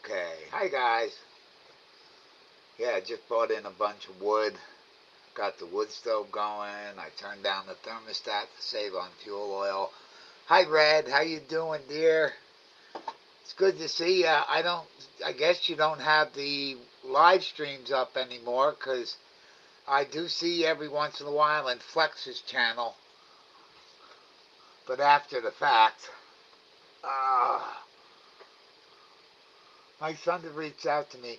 Okay. Hi guys. Yeah, I just brought in a bunch of wood. Got the wood stove going. I turned down the thermostat to save on fuel oil. Hi Red, how you doing, dear? It's good to see you. I guess you don't have the live streams up anymore because I do see you every once in a while in Flex's channel, but after the fact. Uh, my son reached out to me.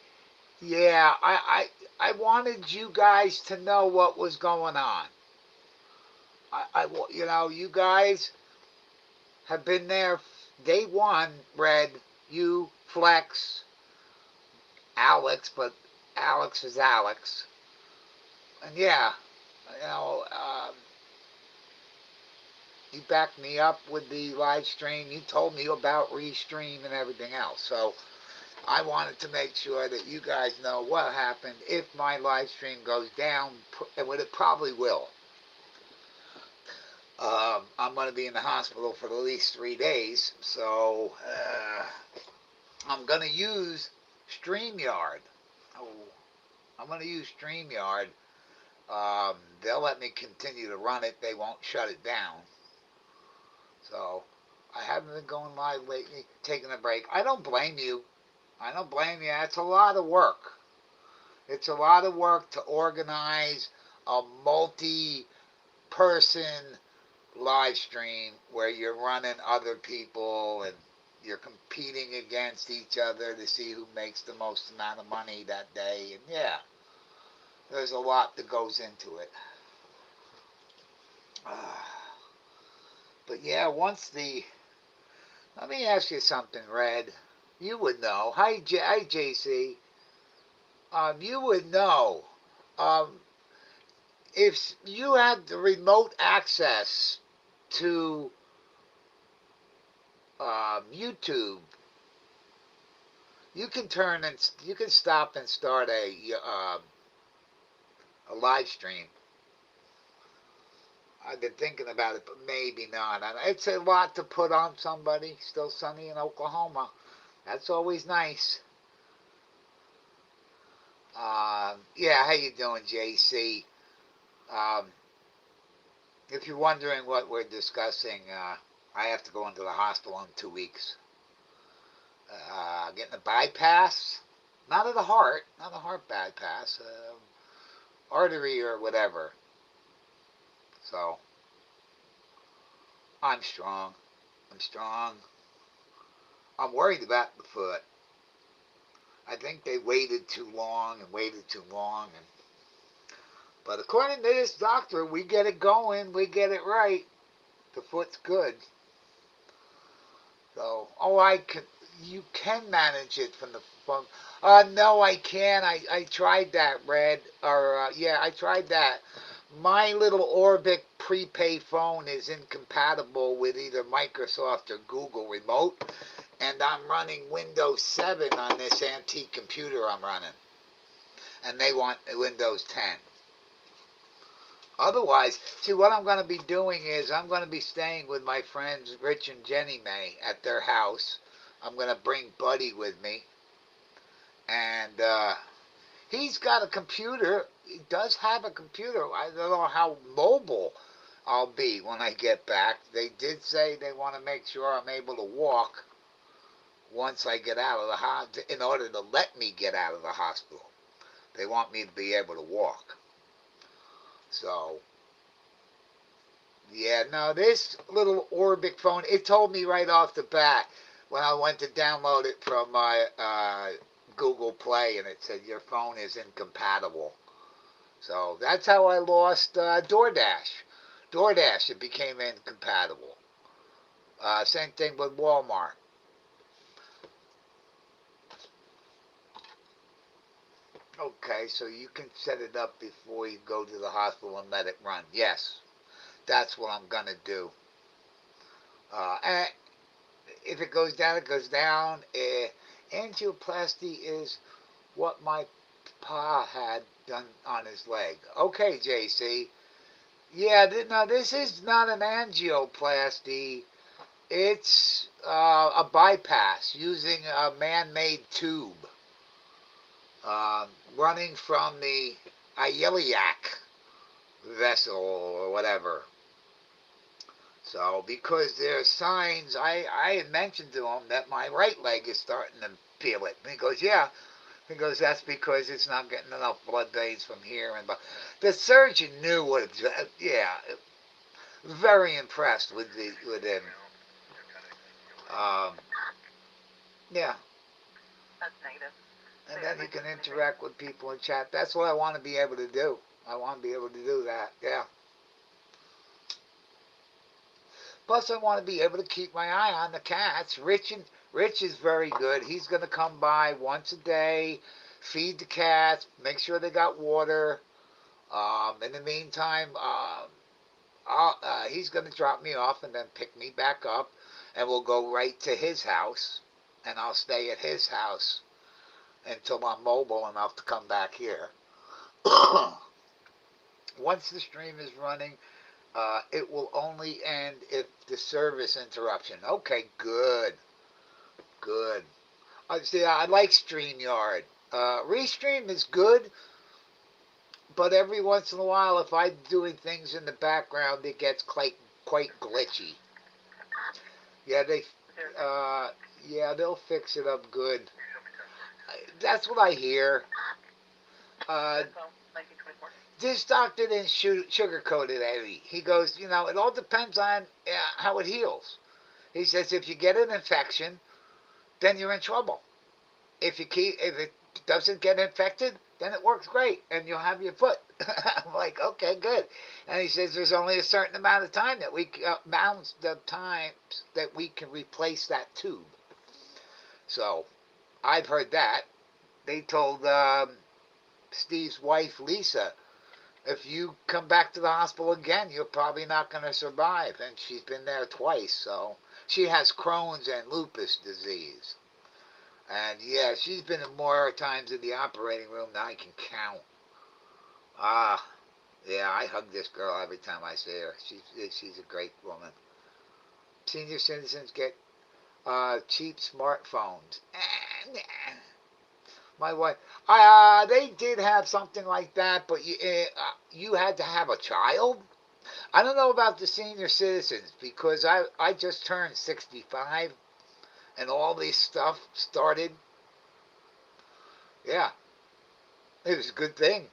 Yeah, I wanted you guys to know what was going on. You guys have been there day one. Red, you, Flex, Alex, but Alex is Alex, and yeah, you know, you backed me up with the live stream. You told me about restream and everything else. So I wanted to make sure that you guys know what happened if my live stream goes down, and what it probably will. I'm going to be in the hospital for at least 3 days, so I'm going to use StreamYard. Oh, I'm going to use StreamYard. They'll let me continue to run it. They won't shut it down. So I haven't been going live lately, taking a break. I don't blame you. I don't blame you. It's a lot of work. It's a lot of work to organize a multi-person live stream where you're running other people and you're competing against each other to see who makes the most amount of money that day. And yeah, there's a lot that goes into it. But yeah, let me ask you something, Red. You would know. Hi, JC. You would know. Um, if you had the remote access to YouTube, you can stop and start a live stream. I've been thinking about it, but maybe not. It's a lot to put on somebody. Still sunny in Oklahoma. That's always nice. Yeah, how you doing, JC? Um, if you're wondering what we're discussing, I have to go into the hospital in 2 weeks. Getting a bypass, not of the heart, not a heart bypass, artery or whatever. So I'm strong. I'm strong. I'm worried about the foot. I think they waited too long and waited too long, but according to this doctor, we get it going, we get it right. The foot's good. So, you can manage it from the phone. No, I can't. I tried that, Red. Yeah, I tried that. My little Orbic prepaid phone is incompatible with either Microsoft or Google Remote, and I'm running Windows 7 on this antique computer I'm running, and they want Windows 10. Otherwise, see, what I'm going to be doing is I'm going to be staying with my friends Rich and Jenny May at their house. I'm going to bring Buddy with me, and he's got a computer. He does have a computer. I don't know how mobile I'll be when I get back. They did say they want to make sure I'm able to walk once I get out of the hospital, in order to let me get out of the hospital. They want me to be able to walk. So, yeah, no, this little Orbic phone, it told me right off the bat when I went to download it from my Google Play, and it said your phone is incompatible. So that's how I lost DoorDash. DoorDash, it became incompatible. Same thing with Walmart. Okay, so you can set it up before you go to the hospital and let it run. Yes, that's what I'm going to do. And if it goes down, it goes down. Angioplasty is what my pa had done on his leg. Okay, JC. Yeah, no, this is not an angioplasty. It's a bypass using a man-made tube uh, running from the iliac vessel or whatever. So, because there's signs, I had mentioned to him that my right leg is starting to feel it. And he goes, yeah. He goes, that's because it's not getting enough blood veins from here. And but the surgeon knew what it, yeah, very impressed with him. Um, yeah, and then he can interact with people in chat. That's what I want to be able to do. I want to be able to do that. Yeah. Plus, I want to be able to keep my eye on the cats. Rich is very good. He's going to come by once a day, feed the cats, make sure they got water. In the meantime, he's going to drop me off and then pick me back up, and we'll go right to his house, and I'll stay at his house until I'm mobile enough to come back here. Once the stream is running, it will only end if the service interruption. Okay, good, good. See, I like StreamYard. Restream is good, but every once in a while, if I'm doing things in the background, it gets quite glitchy. Yeah, uh, yeah, they'll fix it up good. That's what I hear. Uh, this doctor didn't sugarcoat it, Eddie. He goes, it all depends on how it heals. He says if you get an infection, then you're in trouble. If it doesn't get infected, then it works great, and you'll have your foot. I'm like, okay, good. And he says there's only a certain amount of time that the times that we can replace that tube. So I've heard that. They told Steve's wife, Lisa, if you come back to the hospital again, you're probably not going to survive. And she's been there twice, so she has Crohn's and lupus disease. And yeah, she's been more times in the operating room than I can count. Ah, yeah, I hug this girl every time I see her. She's a great woman. Senior citizens get cheap smartphones. My wife, they did have something like that, but you had to have a child. I don't know about the senior citizens because I just turned 65 and all this stuff started. Yeah, it was a good thing.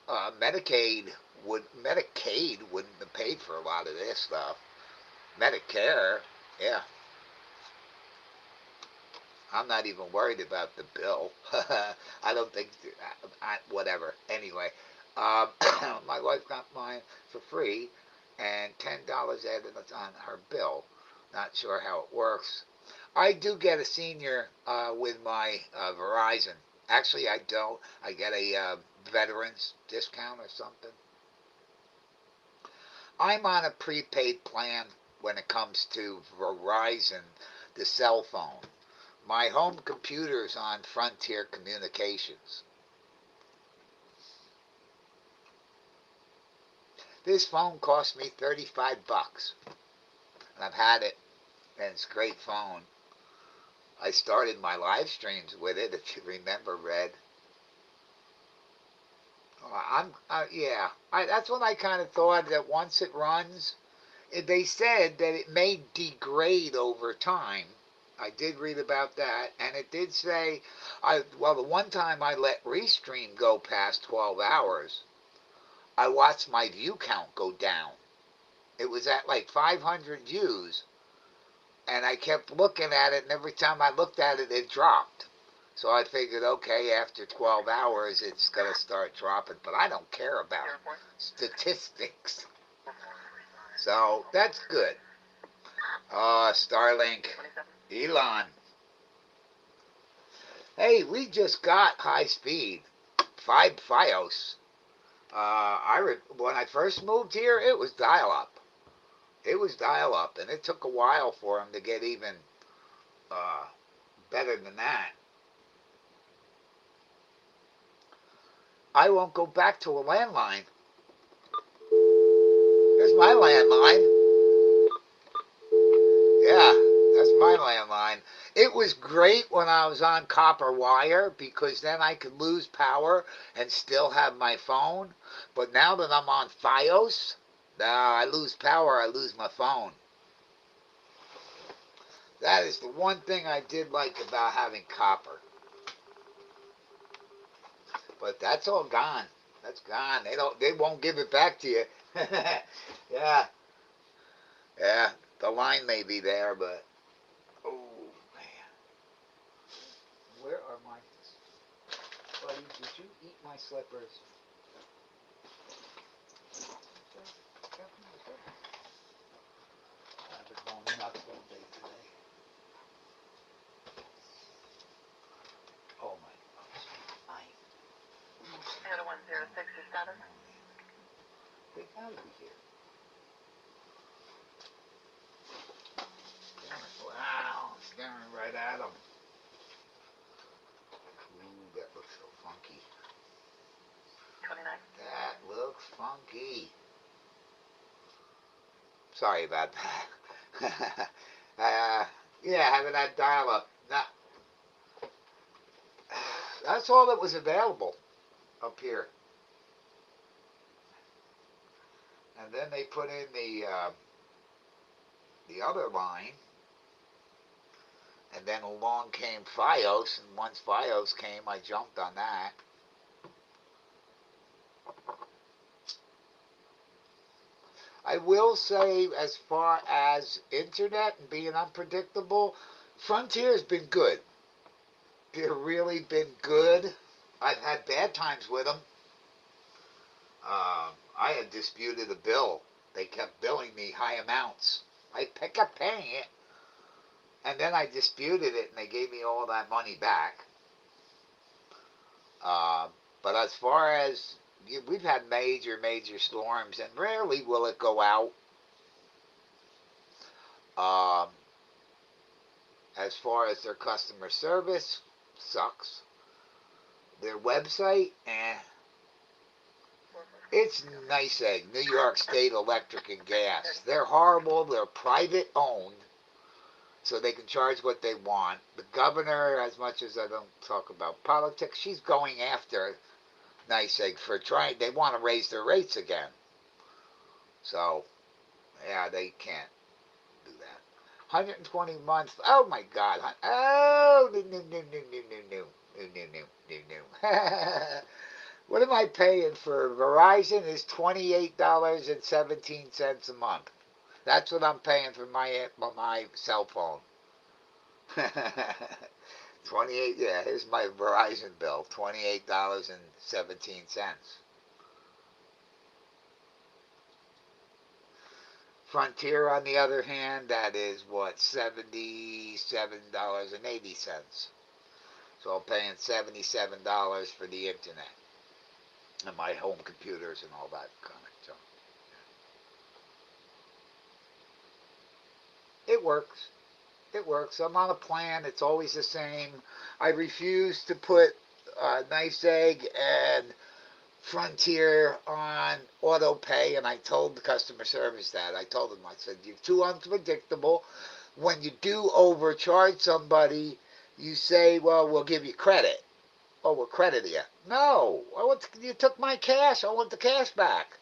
Medicaid wouldn't have paid for a lot of this stuff. Medicare, yeah. I'm not even worried about the bill. I don't think, whatever. Anyway, my wife got mine for free, and $10 added on her bill. Not sure how it works. I do get a senior with my Verizon. Actually, I don't. I get a veterans discount or something. I'm on a prepaid plan when it comes to Verizon, the cell phone. My home computer's on Frontier Communications. This phone cost me $35, and I've had it, and it's a great phone. I started my live streams with it, if you remember, Red. Yeah. That's what I kind of thought, that once it runs, they said that it may degrade over time. I did read about that, and it did say, the one time I let Restream go past 12 hours, I watched my view count go down. It was at like 500 views, and I kept looking at it, and every time I looked at it, it dropped. So I figured, okay, after 12 hours, it's going to start dropping. But I don't care about statistics. So that's good. Starlink. Elon. We just got high speed. 5 Fios. When I first moved here, it was dial-up. It was dial-up, and it took a while for them to get even better than that. I won't go back to a landline. Here's my landline. Yeah. And it was great when I was on copper wire because then I could lose power and still have my phone. But now that I'm on Fios, I lose power, I lose my phone. That is the one thing I did like about having copper. But that's all gone. That's gone. They won't give it back to you. Yeah. Yeah. The line may be there, but oh man. Where are my buddy, did you eat my slippers? I've been going nuts all day today. Oh my gosh. Toyota 106 is status. They gotta be here. Wow, staring right at them. Ooh, that looks so funky. 29. That looks funky. Sorry about that. Yeah, having that dial-up. That's all that was available up here. And then they put in the other line, and then along came Fios, and once Fios came, I jumped on that. I will say, as far as internet and being unpredictable, Frontier's been good. They've really been good. I've had bad times with them. I had disputed a bill. They kept billing me high amounts. I kept paying it, and then I disputed it, and they gave me all that money back. But as far as we've had major storms, and rarely will it go out. Um, as far as their customer service, sucks. Their website, it's nice egg. New York State Electric and Gas. They're horrible. They're private owned, so they can charge what they want. The governor, as much as I don't talk about politics, she's going after Nice Egg for trying. They want to raise their rates again. So, yeah, they can't do that. 120 months. Oh my God. Oh, no. What am I paying for Verizon? Is $28.17 a month. That's what I'm paying for my cell phone. 28. Yeah, here's my Verizon bill. $28.17. Frontier, on the other hand, that is what, $77.80. So I'm paying $77 for the internet and my home computers and all that kind of junk. It works. It works. I'm on a plan. It's always the same. I refuse to put Nice Egg and Frontier on auto pay, and I told the customer service that. I told them, I said, you're too unpredictable. When you do overcharge somebody, you say, well, we'll give you credit. Oh, we'll credit you. No, you took my cash. I want the cash back.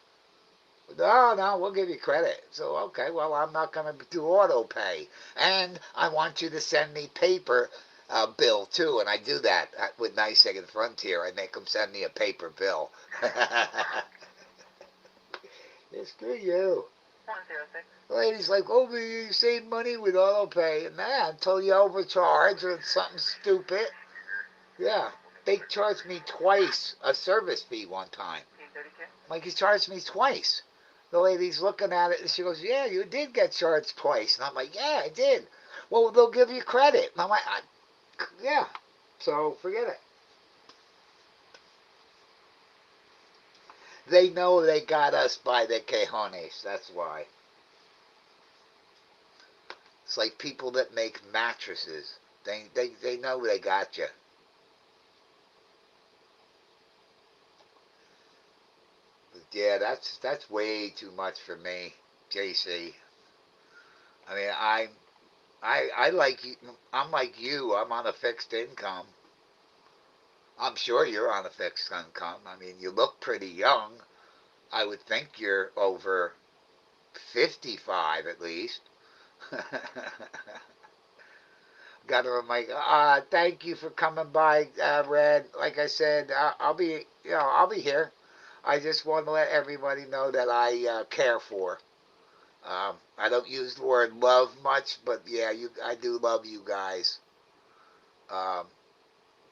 No, we'll give you credit. So, okay, well, I'm not going to do auto pay. And I want you to send me paper bill, too. And I do that with Nice Egg and Frontier. I make them send me a paper bill. Screw you. 106. The lady's like, oh, you save money with auto pay. Nah, until you overcharge or it's something stupid. Yeah, they charged me twice a service fee one time. Like, you charged me twice. The lady's looking at it and she goes, yeah, you did get charged twice. And I'm like, yeah, I did. Well, they'll give you credit. And I'm like, yeah. So forget it. They know they got us by the cojones. That's why. It's like people that make mattresses. They know they got you. But yeah, that's way too much for me, JC. I mean, I like you. I'm like you. I'm on a fixed income. I'm sure you're on a fixed income. I mean, you look pretty young. I would think you're over 55 at least. Got to remind. Thank you for coming by, Red. Like I said, I'll be, I'll be here. I just want to let everybody know that I care for. I don't use the word love much, but yeah, I do love you guys. Um,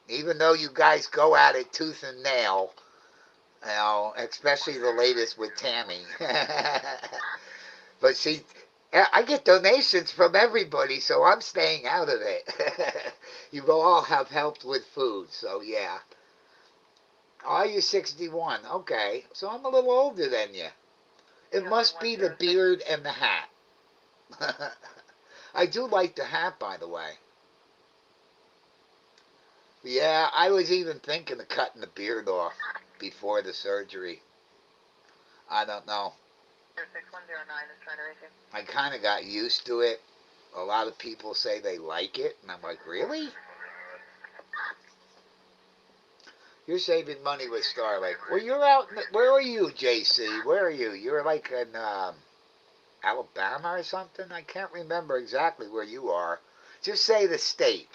Even though you guys go at it tooth and nail, especially the latest with Tammy. But see, I get donations from everybody, so I'm staying out of it. You all have helped with food, so yeah. Are you 61? Okay, so I'm a little older than you. It must be the beard and the hat. I do like the hat, by the way. Yeah, I was even thinking of cutting the beard off before the surgery. I don't know. 6109 is trying to reach you. I kind of got used to it. A lot of people say they like it, and I'm like, really? You're saving money with Starlink. Well, you're out. Where are you, JC? Where are you? You're like in Alabama or something. I can't remember exactly where you are. Just say the state,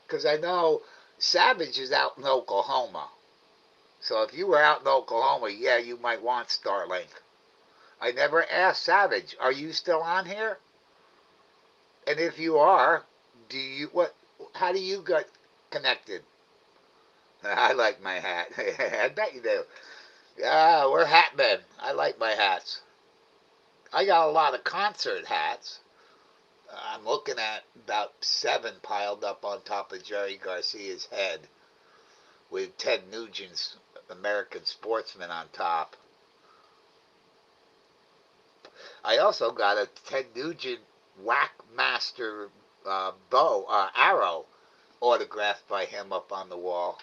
because I know Savage is out in Oklahoma. So if you were out in Oklahoma, yeah, you might want Starlink. I never asked Savage, are you still on here? And if you are, do you what? How do you get connected? I like my hat. I bet you do. Yeah, we're hat men. I like my hats. I got a lot of concert hats. I'm looking at about 7 piled up on top of Jerry Garcia's head with Ted Nugent's American Sportsman on top. I also got a Ted Nugent Whackmaster arrow autographed by him up on the wall.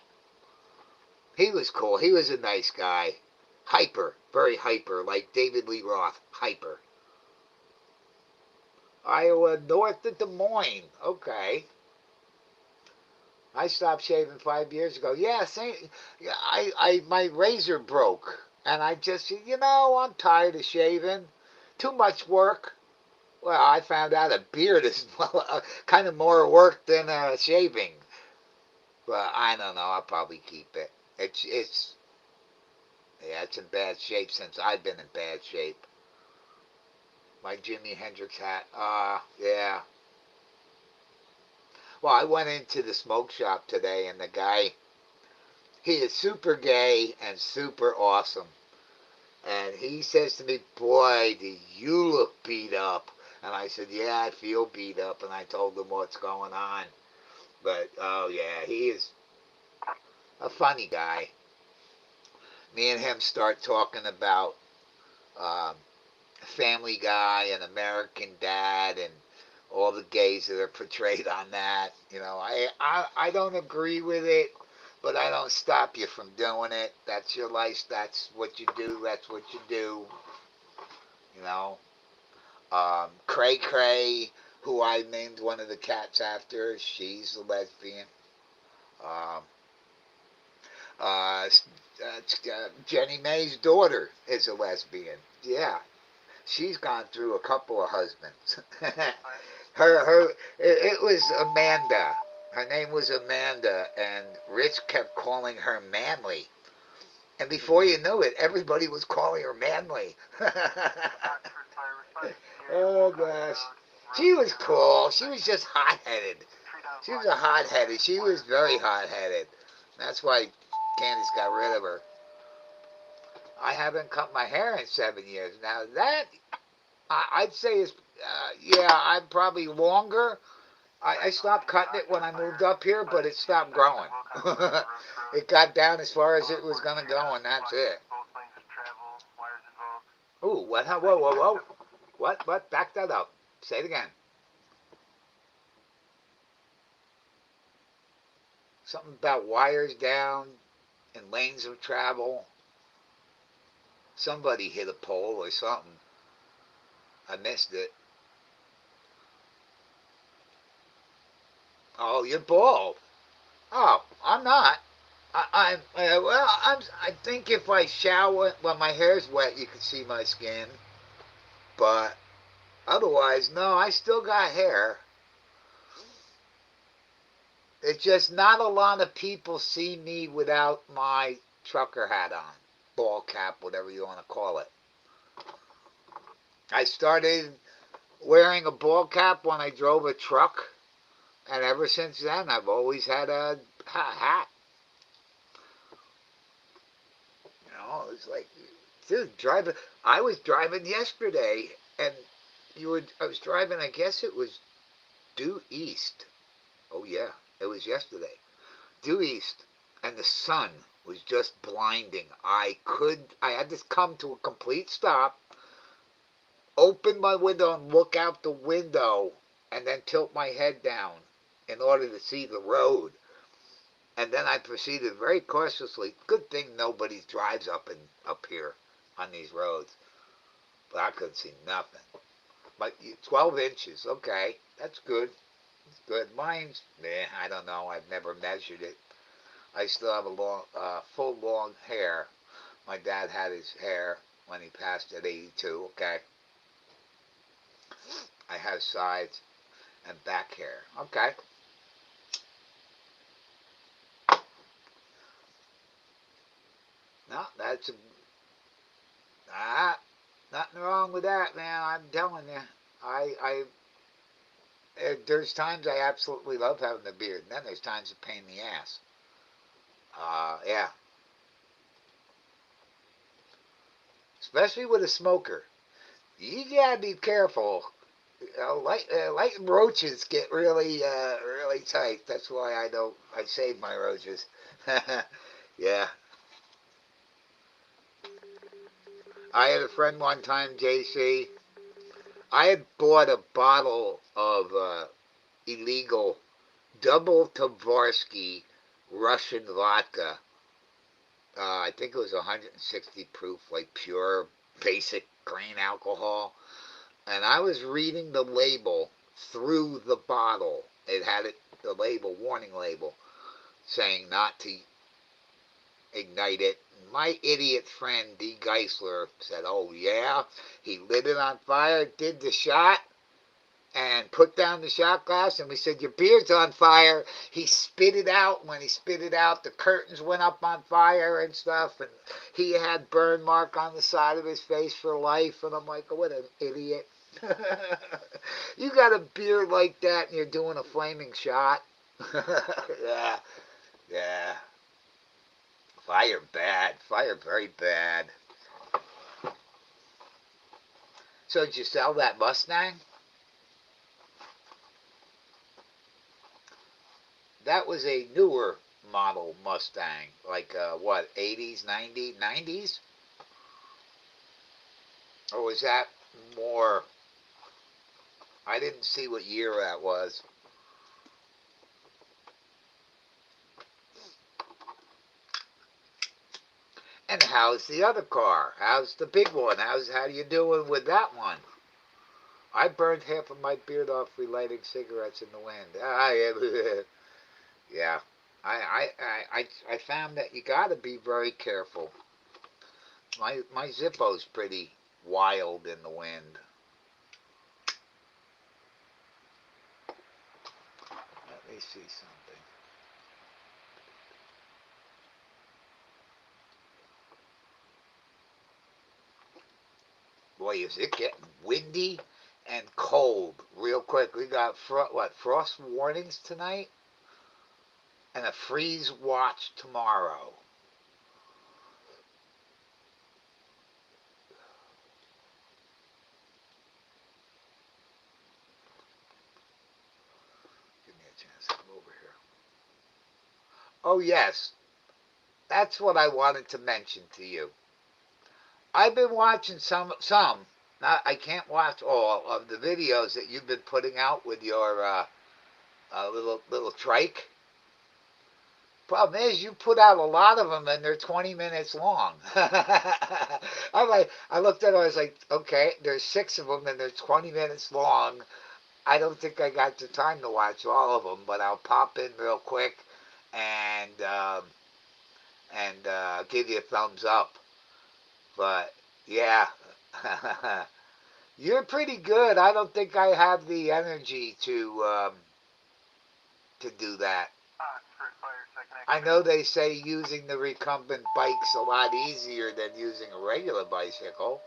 He was cool. He was a nice guy. Hyper, very hyper, like David Lee Roth. Hyper. Iowa, north of Des Moines. Okay. I stopped shaving 5 years ago. Yeah, same. Yeah, my razor broke, and I just, I'm tired of shaving. Too much work. Well, I found out a beard is kind of more work than shaving. But I don't know. I'll probably keep it. Yeah, it's in bad shape since I've been in bad shape. My Jimi Hendrix hat. Yeah. Well, I went into the smoke shop today, and the guy, he is super gay and super awesome. And he says to me, "Boy, do you look beat up." And I said, "Yeah, I feel beat up." And I told him what's going on. But, oh, yeah, he is a funny guy. Me and him start talking about um, Family Guy and American Dad and all the gays that are portrayed on that. I don't agree with it, but I don't stop you from doing it. That's your life. That's what you do. That's what you do. You know. Cray Cray, who I named one of the cats after, she's a lesbian. Um, uh, Jenny May's daughter is a lesbian. Yeah, she's gone through a couple of husbands. It was Amanda. Her name was Amanda, and Rich kept calling her Manly. And before you knew it, everybody was calling her Manly. Oh gosh, she was cool. She was just hot-headed. She was a hot-headed. She was very hot-headed. That's why Candace got rid of her. I haven't cut my hair in 7 years. Now that I'd say is, yeah, I'm probably longer. I stopped cutting it when I moved up here, but it stopped growing. It got down as far as it was going to go, and that's it. Ooh, what? Whoa, whoa, whoa. What? Back that up. Say it again. Something about wires down and lanes of travel. Somebody hit a pole or something. I missed it. Oh, you're bald. Oh, I'm not. I think if I shower, when my hair's wet, you can see my skin. But otherwise, no, I still got hair. It's just not a lot of people see me without my trucker hat on, ball cap, whatever you want to call it. I started wearing a ball cap when I drove a truck, and ever since then, I've always had a hat. You know, it's like, dude, driving. I was driving yesterday, and I was driving. I guess it was due east. Oh yeah, it was yesterday. Due east, and the sun was just blinding. I had to come to a complete stop, open my window and look out the window, and then tilt my head down in order to see the road. And then I proceeded very cautiously. Good thing nobody drives up here on these roads, but I couldn't see nothing. But 12 inches, okay, that's good. That's good. Mine's, I don't know. I've never measured it. I still have a full long hair. My dad had his hair when he passed at 82. Okay, I have sides and back hair. Okay, no, that's ah, nothing wrong with that, man. I'm telling you, I there's times I absolutely love having a beard, and then there's times it's a pain in the ass. Yeah, especially with a smoker. You gotta be careful. Light roaches get really tight. That's why I don't. I save my roaches. Yeah, I had a friend one time, JC. I had bought a bottle of illegal double Tavarsky Russian vodka. I think it was 160 proof, like pure basic grain alcohol. And I was reading the label through the bottle. It had the label, warning label, saying not to ignite it. My idiot friend D. Geisler said, "Oh yeah," he lit it on fire, did the shot, and put down the shot glass. And we said, "Your beer's on fire." He spit it out. When he spit it out, the curtains went up on fire and stuff. And he had burn mark on the side of his face for life. And I'm like, oh, what an idiot. You got a beard like that and you're doing a flaming shot. Yeah, yeah. Fire bad. Fire very bad. So did you sell that Mustang? That was a newer model Mustang, like what, 80s, 90s, 90s? Or was that more? I didn't see what year that was. And how's the other car? How's the big one? How you doing with that one? I burned half of my beard off relighting cigarettes in the wind. Yeah. I found that you got to be very careful. My Zippo's pretty wild in the wind. Let me see something. Boy, is it getting windy and cold real quick. We got frost warnings tonight and a freeze watch tomorrow. Give me a chance to come over here. Oh yes, that's what I wanted to mention to you. I've been watching some. Not, I can't watch all of the videos that you've been putting out with your little trike. Problem is, you put out a lot of them and they're 20 minutes long. I looked at it, I was like, okay, there's six of them and they're 20 minutes long. I don't think I got the time to watch all of them, but I'll pop in real quick and give you a thumbs up. But yeah, you're pretty good. I don't think I have the energy to do that. I know they say using the recumbent bike's a lot easier than using a regular bicycle.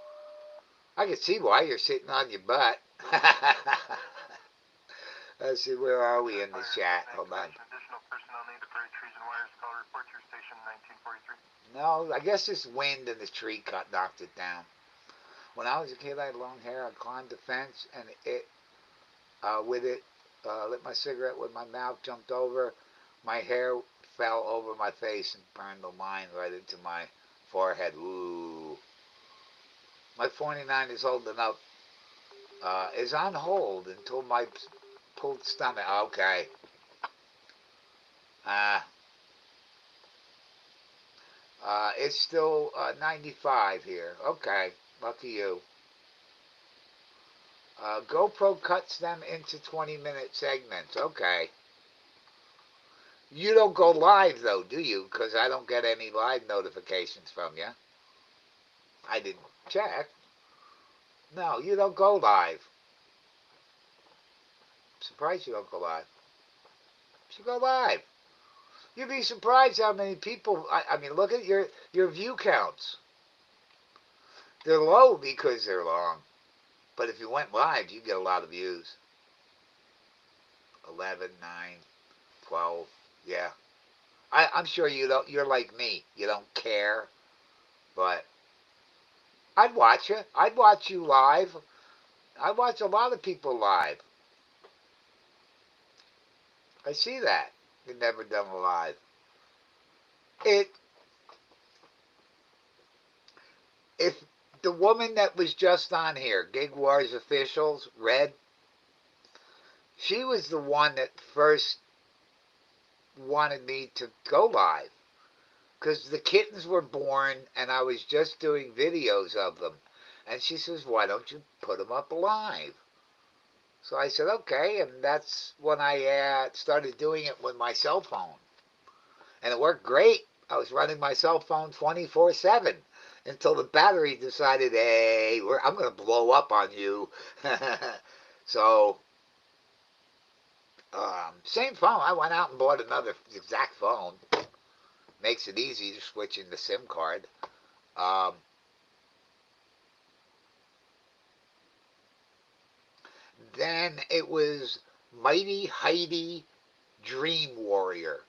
I can see why you're sitting on your butt. Let's see, where are we in the chat? Hold on. No, I guess this wind and the tree knocked it down. When I was a kid, I had long hair. I climbed the fence and with it, lit my cigarette with my mouth, jumped over. My hair fell over my face and burned the line right into my forehead. Ooh. My 49 is holding up, is on hold until my pulled stomach. Okay. Uh, it's still 95 here. Okay. Lucky you. GoPro cuts them into 20-minute segments. Okay. You don't go live, though, do you? Because I don't get any live notifications from you. I didn't check. No, you don't go live. I'm surprised you don't go live. You should go live. You'd be surprised how many people. I mean, look at your view counts. They're low because they're long. But if you went live, you get a lot of views. 11, 9, 12. Yeah. I'm sure you don't. You're like me. You don't care. But I'd watch you. I'd watch you live. I watch a lot of people live. I see that. You've never done a live. It if the woman that was just on here, Gig Wars officials, Red, she was the one that first wanted me to go live because the kittens were born and I was just doing videos of them. And she says, "Why don't you put them up live?" So I said, "Okay," and that's when I started doing it with my cell phone. And it worked great. I was running my cell phone 24/7 until the battery decided, hey, I'm going to blow up on you. So, same phone. I went out and bought another exact phone. Makes it easy to switch in the SIM card. Um, then it was Mighty Heidi Dream Warrior.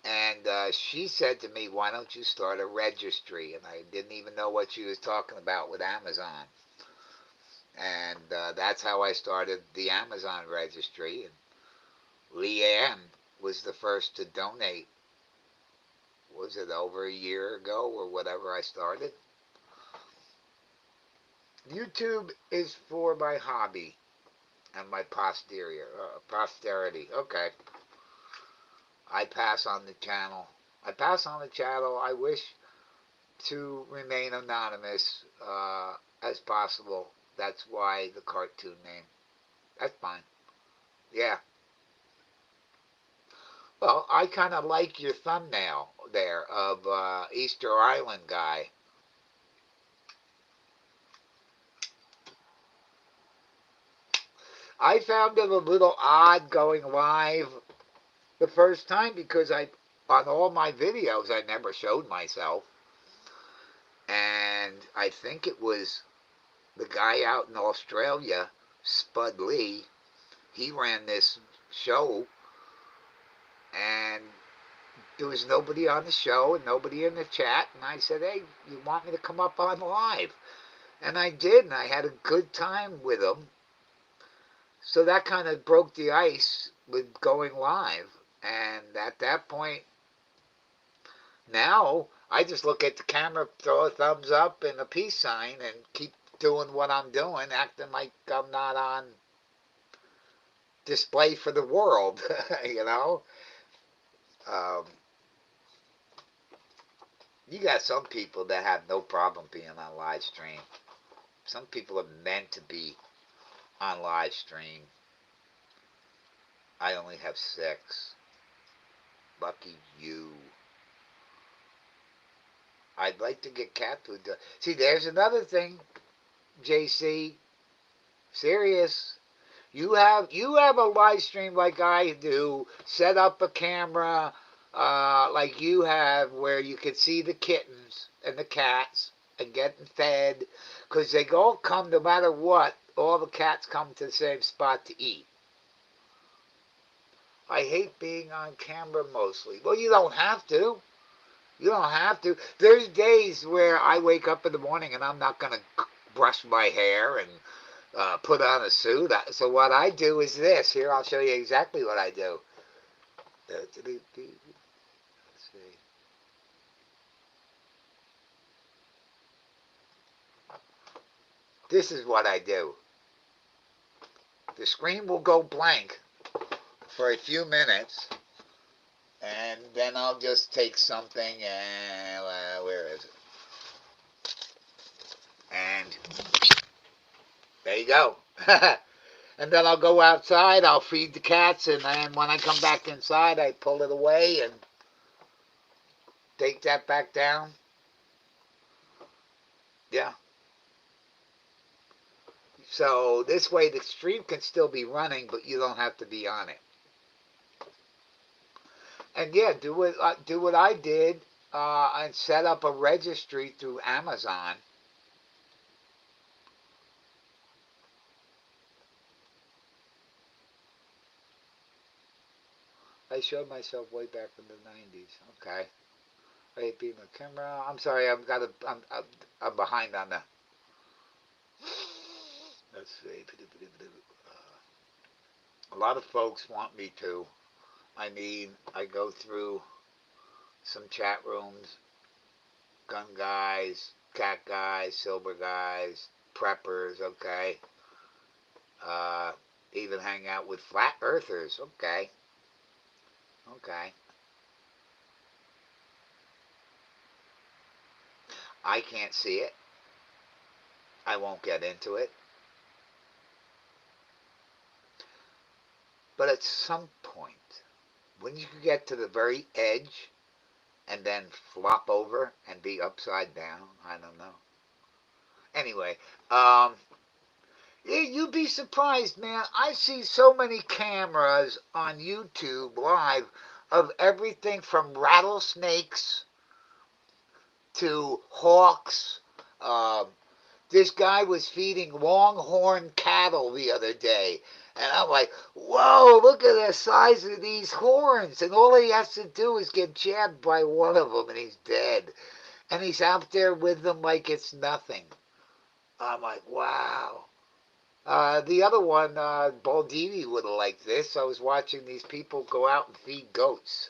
And she said to me, "Why don't you start a registry?" And I didn't even know what she was talking about with Amazon. And that's how I started the Amazon registry. And Leanne was the first to donate. Was it over a year ago or whatever I started? YouTube is for my hobby and my posterity. Okay. I pass on the channel. I pass on the channel. I wish to remain anonymous as possible. That's why the cartoon name. That's fine. Yeah. Well, I kind of like your thumbnail there of Easter Island guy. I found it a little odd going live the first time because on all my videos, I never showed myself. And I think it was the guy out in Australia, Spud Lee. He ran this show, and there was nobody on the show and nobody in the chat. And I said, "Hey, you want me to come up on live?" And I did, and I had a good time with him. So that kind of broke the ice with going live. And at that point, now I just look at the camera, throw a thumbs up and a peace sign, and keep doing what I'm doing, acting like I'm not on display for the world, you know? Um, you got some people that have no problem being on live stream. Some people are meant to be on live stream. I only have 6. Lucky you. I'd like to get cat food done. See, there's another thing, JC. Serious. You have a live stream like I do. Set up a camera, like you have, where you can see the kittens and the cats and getting fed, because they all come no matter what. All the cats come to the same spot to eat. I hate being on camera mostly. Well, you don't have to. You don't have to. There's days where I wake up in the morning and I'm not going to brush my hair and put on a suit. So what I do is this. Here, I'll show you exactly what I do. Let's see. This is what I do. The screen will go blank for a few minutes, and then I'll just take something and where is it? And there you go. And then I'll go outside, I'll feed the cats, and then when I come back inside, I pull it away and take that back down. Yeah. So this way the stream can still be running, but you don't have to be on it. And yeah, do what I did, and set up a registry through Amazon. I showed myself way back in the 90s. Okay. I hate being on camera. I'm sorry. I'm behind on the. Let's see. A lot of folks want me to. I go through some chat rooms, gun guys, cat guys, silver guys, preppers, okay. Uh, Even hang out with flat earthers, okay. Okay. I can't see it. I won't get into it. But at some point, when you get to the very edge and then flop over and be upside down, I don't know. Anyway, yeah, you'd be surprised, man. I see so many cameras on YouTube live of everything from rattlesnakes to hawks. Um, this guy was feeding longhorn cattle the other day. And I'm like, whoa, look at the size of these horns. And all he has to do is get jabbed by one of them and he's dead. And he's out there with them like it's nothing. I'm like, wow. The other one, Baldini would have liked this. I was watching these people go out and feed goats.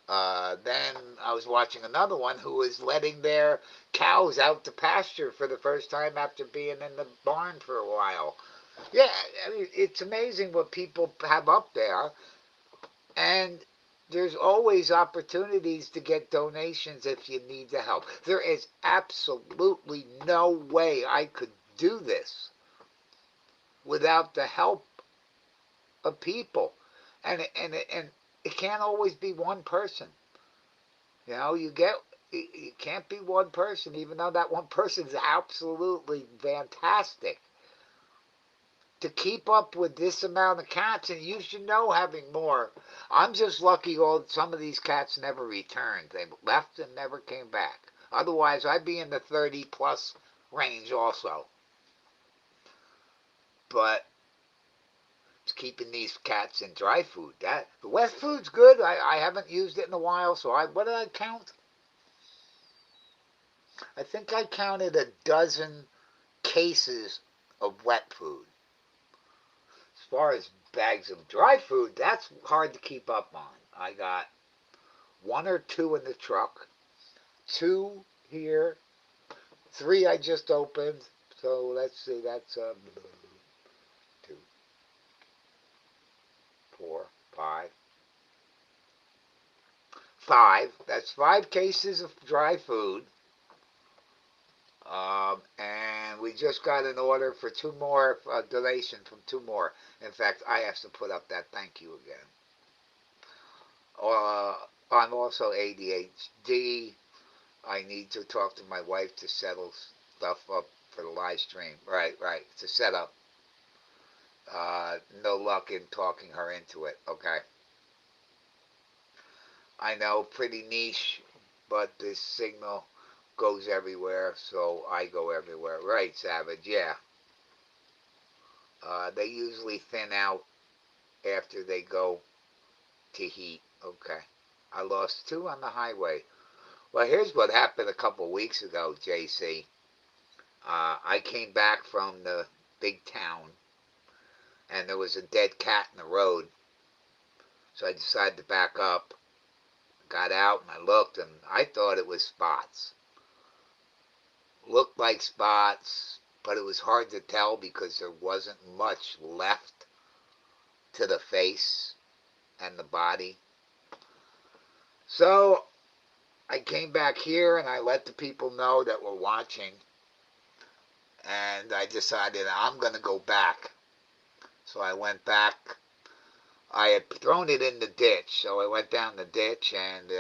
Then I was watching another one who was letting their cows out to pasture for the first time after being in the barn for a while. Yeah, I mean, it's amazing what people have up there. And there's always opportunities to get donations if you need the help. There is absolutely no way I could do this without the help of people. And it can't always be one person. You can't be one person, even though that one person is absolutely fantastic. To keep up with this amount of cats, and you should know having more. I'm just lucky some of these cats never returned. They left and never came back. Otherwise, I'd be in the 30 plus range also. But it's keeping these cats in dry food. That the wet food's good. I haven't used it in a while, so what did I count? I think I counted a dozen cases of wet food. As far as bags of dry food, that's hard to keep up on. I got 1 or 2 in the truck, 2 here, 3 I just opened. So let's see, that's 2, 4, 5. 5. That's 5 cases of dry food. And we just got an order for two more, donation from two more. In fact, I have to put up that thank you again. I'm also ADHD. I need to talk to my wife to settle stuff up for the live stream. Right, right. It's a setup. No luck in talking her into it. Okay. I know, pretty niche, but this signal goes everywhere, so I go everywhere. Right, Savage? Yeah. They usually thin out after they go to heat. Okay. I lost two on the highway. Well, here's what happened a couple weeks ago, JC. I came back from the big town, and there was a dead cat in the road. So I decided to back up. Got out and I looked, and I thought it was spots. Looked like spots, but it was hard to tell because there wasn't much left to the face and the body. So I came back here and I let the people know that were watching, and I decided I'm going to go back. So I went back. I had thrown it in the ditch, so I went down the ditch and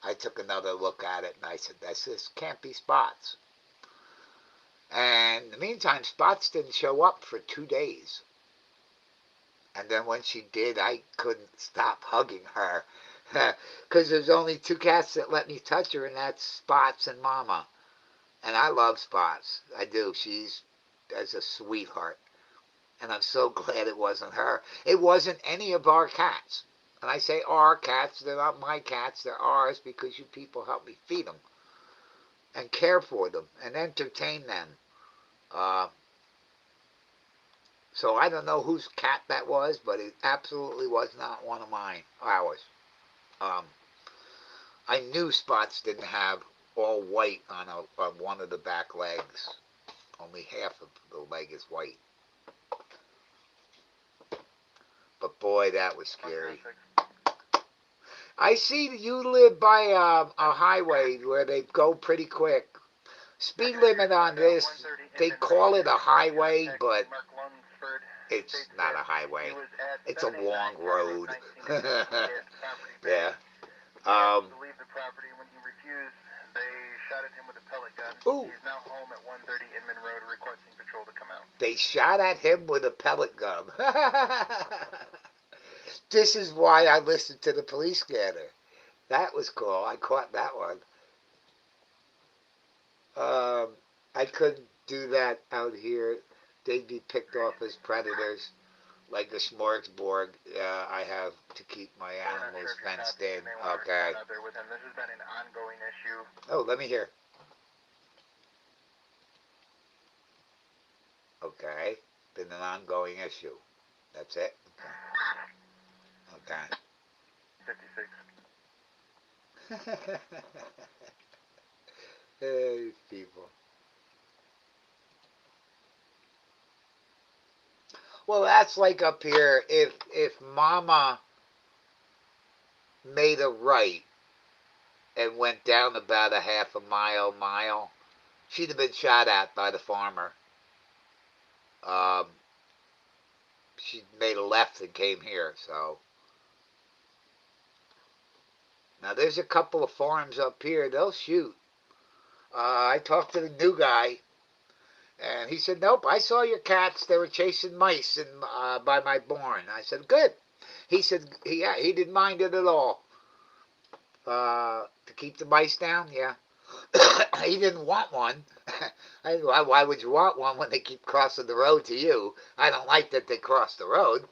I took another look at it, and I said, this can't be spots. And in the meantime, Spots didn't show up for 2 days. And then when she did, I couldn't stop hugging her. Because there's only two cats that let me touch her, and that's Spots and Mama. And I love Spots. I do. She's as a sweetheart. And I'm so glad it wasn't her. It wasn't any of our cats. And I say our cats, they're not my cats, they're ours because you people help me feed them and care for them and entertain them. Uh, so I don't know whose cat that was, but it absolutely was not one of mine, ours. Um, I knew Spots didn't have all white on one of the back legs. Only half of the leg is white. But boy, that was scary. I see that you live by a highway where they go pretty quick. Speed limit on this, they call it a highway, but it's not a highway. It's a long road. Yeah. Leave the property when he refused. They shot at him with a pellet gun. Ooh. He's now home at 130 Inman Road requesting patrol to come out. They shot at him with a pellet gun. This is why I listened to the police scanner. That was cool. I caught that one. I couldn't do that out here. They'd be picked off as predators, like a smorgasbord. I have to keep my animals fenced in. Okay. This has been an ongoing issue. Oh, let me hear. Okay. Been an ongoing issue. That's it? Okay. 56. Hey, people. Well, that's like up here. If Mama made a right and went down about a half a mile, she'd have been shot at by the farmer. Um, she made a left and came here. So now there's a couple of farms up here. They'll shoot. I talked to the new guy, and he said, "Nope, I saw your cats. They were chasing mice by my barn." I said, "Good." He said he didn't mind it at all. To keep the mice down, yeah. He didn't want one. Why would you want one when they keep crossing the road to you? I don't like that they cross the road.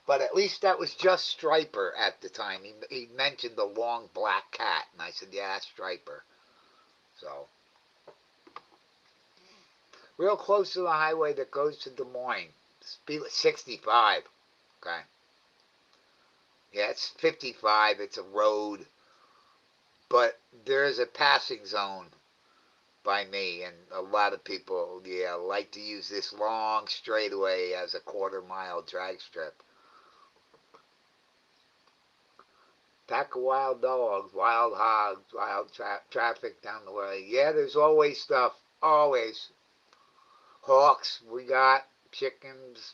But at least that was just Striper at the time. He mentioned the long black cat, and I said, yeah, that's Striper. So, real close to the highway that goes to Des Moines. Speed 65. Okay. Yeah, it's 55. It's a road. But there's a passing zone by me, and a lot of people, yeah, like to use this long straightaway as a quarter-mile drag strip. pack of wild dogs, wild hogs, wild traffic down the way. Yeah, there's always stuff. Always. Hawks, we got chickens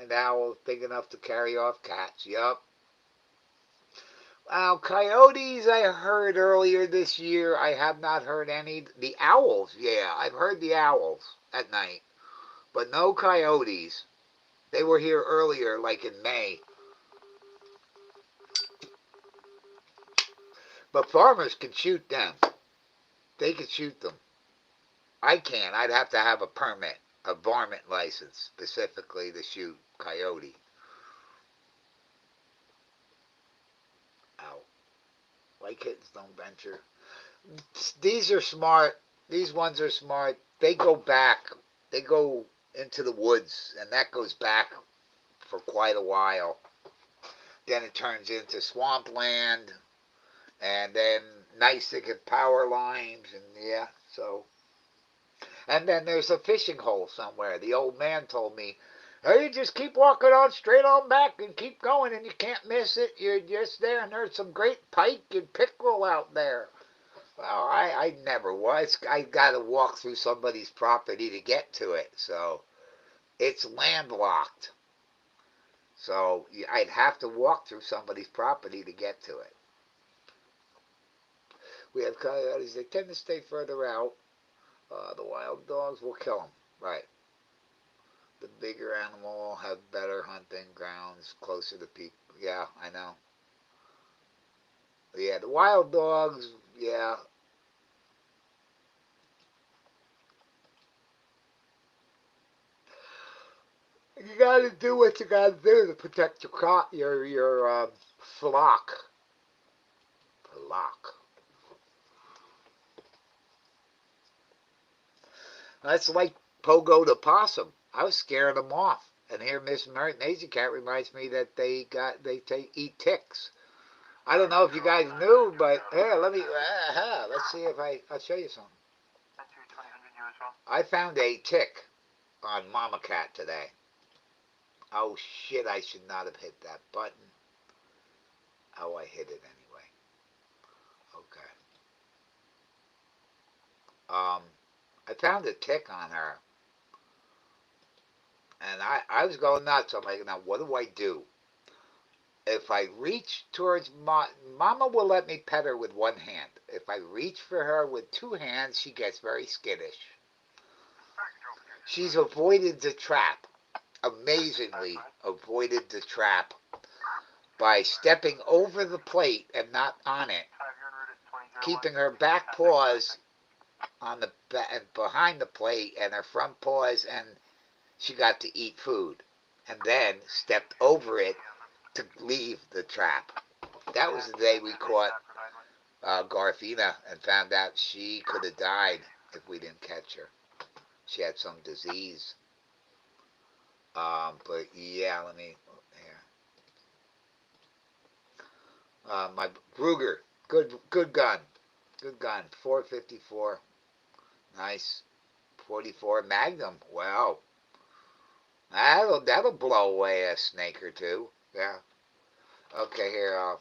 and owls big enough to carry off cats. Yup. Coyotes, I heard earlier this year. I have not heard any. The owls, yeah, I've heard the owls at night, but no coyotes. They were here earlier, like in May. But farmers can shoot them. They can shoot them. I can't. I'd have to have a permit, a varmint license specifically to shoot coyote. Ow. My kittens don't venture. These are smart. These ones are smart. They go back. They go into the woods, and that goes back for quite a while. Then it turns into swampland, and then nice to get power lines, and yeah, so. And then there's a fishing hole somewhere. The old man told me, hey, you just keep walking on straight on back and keep going, and you can't miss it. You're just there, and there's some great pike and pickerel out there. Well, I never was. I got to walk through somebody's property to get to it, so it's landlocked. So I'd have to walk through somebody's property to get to it. We have coyotes. They tend to stay further out. The wild dogs will kill them. Right. The bigger animal have better hunting grounds closer to people. Yeah, I know. Yeah, the wild dogs, yeah. You gotta do what you gotta do to protect your flock. Flock. That's like Pogo the possum. I was scaring them off. And here Miss Maisie Cat reminds me that eat ticks. I don't know if you guys knew, but here, let's see if I'll show you something. I found a tick on Mama Cat today. Oh shit, I should not have hit that button. Oh, I hit it anyway. Okay. I found a tick on her. And I was going nuts. I'm like, now what do I do? If I reach towards Mama will let me pet her with one hand. If I reach for her with two hands, she gets very skittish. She's avoided the trap. Amazingly avoided the trap by stepping over the plate and not on it, keeping her back paws on the behind the plate and her front paws, and she got to eat food, and then stepped over it to leave the trap. That was the day we caught Garfina and found out she could have died if we didn't catch her. She had some disease. But yeah, let me here. My Ruger, good gun, good gun. 454, nice. 44 Magnum. Wow, that'll blow away a snake or two. Yeah. Okay, here.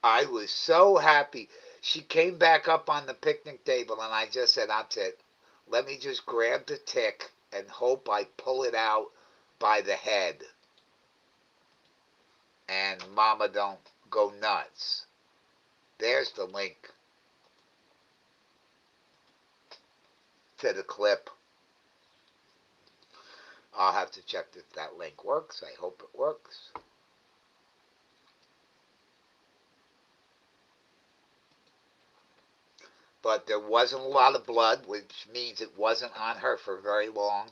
I was so happy. She came back up on the picnic table, and I just said, "That's it. Let me just grab the tick and hope I pull it out by the head, and Mama don't go nuts." There's the link to the clip. I'll have to check if that link works. I hope it works. But there wasn't a lot of blood, which means it wasn't on her for very long.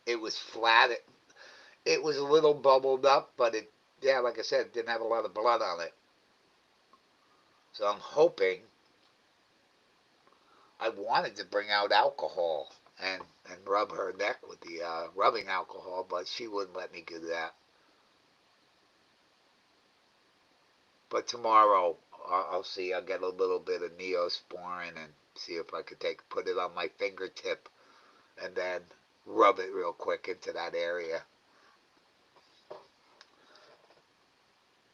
It was flat. It was a little bubbled up, but yeah, like I said, it didn't have a lot of blood on it. So I'm hoping. I wanted to bring out alcohol and rub her neck with the rubbing alcohol, but she wouldn't let me do that. But tomorrow I'll see. I'll get a little bit of Neosporin and see if I could put it on my fingertip and then rub it real quick into that area.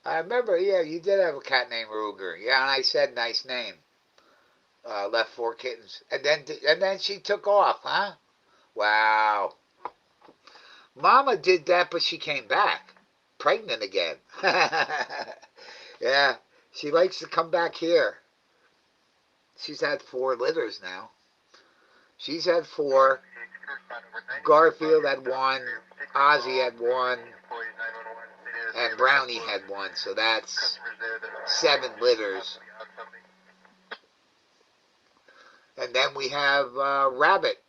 I remember, yeah, you did have a cat named Ruger. Yeah, and I said nice name. Left 4 kittens, and then she took off, huh? Wow. Mama did that, but she came back, pregnant again. Yeah, she likes to come back here. She's had 4 litters now. She's had 4. Garfield had 1. Ozzy had 1. And Brownie had 1. So that's 7 litters. And then we have Rabbit.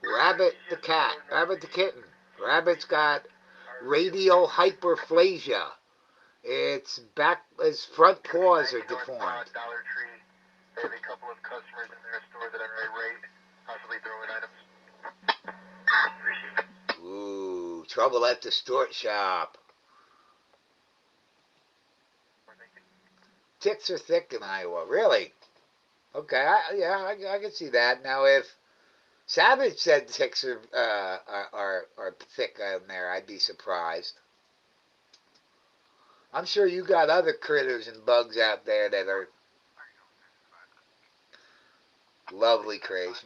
Rabbit the cat. Rabbit the kitten. Rabbit's got radial hyperplasia. His front paws are deformed. They have a couple of customers in their store that are irate, possibly throwing items. Ooh, trouble at the Stewart shop. Ticks are thick in Iowa, really? Okay, I can see that. Now, if Savage said ticks are thick on there, I'd be surprised. I'm sure you got other critters and bugs out there that are lovely creations.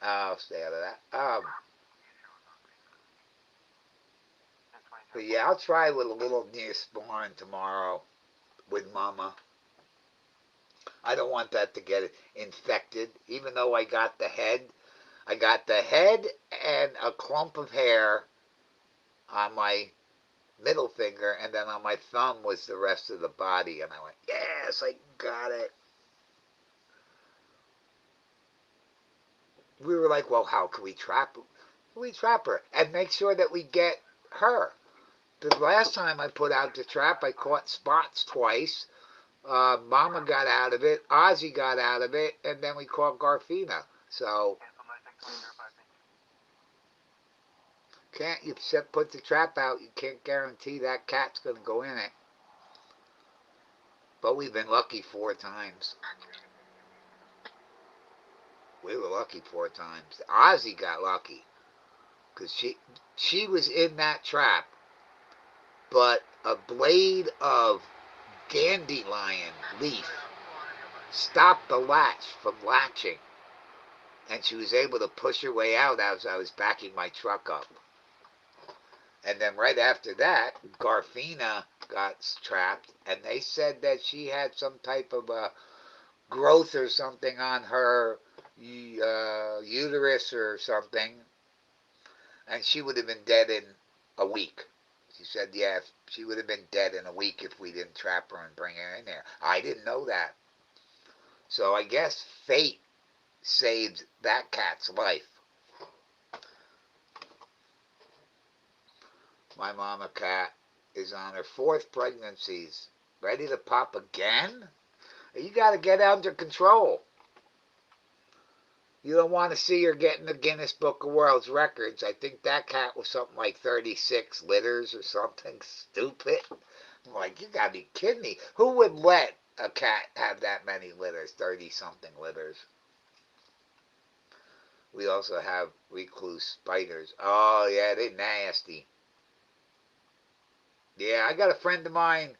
I'll stay out of that. But yeah, I'll try with a little Neosporin tomorrow with Mama. I don't want that to get infected, even though I got the head. I got the head and a clump of hair on my middle finger, and then on my thumb was the rest of the body. And I went, yes, I got it. We were like, well, how can we trap her? We trap her and make sure that we get her. The last time I put out the trap, I caught spots twice. Mama got out of it, Ozzy got out of it, and then we caught Garfina. So can't you put the trap out? You can't guarantee that cat's gonna go in it. But we've been lucky 4 times. We were lucky 4 times. Ozzy got lucky because she was in that trap, but a blade of dandelion leaf stopped the latch from latching, and she was able to push her way out as I was backing my truck up. And then right after that, Garfina got trapped, and they said that she had some type of a growth or something on her uterus or something, and she would have been dead in a week. She said, yeah, she would have been dead in a week if we didn't trap her and bring her in there. I didn't know that. So I guess fate saved that cat's life. My mama cat is on her 4th pregnancies. Ready to pop again? You got to get under control. You don't want to see her get in the Guinness Book of World Records. I think that cat was something like 36 litters or something stupid. I'm like, you got to be kidding me. Who would let a cat have that many litters? 30-something litters. We also have recluse spiders. Oh, yeah, they're nasty. Yeah, I got a friend of mine.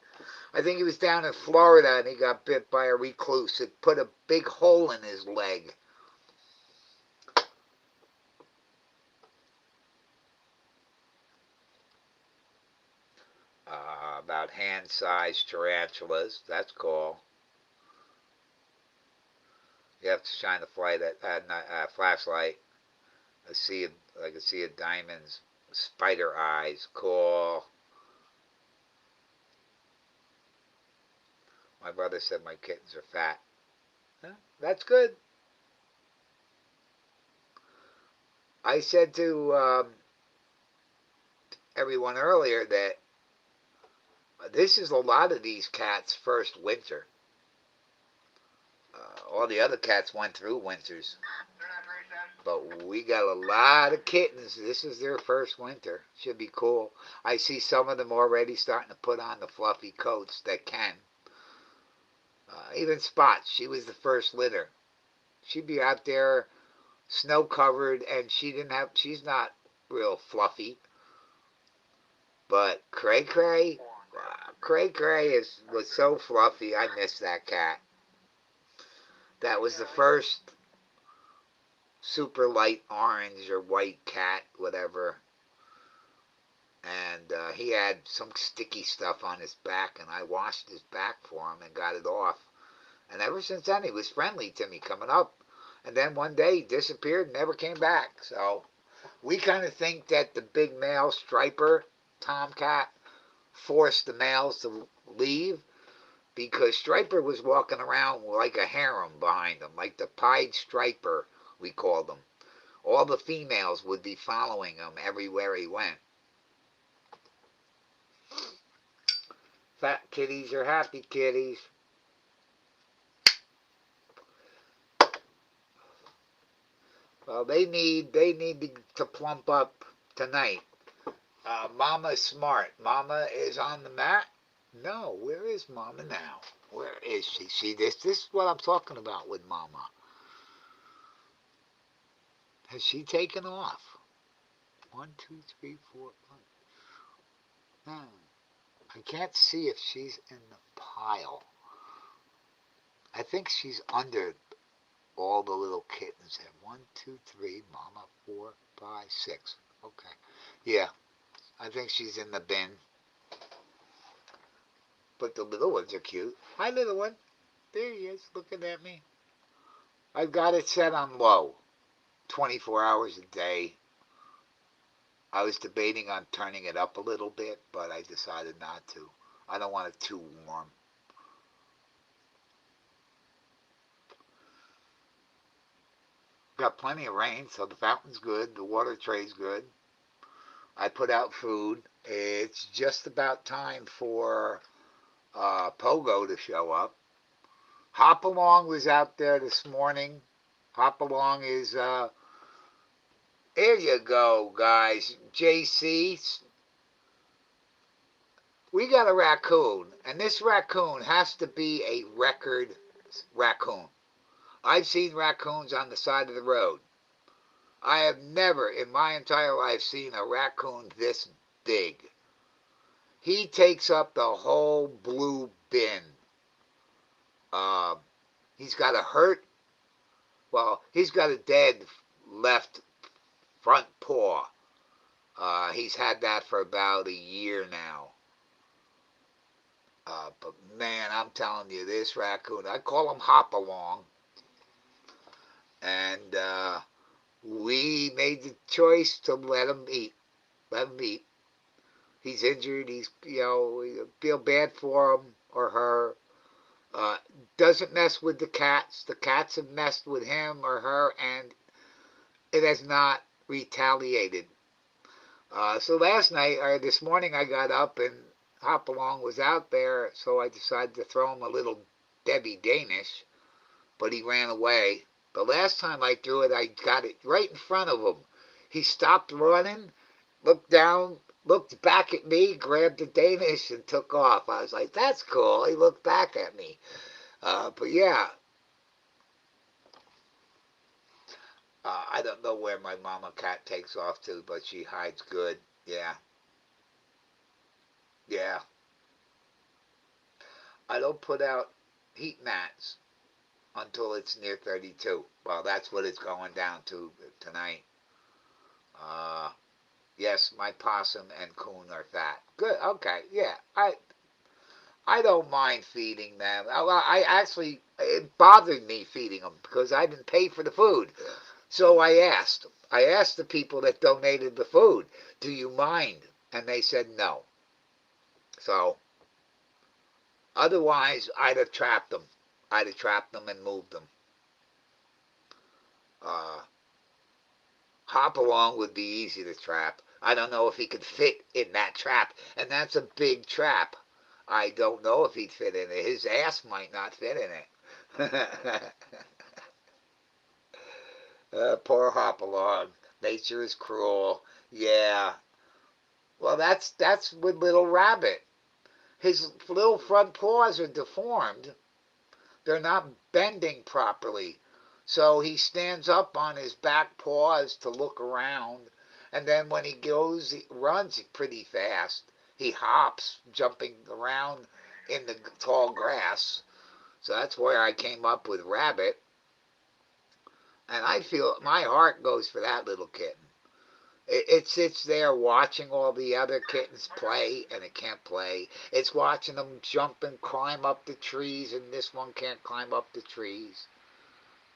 I think he was down in Florida and he got bit by a recluse. It put a big hole in his leg. About hand-sized tarantulas. That's cool. You have to shine a flashlight. I can see a diamond's spider eyes. Cool. My brother said my kittens are fat. Huh? That's good. I said to everyone earlier that this is a lot of these cats' first winter. All the other cats went through winters. But we got a lot of kittens. This is their first winter. Should be cool. I see some of them already starting to put on the fluffy coats that can. Even Spot, she was the first litter. She'd be out there snow covered, and she's not real fluffy. But Cray Cray was so fluffy. I miss that cat. That was the first super light orange or white cat, whatever. And he had some sticky stuff on his back, and I washed his back for him and got it off. And ever since then, he was friendly to me coming up. And then one day he disappeared and never came back. So we kind of think that the big male striper tomcat forced the males to leave because Striper was walking around like a harem behind him, like the Pied Striper, we called him. All the females would be following him everywhere he went. Fat kitties are happy kitties. Well, they need to plump up tonight. Mama's smart. Mama is on the mat. No, where is Mama now? Where is she? See, this is what I'm talking about with Mama. Has she taken off? 1, 2, 3, 4, 5. No. I can't see if she's in the pile. I think she's under all the little kittens there. 1, 2, 3, Mama, 4, 5, 6. Okay. Yeah, I think she's in the bin. But the little ones are cute. Hi, little one. There he is, looking at me. I've got it set on low. 24 hours a day. I was debating on turning it up a little bit, but I decided not to. I don't want it too warm. Got plenty of rain, so the fountain's good. The water tray's good. I put out food. It's just about time for Pogo to show up. Hopalong was out there this morning. Hopalong is, there you go, guys. JC, we got a raccoon, and this raccoon has to be a record raccoon. I've seen raccoons on the side of the road. I have never in my entire life seen a raccoon this big. He takes up the whole blue bin. Uh, he's got he's got a dead left front paw. He's had that for about a year now. But man, I'm telling you, this raccoon, I call him Hopalong. And we made the choice to let him eat. Let him eat. He's injured. We feel bad for him or her. Doesn't mess with the cats. The cats have messed with him or her, and it has not retaliated. So last night, or this morning, I got up and Hopalong was out there, so I decided to throw him a little Debbie Danish, but he ran away. The last time I threw it, I got it right in front of him. He stopped running, looked down, looked back at me, grabbed the Danish, and took off. I was like, that's cool. He looked back at me. But yeah, I don't know where my mama cat takes off to, but she hides good. Yeah. Yeah. I don't put out heat mats until it's near 32. Well, that's what it's going down to tonight. Uh, yes, my possum and coon are fat. Good. Okay. Yeah. I don't mind feeding them. I actually, it bothered me feeding them because I didn't pay for the food. So I asked. I asked the people that donated the food, do you mind? And they said no. So otherwise, I'd have trapped them. I'd have trapped them and moved them. Uh, Hopalong would be easy to trap. I don't know if he could fit in that trap, and that's a big trap. I don't know if he'd fit in it. His ass might not fit in it. Poor Hopalong. Nature is cruel. Yeah. Well, that's with little Rabbit. His little front paws are deformed. They're not bending properly. So he stands up on his back paws to look around. And then when he goes, he runs pretty fast. He hops, jumping around in the tall grass. So that's where I came up with rabbit. And I feel my heart goes for that little kitten. It sits there watching all the other kittens play, and it can't play. It's watching them jump and climb up the trees, and this one can't climb up the trees.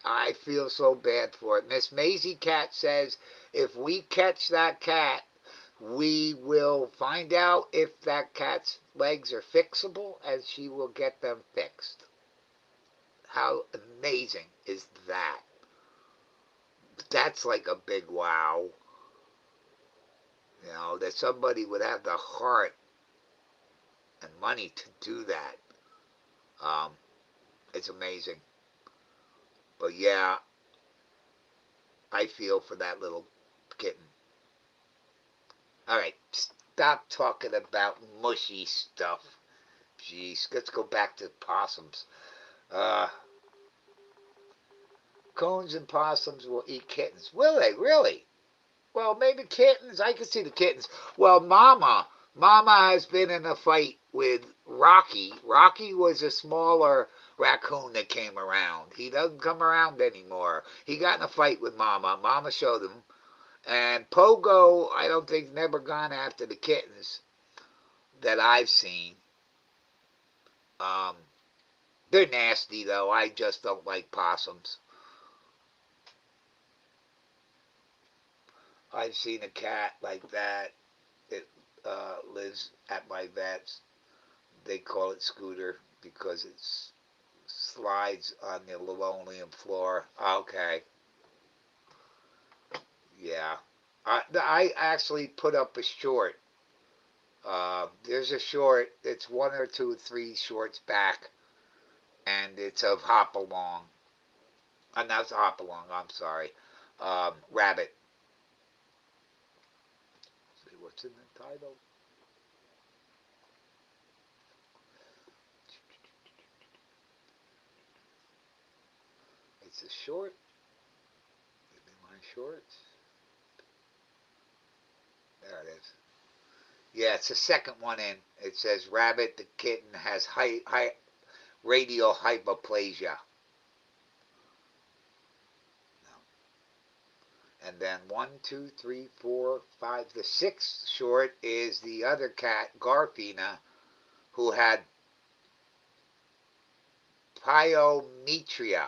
I feel so bad for it. Miss Maisie Cat says if we catch that cat, we will find out if that cat's legs are fixable, and she will get them fixed. How amazing is that? That's like a big wow. That somebody would have the heart and money to do that. Um, it's amazing. But yeah, I feel for that little kitten. All right, stop talking about mushy stuff. Jeez, let's go back to possums. Uh, Cones and possums will eat kittens. Will they really? Well, maybe kittens. I can see the kittens. Well, Mama has been in a fight with Rocky. Rocky was a smaller raccoon that came around. He doesn't come around anymore. He got in a fight with Mama. Mama showed him. And Pogo, I don't think, never gone after the kittens that I've seen. Um, they're nasty, though. I just don't like possums. I've seen a cat like that. It lives at my vet's. They call it Scooter because it slides on the linoleum floor. Okay, yeah. I actually put up a short. There's a short. It's one or two, three shorts back, and it's of Hopalong. Not Hopalong. I'm sorry. Rabbit. Let's see what's in the title. It's a short. Give me my shorts. There it is. Yeah, it's the second one in. It says Rabbit the kitten has radial hypoplasia. And then one, two, three, four, five. The sixth short is the other cat, Garfina, who had pyometria.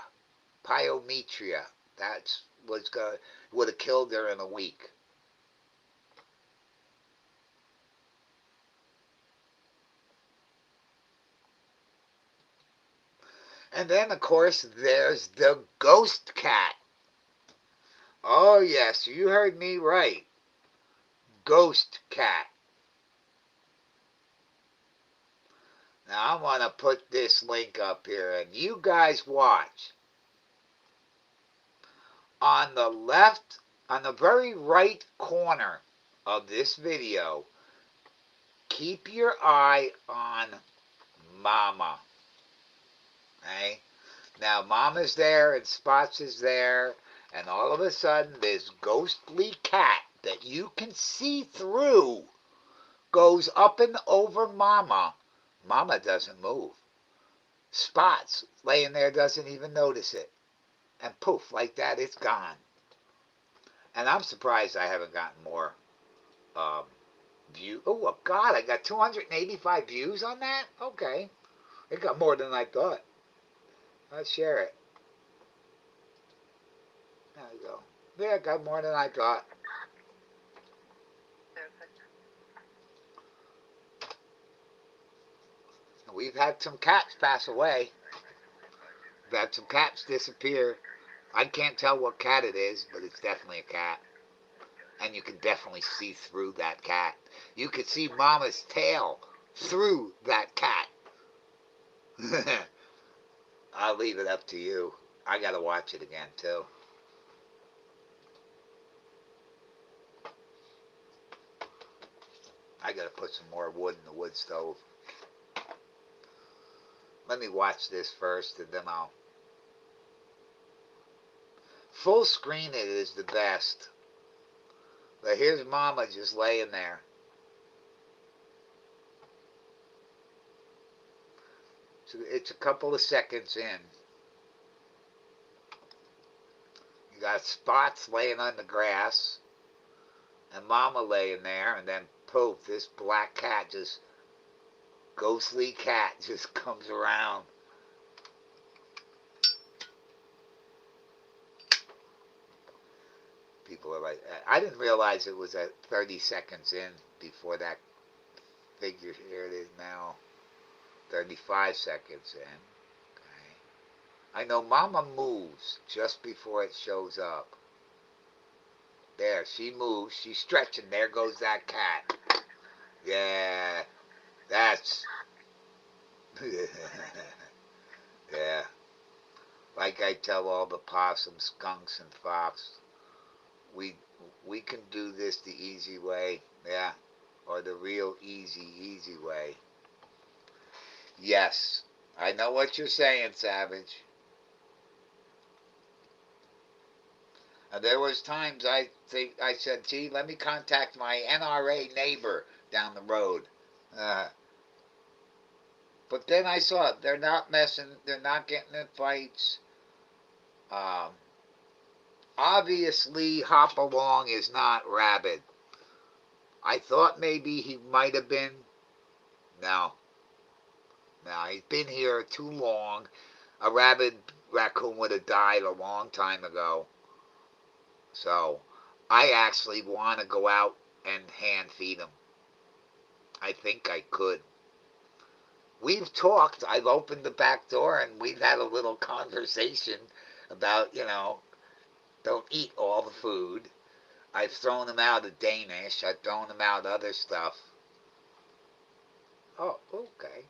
Pyometria. That's what's going would have killed her in a week. And then, of course, there's the ghost cat. Oh, yes, you heard me right. Ghost cat. Now, I'm going to put this link up here, and you guys watch. On the left, on the very right corner of this video, keep your eye on Mama. Okay? Now, Mama's there and Spots is there, and all of a sudden, this ghostly cat that you can see through goes up and over Mama. Mama doesn't move. Spots laying there doesn't even notice it. And poof, like that, it's gone. And I'm surprised I haven't gotten more um, view. Oh, God, I got 285 views on that? Okay. It got more than I thought. Let's share it. There we go. Yeah, it got more than I thought. We've had some cats pass away. We've had some cats disappear. I can't tell what cat it is, but it's definitely a cat. And you can definitely see through that cat. You could see Mama's tail through that cat. I'll leave it up to you. I gotta watch it again, too. I gotta put some more wood in the wood stove. Let me watch this first, and then I'll Full screen it is the best. But here's Mama just laying there. So it's a couple of seconds in. You got Spots laying on the grass, and Mama laying there, and then poof, this black cat, just ghostly cat, just comes around. People are like, I didn't realize it was at 30 seconds in before that figure. Here it is now, 35 seconds in. Okay. I know Mama moves just before it shows up. There, she moves. She's stretching. There goes that cat. Yeah, that's... yeah. Like I tell all the possums, skunks, and fox, we we can do this the easy way. Yeah. Or the real easy way. Yes. I know what you're saying, Savage. And there was times I said, gee, let me contact my NRA neighbor down the road. Uh, but then I saw it. They're not messing. They're not getting in fights. Um, Obviously, Hopalong is not rabid. I thought maybe he might have been. No. No, he's been here too long. A rabid raccoon would have died a long time ago. So, I actually want to go out and hand feed him. I think I could. We've talked. I've opened the back door and we've had a little conversation about, don't eat all the food. I've thrown him out of Danish. I've thrown him out other stuff. Oh, okay.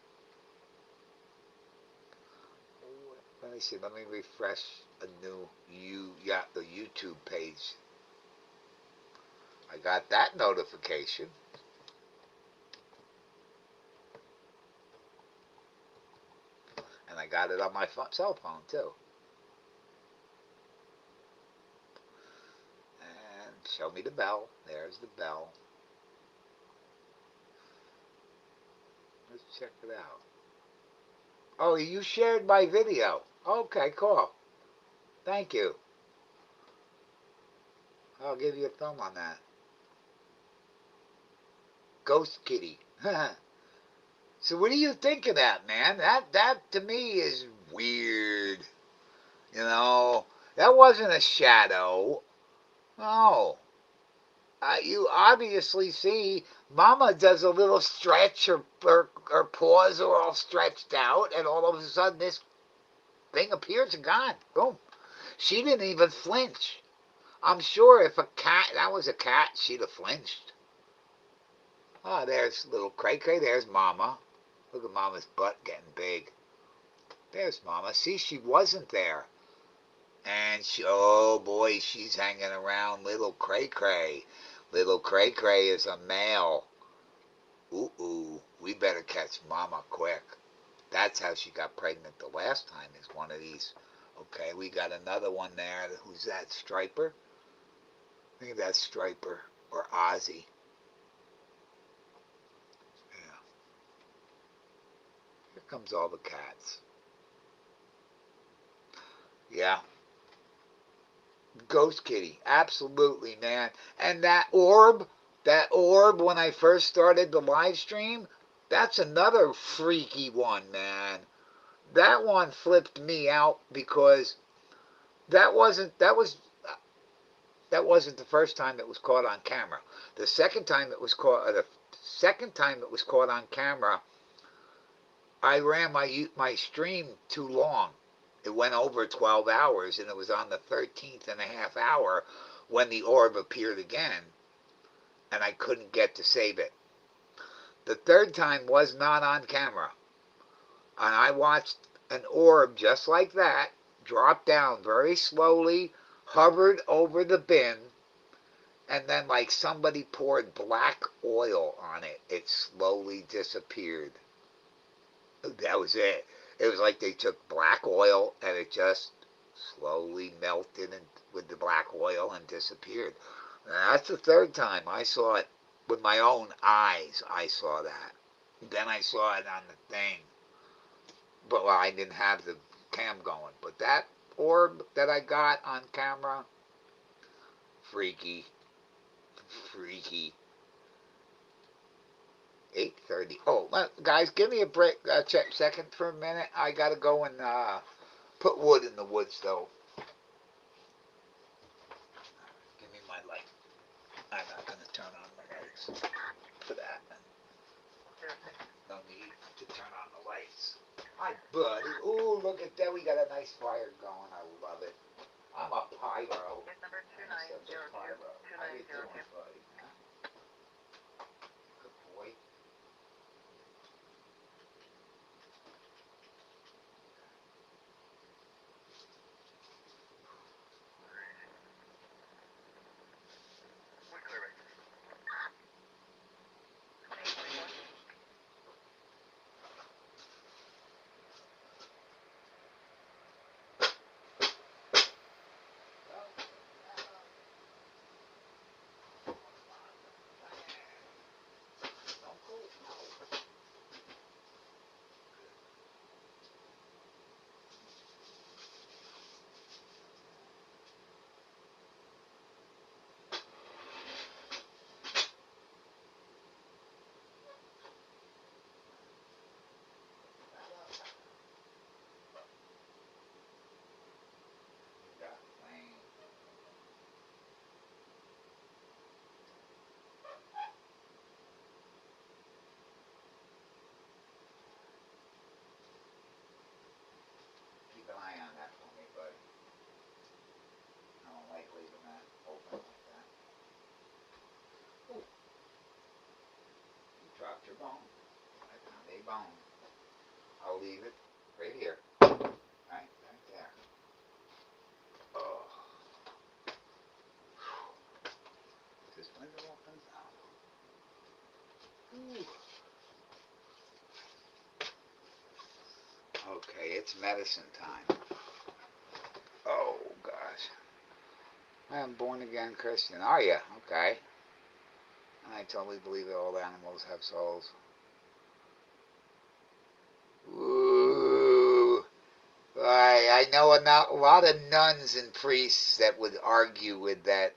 Let me see. Let me refresh a new the YouTube page. I got that notification. And I got it on my cell phone too. And show me the bell. There's the bell. Let's check it out. Oh, you shared my video. Okay, cool. Thank you. I'll give you a thumb on that. Ghost Kitty. So what do you think of that, man? That to me is weird. That wasn't a shadow. No. You obviously see Mama does a little stretch, her paws are all stretched out, and all of a sudden this thing appears and gone. Boom. She didn't even flinch. I'm sure if that was a cat, she'd have flinched. Oh, there's little Cray Cray. There's Mama. Look at Mama's butt getting big. There's Mama. See, she wasn't there. And oh boy, she's hanging around little Cray Cray. Little Cray Cray is a male. Ooh, we better catch Mama quick. That's how she got pregnant the last time, is one of these. Okay, we got another one there. Who's that, Striper? I think that's Striper or Ozzy. Yeah. Here comes all the cats. Yeah. Ghost Kitty. Absolutely, man. And that orb when I first started the live stream, that's another freaky one, man. That one flipped me out because that wasn't that was that wasn't the first time it was caught on camera. The second time it was caught on camera, I ran my stream too long. It went over 12 hours, and it was on the 13th and a half hour when the orb appeared again, and I couldn't get to save it. The third time was not on camera, and I watched an orb just like that drop down very slowly, hovered over the bin, and then like somebody poured black oil on it, it slowly disappeared. That was it. It was like they took black oil and it just slowly melted with the black oil and disappeared. Now, that's the third time I saw it with my own eyes. I saw that. Then I saw it on the thing. But well, I didn't have the cam going. But that orb that I got on camera, freaky, freaky. 8:30. Oh, guys, give me a break. Second for a minute. I gotta go and put wood in the wood stove. Give me my light. I'm not gonna turn on the lights for that. No need to turn on the lights. Hi, buddy. Ooh, look at that. We got a nice fire going. I love it. I'm a pyro. Case number 2902 How you doing, buddy? Huh? Good boy. We clear it. Keep an eye on that for me, buddy. I don't like leaving that open like that. Ooh, you dropped your bone. I found a bone. I'll leave it right here. Right there. Oh. This window opens out. Ooh. Okay, it's medicine time. Oh, gosh. I'm born again Christian. Are you? Okay. I totally believe that all animals have souls. Ooh. I know a lot of nuns and priests that would argue with that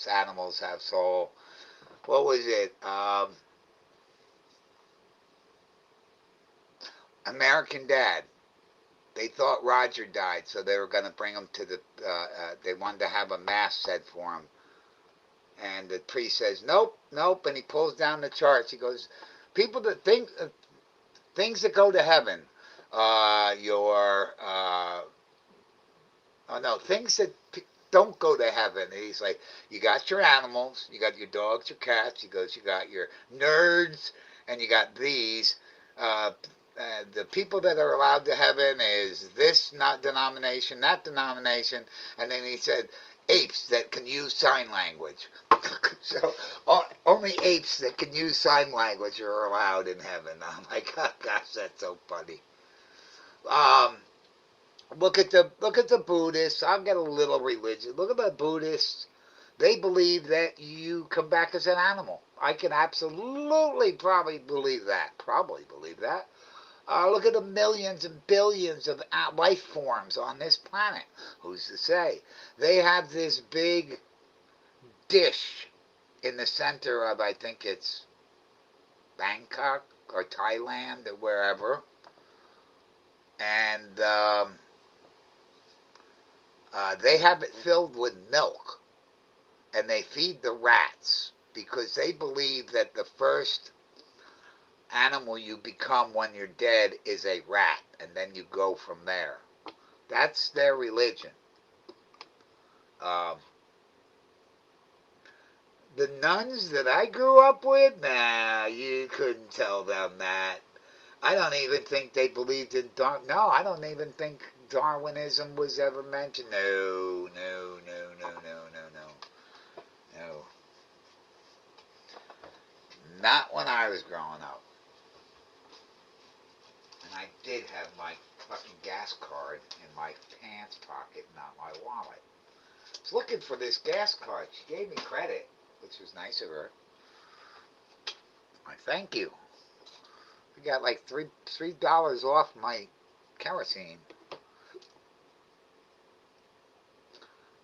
animals have soul. What was it? American Dad. They thought Roger died, so they were going to bring him to the. They wanted to have a mass said for him, and the priest says, "Nope, nope," and he pulls down the charts. He goes, "People that think things that go to heaven, your oh no, things that don't go to heaven." And he's like, "You got your animals, you got your dogs, your cats." He goes, "You got your nerds, and you got these." Uh, the people that are allowed to heaven is this not denomination, that denomination, and then he said apes that can use sign language. So only apes that can use sign language are allowed in heaven. I'm like, oh, gosh, that's so funny. Um, look at the Buddhists. I'll get a little religious. Look at the Buddhists. They believe that you come back as an animal. I can absolutely probably believe that. Probably believe that. Look at the millions and billions of life forms on this planet. Who's to say? They have this big dish in the center of, I think it's Bangkok or Thailand or wherever. And they have it filled with milk. And they feed the rats because they believe that the first animal you become when you're dead is a rat, and then you go from there. That's their religion. Um, the nuns that I grew up with, nah, you couldn't tell them that. I don't even think they believed in Darwin. No, I don't even think Darwinism was ever mentioned. No, no, no, no, no, no, no, no. Not when I was growing up. And I did have my fucking gas card in my pants pocket, not my wallet. I was looking for this gas card. She gave me credit, which was nice of her. I thank you. I got like $3 off my kerosene.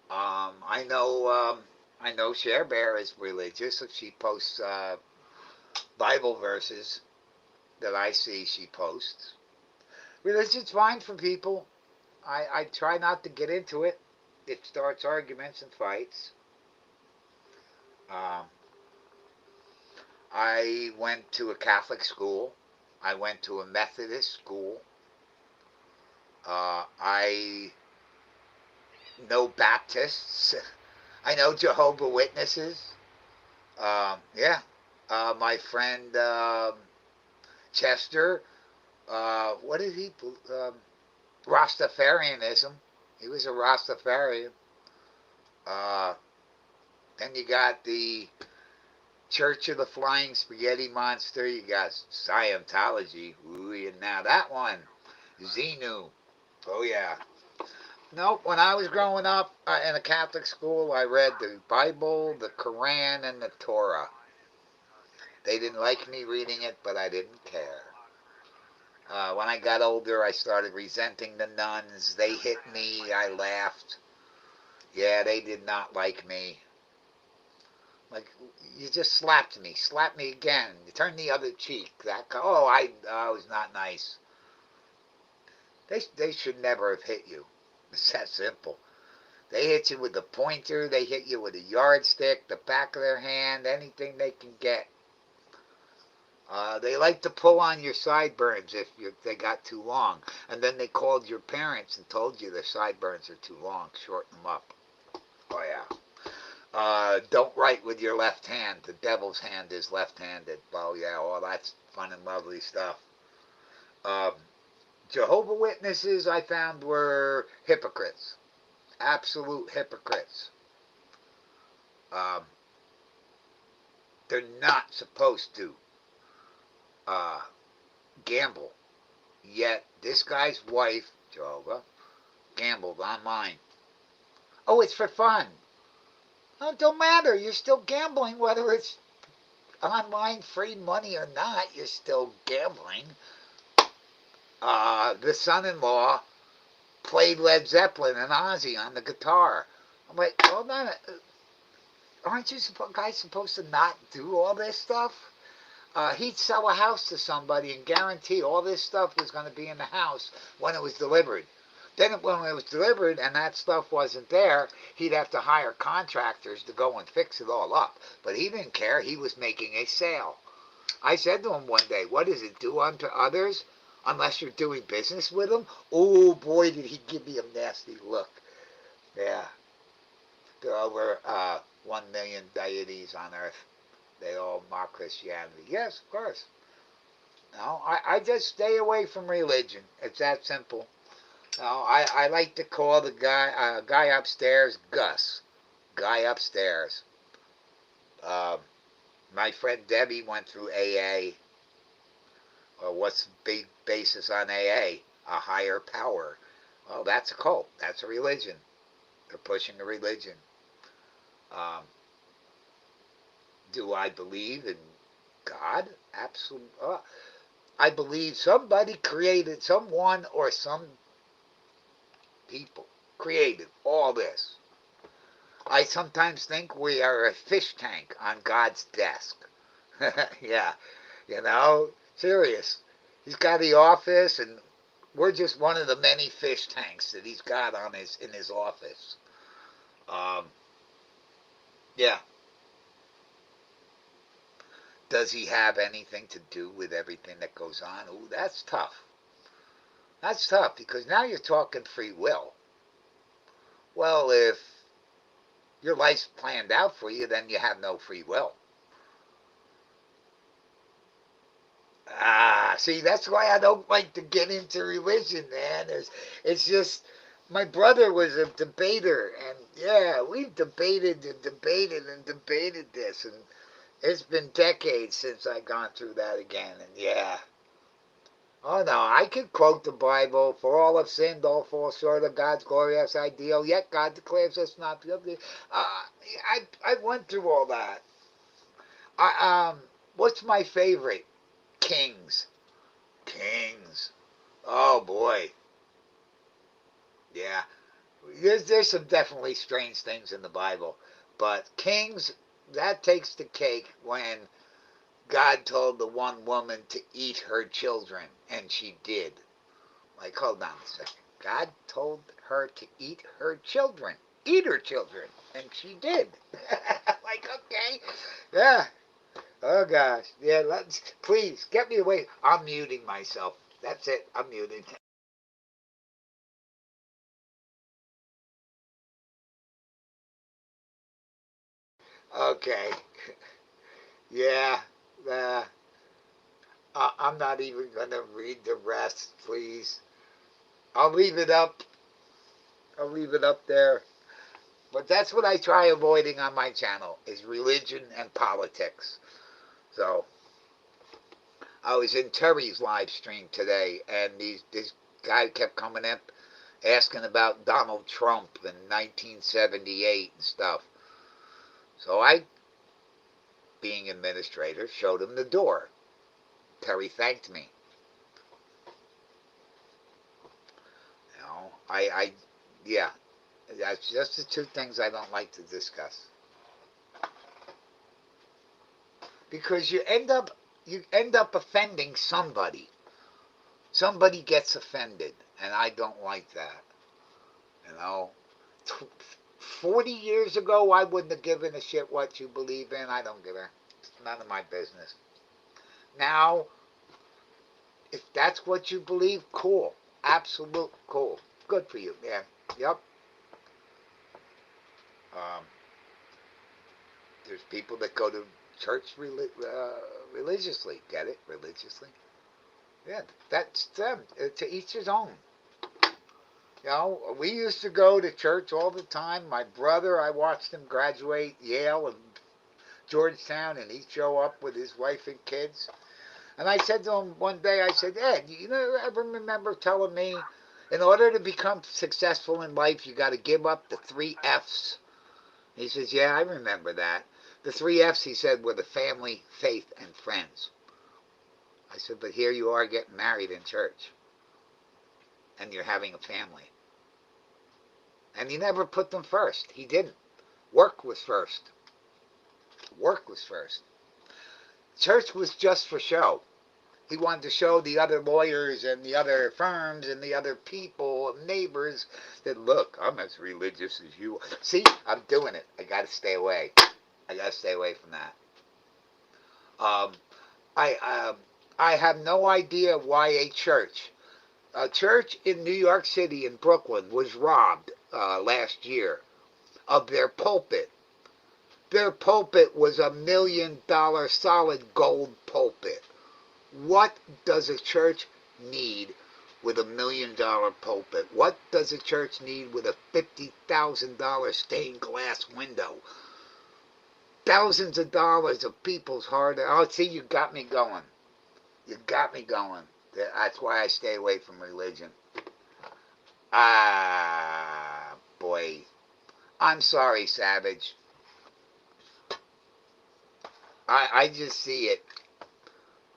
I know Cher Bear is religious. If she posts Bible verses that I see she posts, religion's fine for people. I try not to get into it. It starts arguments and fights. Um, I went to a Catholic school. I went to a Methodist school. I know Baptists. I know Jehovah Witnesses. Yeah. My friend Chester, what did he? Rastafarianism. He was a Rastafarian. Uh, then you got the Church of the Flying Spaghetti Monster. You got Scientology. Ooh, and now that one. Xenu. Oh, yeah. Nope. When I was growing up in a Catholic school, I read the Bible, the Quran, and the Torah. They didn't like me reading it, but I didn't care. When I got older, I started resenting the nuns. They hit me. I laughed. Yeah, they did not like me. Like, you just slapped me. Slap me again. You turned the other cheek. I was not nice. They should never have hit you. It's that simple. They hit you with the pointer. They hit you with a yardstick, the back of their hand, anything they can get. They like to pull on your sideburns if they got too long. And then they called your parents and told you their sideburns are too long. Shorten them up. Oh, yeah. Don't write with your left hand. The devil's hand is left-handed. Well, yeah, all that's fun and lovely stuff. Um, Jehovah Witnesses, I found, were hypocrites. Absolute hypocrites. Um, they're not supposed to uh, gamble. Yet this guy's wife, Jehovah, gambled on mine. Oh, it's for fun. Oh, it don't matter. You're still gambling whether it's online free money or not. You're still gambling. The son-in-law played Led Zeppelin and Ozzy on the guitar. I'm like, hold on. Aren't you guys supposed to not do all this stuff? He'd sell a house to somebody and guarantee all this stuff was going to be in the house when it was delivered. Then when it was delivered and that stuff wasn't there, he'd have to hire contractors to go and fix it all up. But he didn't care. He was making a sale. I said to him one day, what does it do unto others unless you're doing business with them? Oh, boy, did he give me a nasty look. Yeah. There are over 1 million deities on earth. They all mock Christianity. Yes, of course. No, I just stay away from religion. It's that simple. No, I like to call the guy upstairs Gus. Guy upstairs. Uh, my friend Debbie went through AA. Well, what's the big basis on AA? A higher power. Well, that's a cult. That's a religion. They're pushing a religion. Um, do I believe in God? Absolutely. I believe somebody created, someone or some people created all this. I sometimes think we are a fish tank on God's desk. Yeah, serious. He's got the office, and we're just one of the many fish tanks that he's got in his office. Um, yeah. Does he have anything to do with everything that goes on? Ooh, that's tough. That's tough because now you're talking free will. Well, if your life's planned out for you, then you have no free will. See, that's why I don't like to get into religion, man. It's just, my brother was a debater, and yeah, we've debated and debated and debated this, and it's been decades since I've gone through that again, and yeah. Oh no, I could quote the Bible. For all have sinned, all fall short of God's glorious ideal. Yet God declares us not guilty. I went through all that. What's my favorite? Kings. Kings. Oh boy, yeah. There's some definitely strange things in the Bible, but Kings, that takes the cake when God told the one woman to eat her children, and she did. Like, hold on a second. God told her to eat her children, and she did. Like, okay, yeah. Oh gosh, yeah. Let's please get me away. I'm muting myself. That's it. I'm muting. Okay. Yeah. Uh, I'm not even gonna read the rest, please. I'll leave it up. I'll leave it up there. But that's what I try avoiding on my channel is religion and politics. So I was in Terry's live stream today, and this guy kept coming up asking about Donald Trump in 1978 and stuff. So I, being administrator, showed him the door. Terry thanked me. Yeah, that's just the two things I don't like to discuss because you end up offending somebody. Somebody gets offended, and I don't like that. You know, 40 years ago, I wouldn't have given a shit what you believe in. I don't give a. It's none of my business. Now, if that's what you believe, cool. Absolute cool. Good for you. Yeah. Yep. Um, there's people that go to church religiously. Get it? Religiously. Yeah. That's them. To each his own. You know, we used to go to church all the time. My brother, I watched him graduate Yale and Georgetown, and he'd show up with his wife and kids. And I said to him one day, I said, Ed, you know, ever remember telling me, in order to become successful in life, you got to give up the three F's? He says, yeah, I remember that. The three F's, he said, were the family, faith, and friends. I said, but here you are getting married in church, and you're having a family. And he never put them first. He didn't. Work was first. Work was first. Church was just for show. He wanted to show the other lawyers and the other firms and the other people, neighbors, that look, I'm as religious as you. See, I'm doing it. I got to stay away. I got to stay away from that. Um, I I have no idea why a church in New York City in Brooklyn was robbed last year of their pulpit. Their pulpit was $1 million solid gold pulpit. What does a church need with $1 million pulpit? What does a church need with a $50,000 stained glass window? Thousands of dollars of people's hard. Oh, see, you got me going. You got me going. That's why I stay away from religion. Ah, boy. I'm sorry, Savage. I just see it.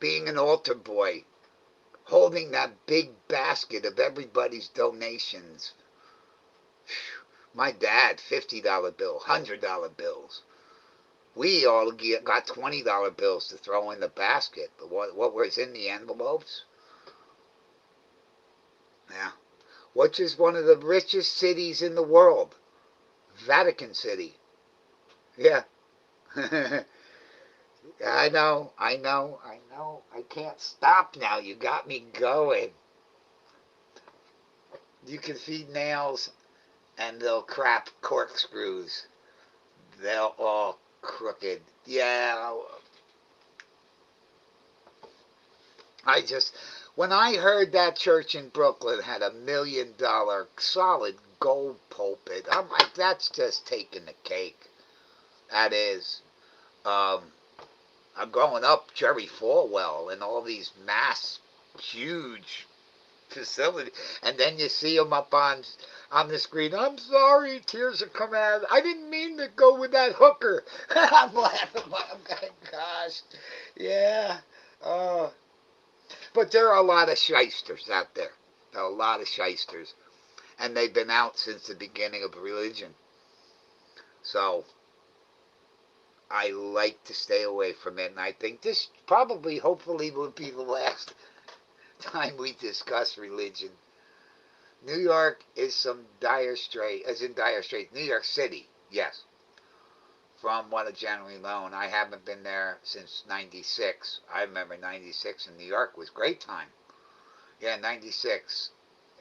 Being an altar boy, holding that big basket of everybody's donations. My dad, $50 bill, $100 bills. We all got $20 bills to throw in the basket. But what was in the envelopes? Yeah. Which is one of the richest cities in the world? Vatican City. Yeah. I know, I know, I know. I can't stop now. You got me going. You can feed nails and they'll crap corkscrews. They'll all crooked. Yeah, I just, when I heard that church in Brooklyn had $1 million solid gold pulpit, I'm like, that's just taking the cake. That is. I'm growing up Jerry Falwell and all these mass huge facility, and then you see them up on the screen. I'm sorry, tears are coming out. I didn't mean to go with that hooker. I'm laughing. Oh my gosh, yeah. Uh, but there are a lot of shysters out there. There are a lot of shysters, and they've been out since the beginning of religion. So I like to stay away from it, and I think this probably, hopefully, will be the last time we discuss religion. New York is some dire strait, as in dire straits. New York City, yes. From what I generally known, I haven't been there since '96. I remember '96 in New York was great time. Yeah, '96.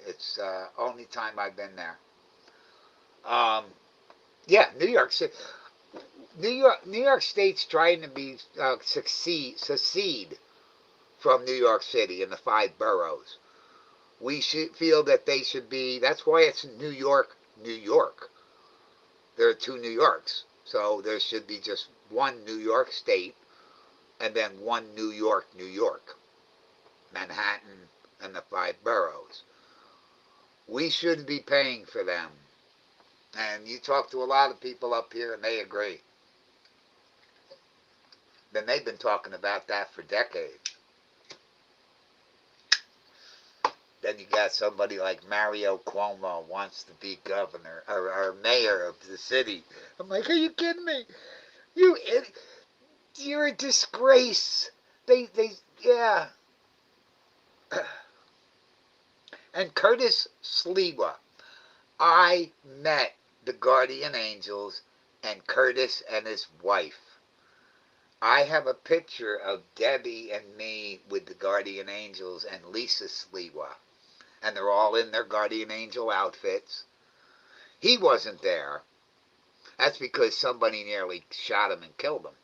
It's only time I've been there. Um, yeah, New York City. New York State's trying to be secede from New York City in the five boroughs. We should feel that they should be. That's why it's New York, New York. There are two New Yorks, so there should be just one New York State and then one New York, New York, Manhattan, and the five boroughs. We shouldn't be paying for them. And you talk to a lot of people up here, and they agree. Then they've been talking about that for decades. Then you got somebody like Mario Cuomo wants to be governor or mayor of the city. I'm like, are you kidding me? You, you're a disgrace. Yeah. And Curtis Sliwa, I met the guardian angels and Curtis and his wife. I have a picture of Debbie and me with the guardian angels and Lisa Sliwa. And they're all in their guardian angel outfits. He wasn't there. That's because somebody nearly shot him and killed him.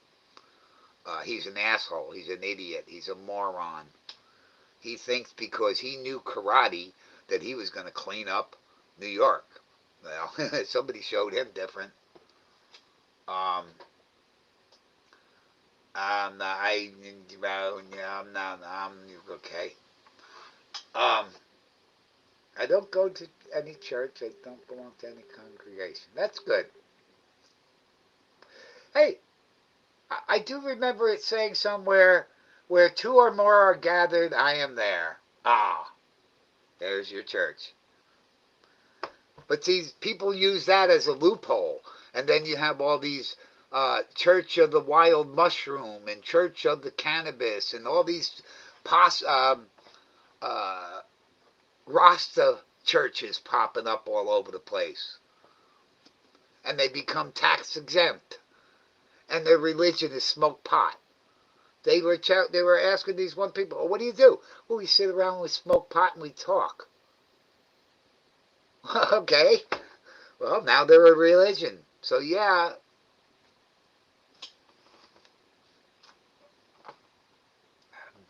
He's an asshole. He's an idiot. He's a moron. He thinks because he knew karate that he was going to clean up New York. Well, somebody showed him different. Um, I'm okay. Um, I don't go to any church. I don't belong to any congregation. That's good. Hey, I do remember it saying somewhere, where two or more are gathered, I am there. Ah, there's your church. But these people use that as a loophole. And then you have all these Church of the Wild Mushroom and Church of the Cannabis and all these pos- um, uh, Rasta churches popping up all over the place. And they become tax exempt. And their religion is smoke pot. They were asking these one people, oh, what do you do? Well, we sit around, we smoke pot, and we talk. Okay. Well, now they're a religion. So, yeah.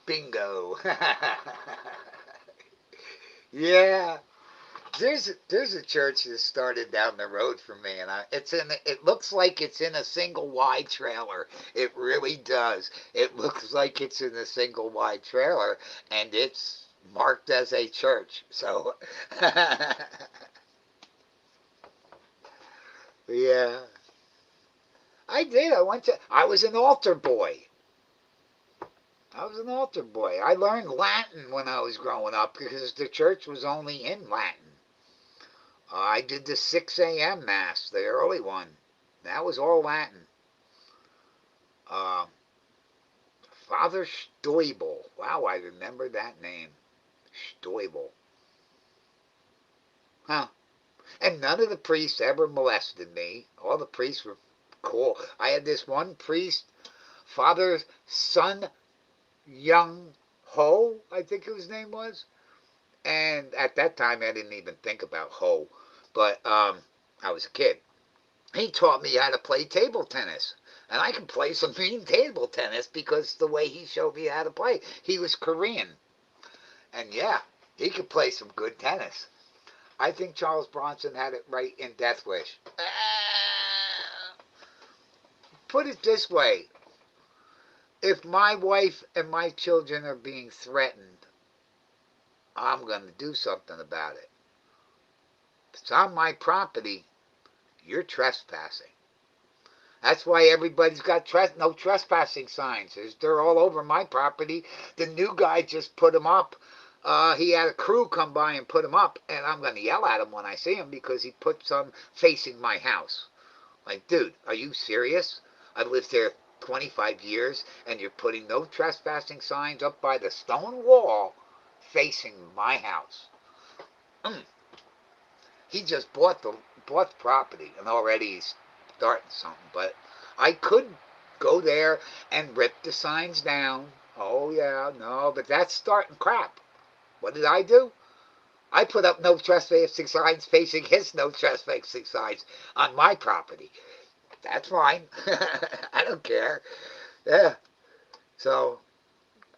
Bingo. Yeah. There's a church that started down the road from me, and it looks like it's in a single wide trailer. It really does. It looks like it's in a single wide trailer, and it's marked as a church. So, yeah, I did. I was an altar boy. I was an altar boy. I learned Latin when I was growing up because the church was only in Latin. I did the 6 a.m. Mass, the early one. That was all Latin. Uh, Father Stoibel. Wow, I remember that name. Stoibel. Huh. And none of the priests ever molested me. All the priests were cool. I had this one priest, Father Sun Young Ho, I think his name was. And at that time, I didn't even think about Ho. But I was a kid. He taught me how to play table tennis. And I can play some mean table tennis because the way he showed me how to play. He was Korean. And yeah, he could play some good tennis. I think Charles Bronson had it right in Death Wish. Put it this way, if my wife and my children are being threatened, I'm going to do something about it. If it's on my property, you're trespassing. That's why everybody's got no trespassing signs. They're all over my property. The new guy just put them up. He had a crew come by and put them up, and I'm going to yell at him when I see him because he put some facing my house. Like, dude, are you serious? I've lived there 25 years, and you're putting no trespassing signs up by the stone wall facing my house. Mm. He just bought the property, and already he's starting something. But I could go there and rip the signs down. Oh yeah, no, but that's starting crap. What did I do? I put up no trespassing signs facing his no trespassing signs on my property. That's fine. I don't care. Yeah. So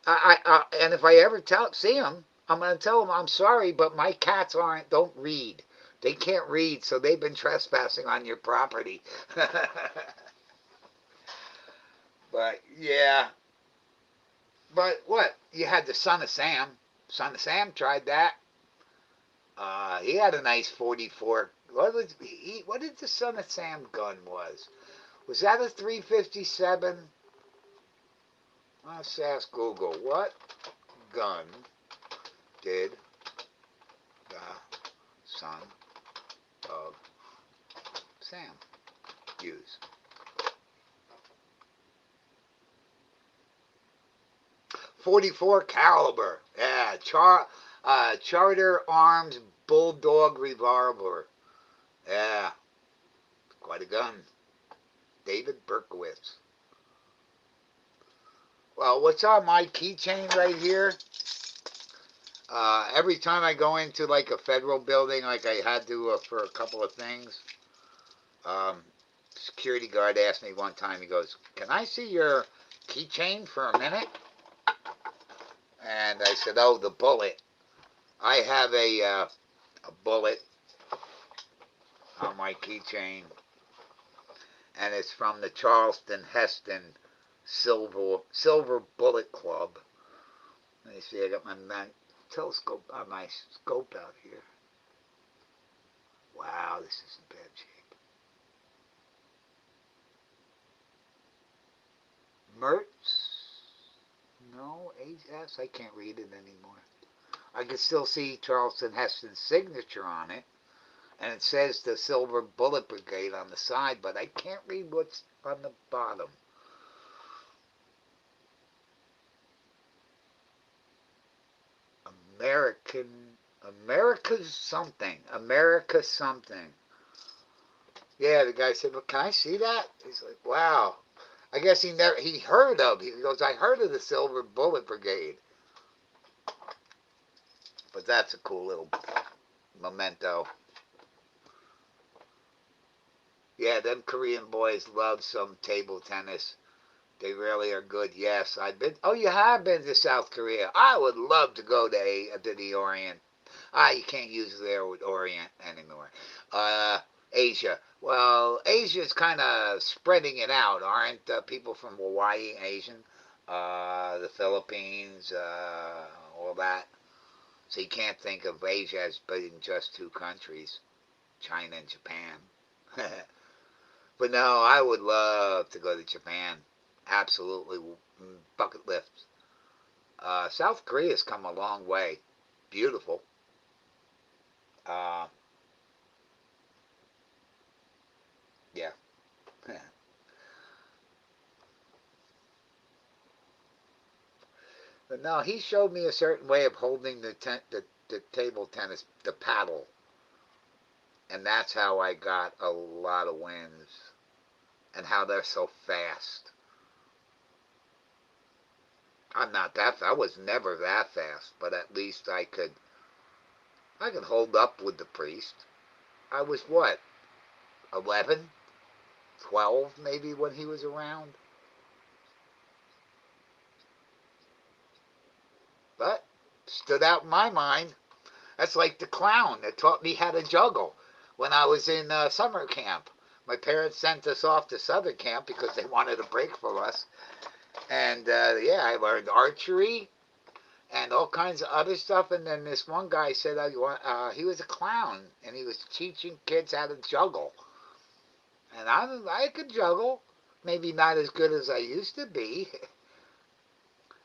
and if I ever see him, I'm gonna tell him I'm sorry, but my cats don't read. They can't read, so they've been trespassing on your property. But yeah, but what? You had the son of Sam. Son of Sam tried that. He had a nice 44. What did the son of Sam gun was? Was that a 357? Let's ask Google. What gun did the son of Sam use? 44 caliber. Yeah, Charter Arms Bulldog revolver. Yeah, quite a gun. David Berkowitz. Well, what's on my keychain right here? Every time I go into like a federal building, like I had to for a couple of things, um, security guard asked me one time. He goes, "Can I see your keychain for a minute?" And I said, "Oh, the bullet. I have a bullet on my keychain, and it's from the Charleston Heston Silver Bullet Club." Let me see. I got my telescope, my scope out here. Wow, this is in bad shape. Mertz? No, HS. I can't read it anymore. I can still see Charleston Heston's signature on it, and it says the Silver Bullet Brigade on the side, but I can't read what's on the bottom. America's something. America something. Yeah, the guy said, "Well, can I see that?" He's like, "Wow." I guess he heard of. He goes, "I heard of the Silver Bullet Brigade." But that's a cool little memento. Yeah, them Korean boys love some table tennis. They really are good. Yes, I've been. Oh, you have been to South Korea. I would love to go to the Orient. You can't use the Orient anymore. Asia. Well, Asia's kind of spreading it out, aren't people from Hawaii Asian? The Philippines, all that. So you can't think of Asia as being just two countries, China and Japan. But no, I would love to go to Japan. Absolutely, bucket list. South Korea's come a long way. Beautiful. Uh, yeah. But no, he showed me a certain way of holding the table tennis, the paddle, and that's how I got a lot of wins, and how they're so fast. I'm not that. I was never that fast, but at least I could hold up with the priest. I was what, 11, 12 maybe when he was around, but stood out in my mind. That's like the clown that taught me how to juggle when I was in summer camp. My parents sent us off to summer camp because they wanted a break for us. And yeah, I learned archery and all kinds of other stuff. And then this one guy said he was a clown and he was teaching kids how to juggle. And I could juggle, maybe not as good as I used to be.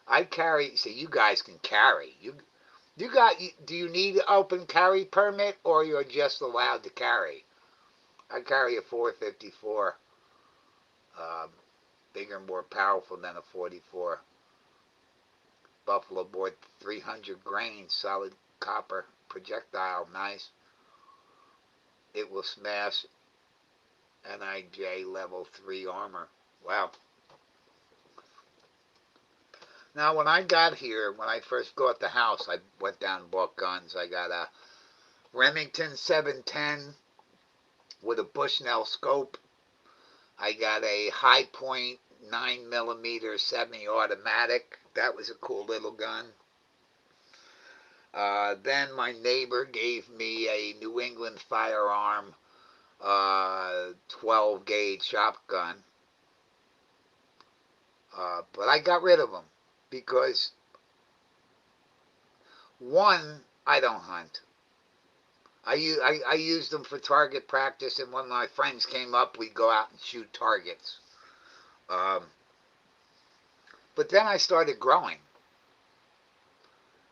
I carry. So you guys can carry. You got. Do you need an open carry permit or you're just allowed to carry? I carry a 454, um, bigger and more powerful than a 44. Buffalo board 300 grains, solid copper projectile, nice. It will smash NIJ level 3 armor. Wow. Now, when I got here, when I first got the house, I went down and bought guns. I got a Remington 710 with a Bushnell scope. I got a High Point 9mm semi-automatic. That was a cool little gun. Then my neighbor gave me a New England Firearm 12 gauge shotgun. But I got rid of them because, one, I don't hunt. I used them for target practice, and when my friends came up, we'd go out and shoot targets. Um, but then I started growing.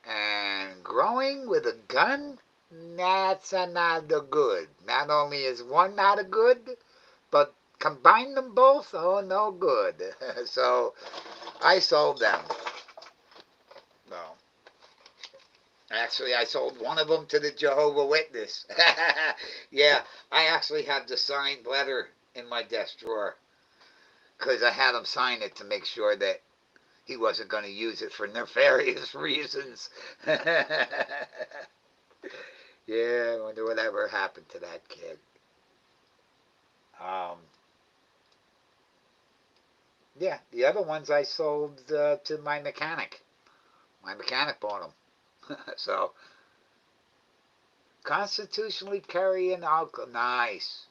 And growing with a gun, that's not a good. Not only is one not a good, but combine them both, oh, no good. So I sold them. No. Actually, I sold one of them to the Jehovah Witness. Yeah, I actually have the signed letter in my desk drawer because I had him sign it to make sure that he wasn't going to use it for nefarious reasons. Yeah, I wonder whatever happened to that kid. Um, yeah, the other ones I sold to my mechanic. My mechanic bought them. So, constitutionally carrying alcohol. Nice.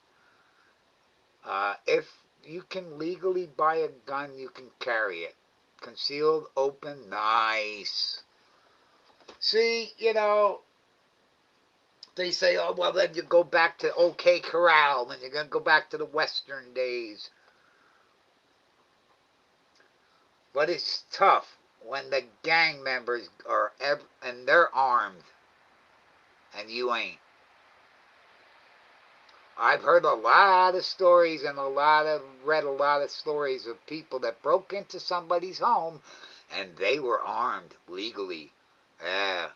If you can legally buy a gun, you can carry it. Concealed, open, nice. See, they say, oh, well, then you go back to OK Corral, and you're going to go back to the Western days. But it's tough when the gang members and they're armed, and you ain't. I've heard a lot of stories and read a lot of stories of people that broke into somebody's home and they were armed legally. Yeah.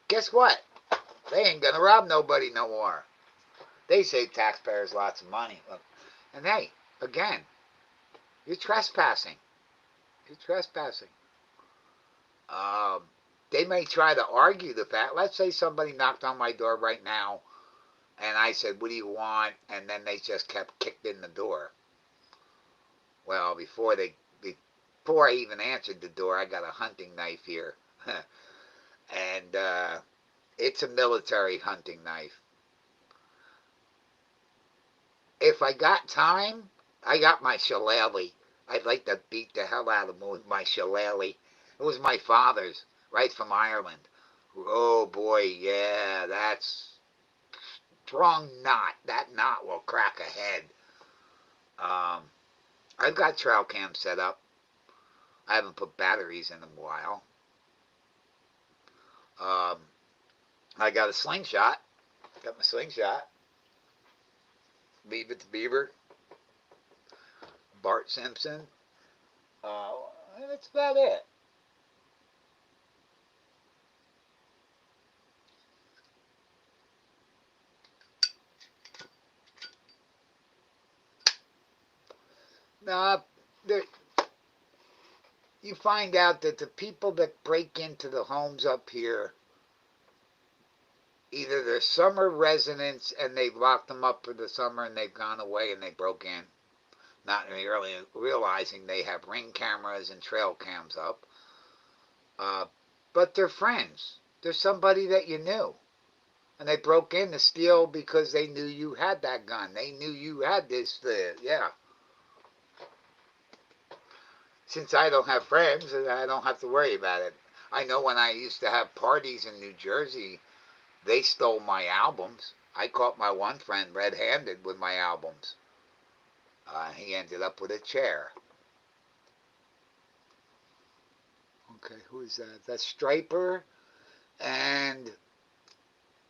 Guess what? They ain't gonna rob nobody no more. They save taxpayers lots of money. And hey, again, you're trespassing. You're trespassing. Um, they may try to argue the fact. Let's say somebody knocked on my door right now, and I said, "What do you want?" And then they just kept kicked in the door. Well, before I even answered the door, I got a hunting knife here, and it's a military hunting knife. If I got time, I got my shillelagh. I'd like to beat the hell out of him with my shillelagh. It was my father's, right from Ireland. Oh boy, yeah, that's strong knot. That knot will crack a head. Um, I've got trail cam set up. I haven't put batteries in a while. Um, I got a slingshot. Got my slingshot. Leave it to Beaver. Bart Simpson. Uh, that's about it. Now, you find out that the people that break into the homes up here, either they're summer residents and they've locked them up for the summer and they've gone away and they broke in, not really realizing they have ring cameras and trail cams up. Uh, but they're friends. They're somebody that you knew. And they broke in to steal because they knew you had that gun. They knew you had this thing. Yeah. Since I don't have friends, I don't have to worry about it. I know when I used to have parties in New Jersey, they stole my albums. I caught my one friend red-handed with my albums. He ended up with a chair. Okay, who is that? That's Striper and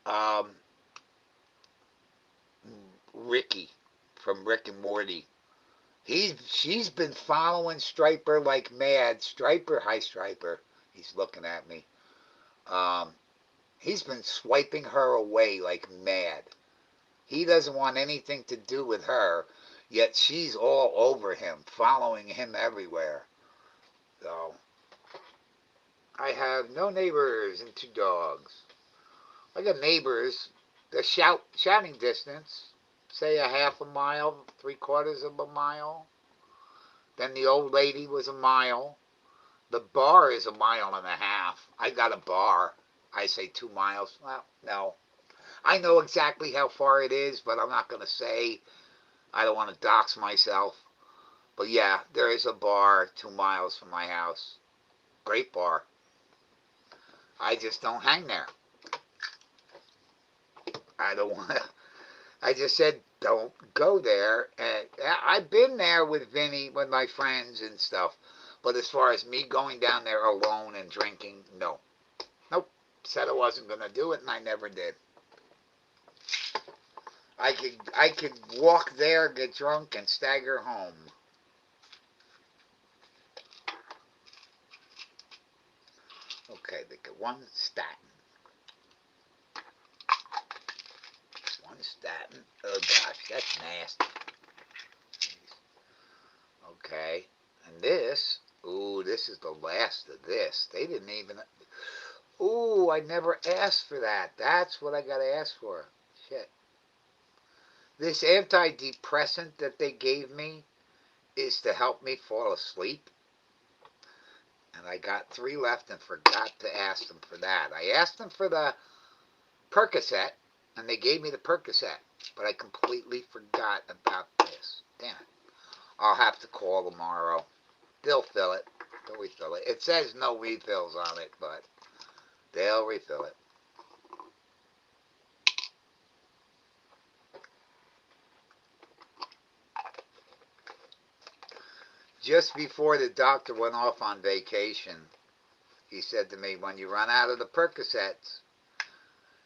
um, Ricky from Rick and Morty. She's been following Striper like mad. Striper, hi Striper. He's looking at me. Um, he's been swiping her away like mad. He doesn't want anything to do with her, yet she's all over him, following him everywhere. So I have no neighbors and two dogs. I got neighbors. They're shouting distance, say a half a mile, 3/4 of a mile. Then the old lady was a mile. The bar is a mile and a half. I got a bar. I say 2 miles. Well, no. I know exactly how far it is, but I'm not going to say. I don't want to dox myself. But yeah, there is a bar 2 miles from my house. Great bar. I just don't hang there. I don't want to. I just said don't go there. And I've been there with Vinny, with my friends and stuff. But as far as me going down there alone and drinking, no. Nope. Said I wasn't going to do it, and I never did. I could walk there, get drunk, and stagger home. Okay, they got one statin. One statin. Oh gosh, that's nasty. Okay, and this. Ooh, this is the last of this. They didn't even. Ooh, I never asked for that. That's what I gotta ask for. Shit. This antidepressant that they gave me is to help me fall asleep. And I got 3 left and forgot to ask them for that. I asked them for the Percocet, and they gave me the Percocet, but I completely forgot about this. Damn it. I'll have to call tomorrow. They'll fill it. They'll refill it. It says no refills on it, but they'll refill it. Just before the doctor went off on vacation, he said to me, when you run out of the Percocets,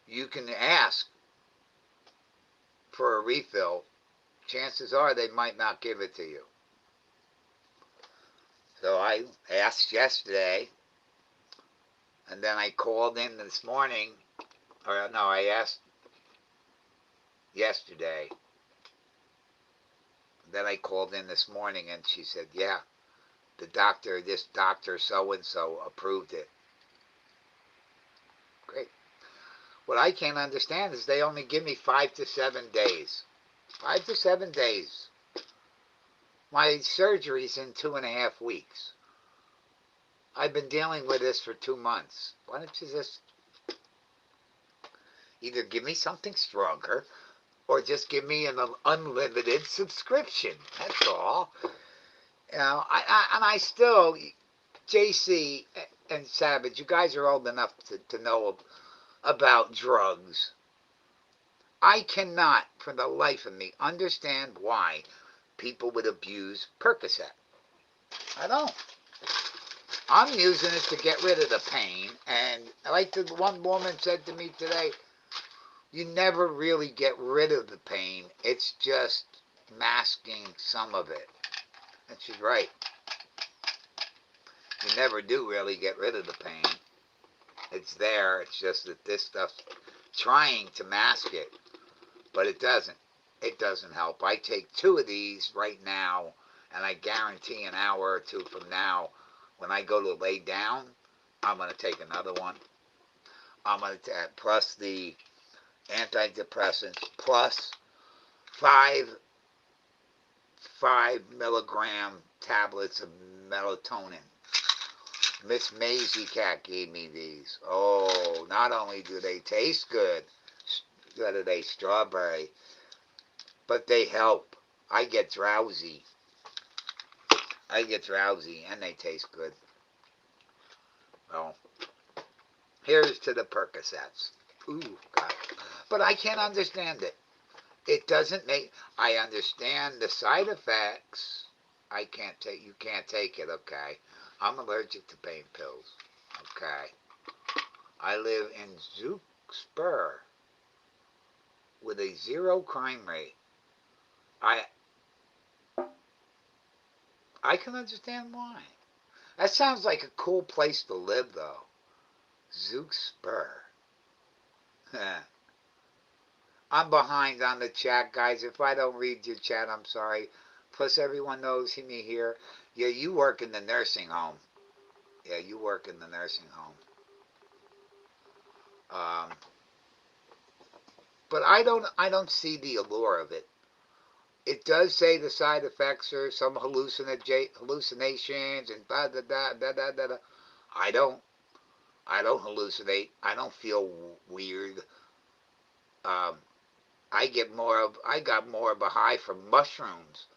you can ask for a refill. Chances are they might not give it to you. So I asked yesterday, and then I called in this morning, or no, I asked yesterday. Then I called in this morning, and she said, yeah, this doctor so-and-so approved it. Great. What I can't understand is they only give me 5 to 7 days. 5 to 7 days. My surgery's in 2.5 weeks. I've been dealing with this for 2 months. Why don't you just either give me something stronger or just give me an unlimited subscription? That's all. You know, and I still, JC and Savage, you guys are old enough to know about drugs. I cannot, for the life of me, understand why people would abuse Percocet. I don't. I'm using it to get rid of the pain, and like the one woman said to me today, you never really get rid of the pain. It's just masking some of it. And she's right. You never do really get rid of the pain. It's there. It's just that this stuff's trying to mask it, but it doesn't. It doesn't help. I take 2 of these right now, and I guarantee an hour or 2 from now, when I go to lay down, I'm going to take another one. I'm going to plus the antidepressants plus 5 milligram tablets of melatonin. Miss Maisie Cat gave me these. Oh, not only do they taste good, what are they, strawberry, but they help. I get drowsy. And they taste good. Well, Here's to the Percocets. Ooh, God. But I can't understand it. It doesn't make. I understand the side effects. I can't take. You can't take it. Okay. I'm allergic to pain pills. Okay. I live in Zook Spur with a zero crime rate. I I can understand why. That sounds like a cool place to live, though. Zook Spur. I'm behind on the chat, guys. If I don't read your chat, I'm sorry. Plus, everyone knows me here. Yeah, you work in the nursing home. Yeah, you work in the nursing home. Um, but I don't see the allure of it. It does say the side effects are some hallucinations and da da da da da da. Da. I don't. I don't hallucinate. I don't feel weird. Um, I got more of a high from mushrooms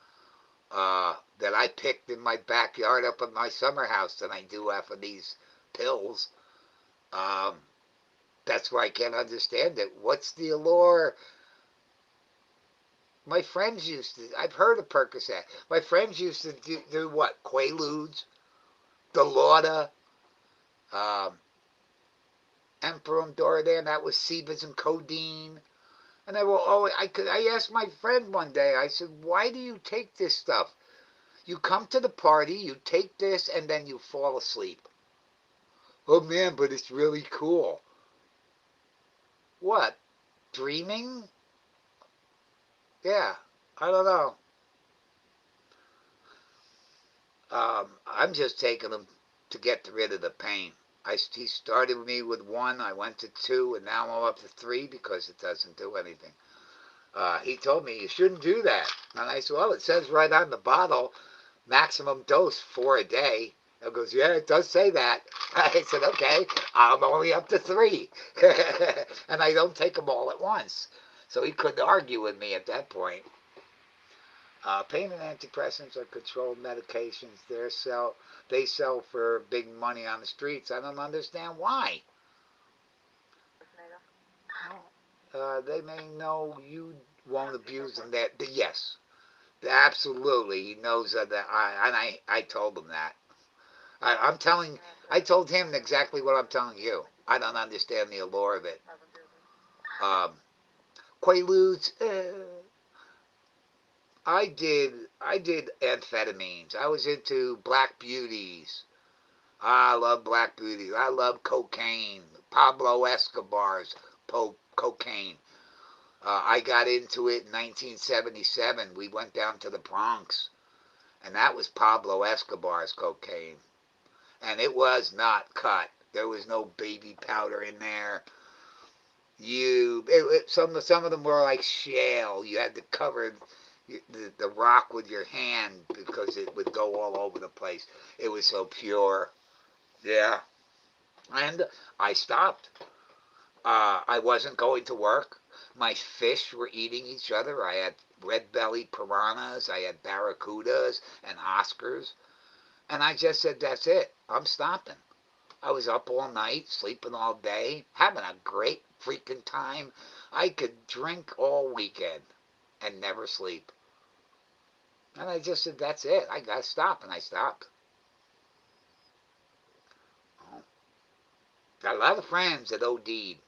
that I picked in my backyard up at my summer house than I do off of these pills. Um, that's why I can't understand it. What's the allure? My friends used to. I've heard of Percocet. My friends used to do what? Quaaludes, Dilaudid, um, Emperor Doridan. That was Sebas and codeine. And they were always. I asked my friend one day. I said, "Why do you take this stuff? You come to the party, you take this, and then you fall asleep." Oh man, but it's really cool. What? Dreaming? Yeah. I don't know. I'm just taking them to get rid of the pain. He started me with one, I went to two, and now I'm up to three because it doesn't do anything. He told me you shouldn't do that. And I said, well, it says right on the bottle, maximum dose 4 a day. He goes, yeah, it does say that. I said, okay, I'm only up to three. And I don't take them all at once. So he couldn't argue with me at that point. Pain and antidepressants are controlled medications. They sell for big money on the streets. I don't understand why. They may know you won't abuse them. Yes, absolutely. He knows that. I told him that. I'm telling. I told him exactly what I'm telling you. I don't understand the allure of it. Um, Quaaludes. I did amphetamines. I was into black beauties. I love black beauties. I love cocaine. Pablo Escobar's cocaine. I got into it in 1977. We went down to the Bronx, and that was Pablo Escobar's cocaine. And it was not cut. There was no baby powder in there. Some of them were like shale. You had to cover the rock with your hand because it would go all over the place. It was so pure. Yeah. And I stopped. I wasn't going to work. My fish were eating each other. I had red bellied piranhas, I had barracudas and Oscars. And I just said, that's it. I'm stopping. I was up all night, sleeping all day, having a great freaking time. I could drink all weekend and never sleep. And I just said, that's it. I got to stop. And I stopped. Oh, got a lot of friends that OD'd.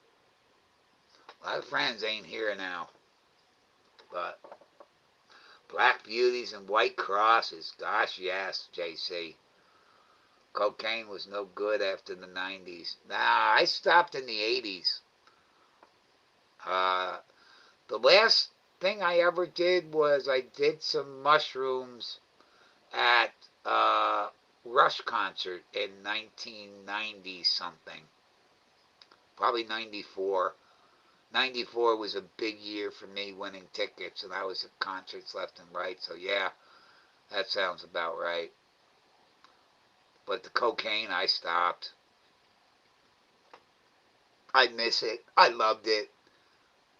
A lot of friends ain't here now. But black beauties and white crosses. Gosh, yes, JC. Cocaine was no good after the 90s. Nah, I stopped in the 80s. Uh, the last thing I ever did was I did some mushrooms at Rush concert in 1990 something. Probably 94. 94 was a big year for me winning tickets, and I was at concerts left and right. So, yeah, that sounds about right. But the cocaine, I stopped. I miss it. I loved it.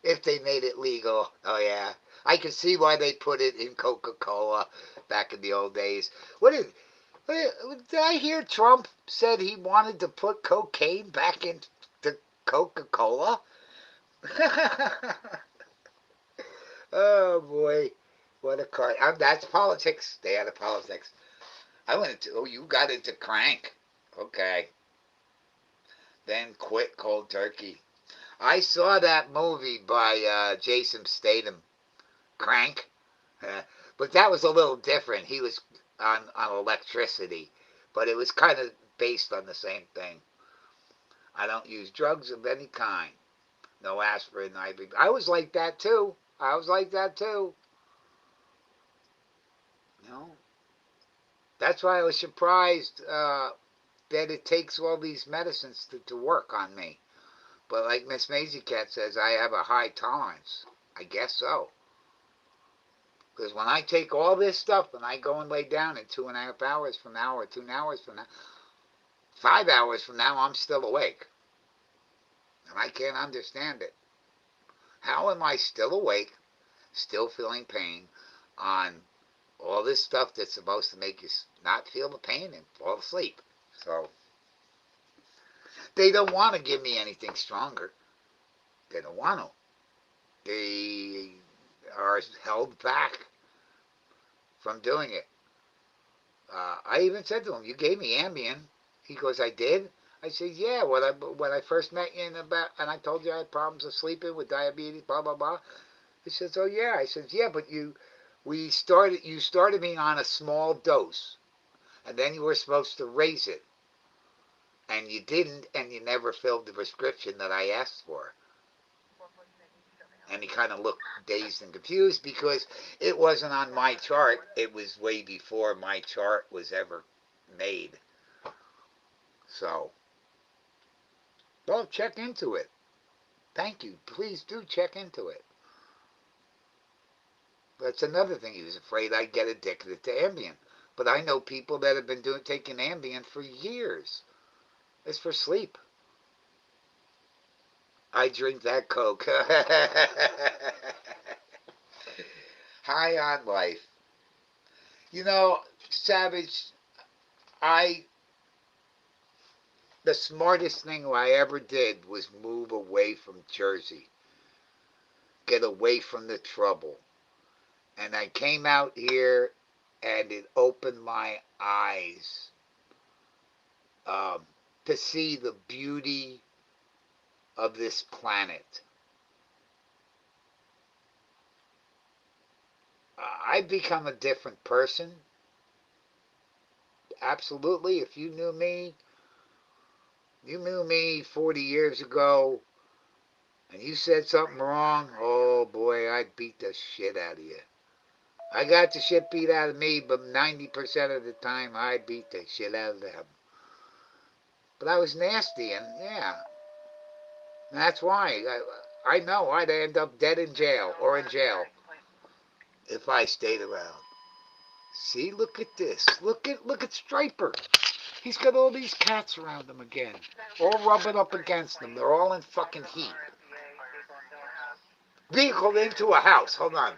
If they made it legal, oh yeah. I can see why they put it in Coca-Cola back in the old days. Did I hear Trump said he wanted to put cocaine back in Coca-Cola? Oh boy, what a card! That's politics. Stay out of politics. I went into. Oh, you got into crank. Okay, then quit cold turkey. I saw that movie by Jason Statham, Crank, but that was a little different. He was on electricity, but it was kind of based on the same thing. I don't use drugs of any kind. No aspirin, ibuprofen. I was like that too. I was like that too. You know, that's why I was surprised that it takes all these medicines to work on me. But like Miss Maisie Cat says, I have a high tolerance. I guess so. Because when I take all this stuff and I go and lay down in 2.5 hours from now or 2 hours from now, 5 hours from now, I'm still awake. And I can't understand it. How am I still awake, still feeling pain on all this stuff that's supposed to make you not feel the pain and fall asleep? So they don't want to give me anything stronger. They don't want to. They are held back from doing it. I even said to him, "You gave me Ambien." He goes, "I did." I said, "Yeah." When I first met you and I told you I had problems of sleeping with diabetes, blah blah blah. He says, "Oh yeah." I said, "Yeah, but you started me on a small dose, and then you were supposed to raise it, and you didn't, and you never filled the prescription that I asked for." And he kind of looked dazed and confused because it wasn't on my chart. It was way before my chart was ever made. So, well, check into it. Thank you. Please do check into it. That's another thing. He was afraid I'd get addicted to Ambien. But I know people that have been taking Ambien for years. It's for sleep. I drink that Coke. High on life. You know, Savage, I the smartest thing I ever did was move away from Jersey. Get away from the trouble. And I came out here and it opened my eyes um, to see the beauty of this planet. I've become a different person. Absolutely. If you knew me 40 years ago, and you said something wrong, oh boy, I'd beat the shit out of you. I got the shit beat out of me, but 90% of the time I beat the shit out of them. But I was nasty, and yeah, and that's why I know I'd end up dead in jail or in jail if I stayed around. See, look at this. Look at Striper. He's got all these cats around him again, all rubbing up against him. They're all in fucking heat. Vehicle into a house. Hold on.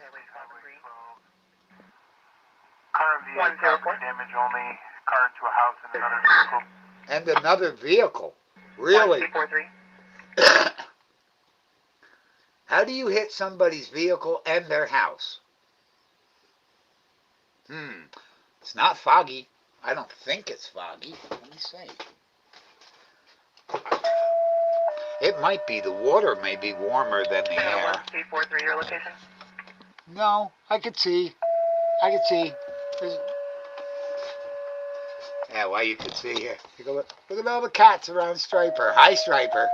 Current vehicle damage only. Car into a house and another vehicle. And another vehicle. Really? 1243. How do you hit somebody's vehicle and their house? It's not foggy. I don't think it's foggy. Let me see. It might be. The water may be warmer than the air. 1243, your location? No, I could see. There's... Yeah, well, you can see here. Look at all the cats around Striper. Hi, Striper.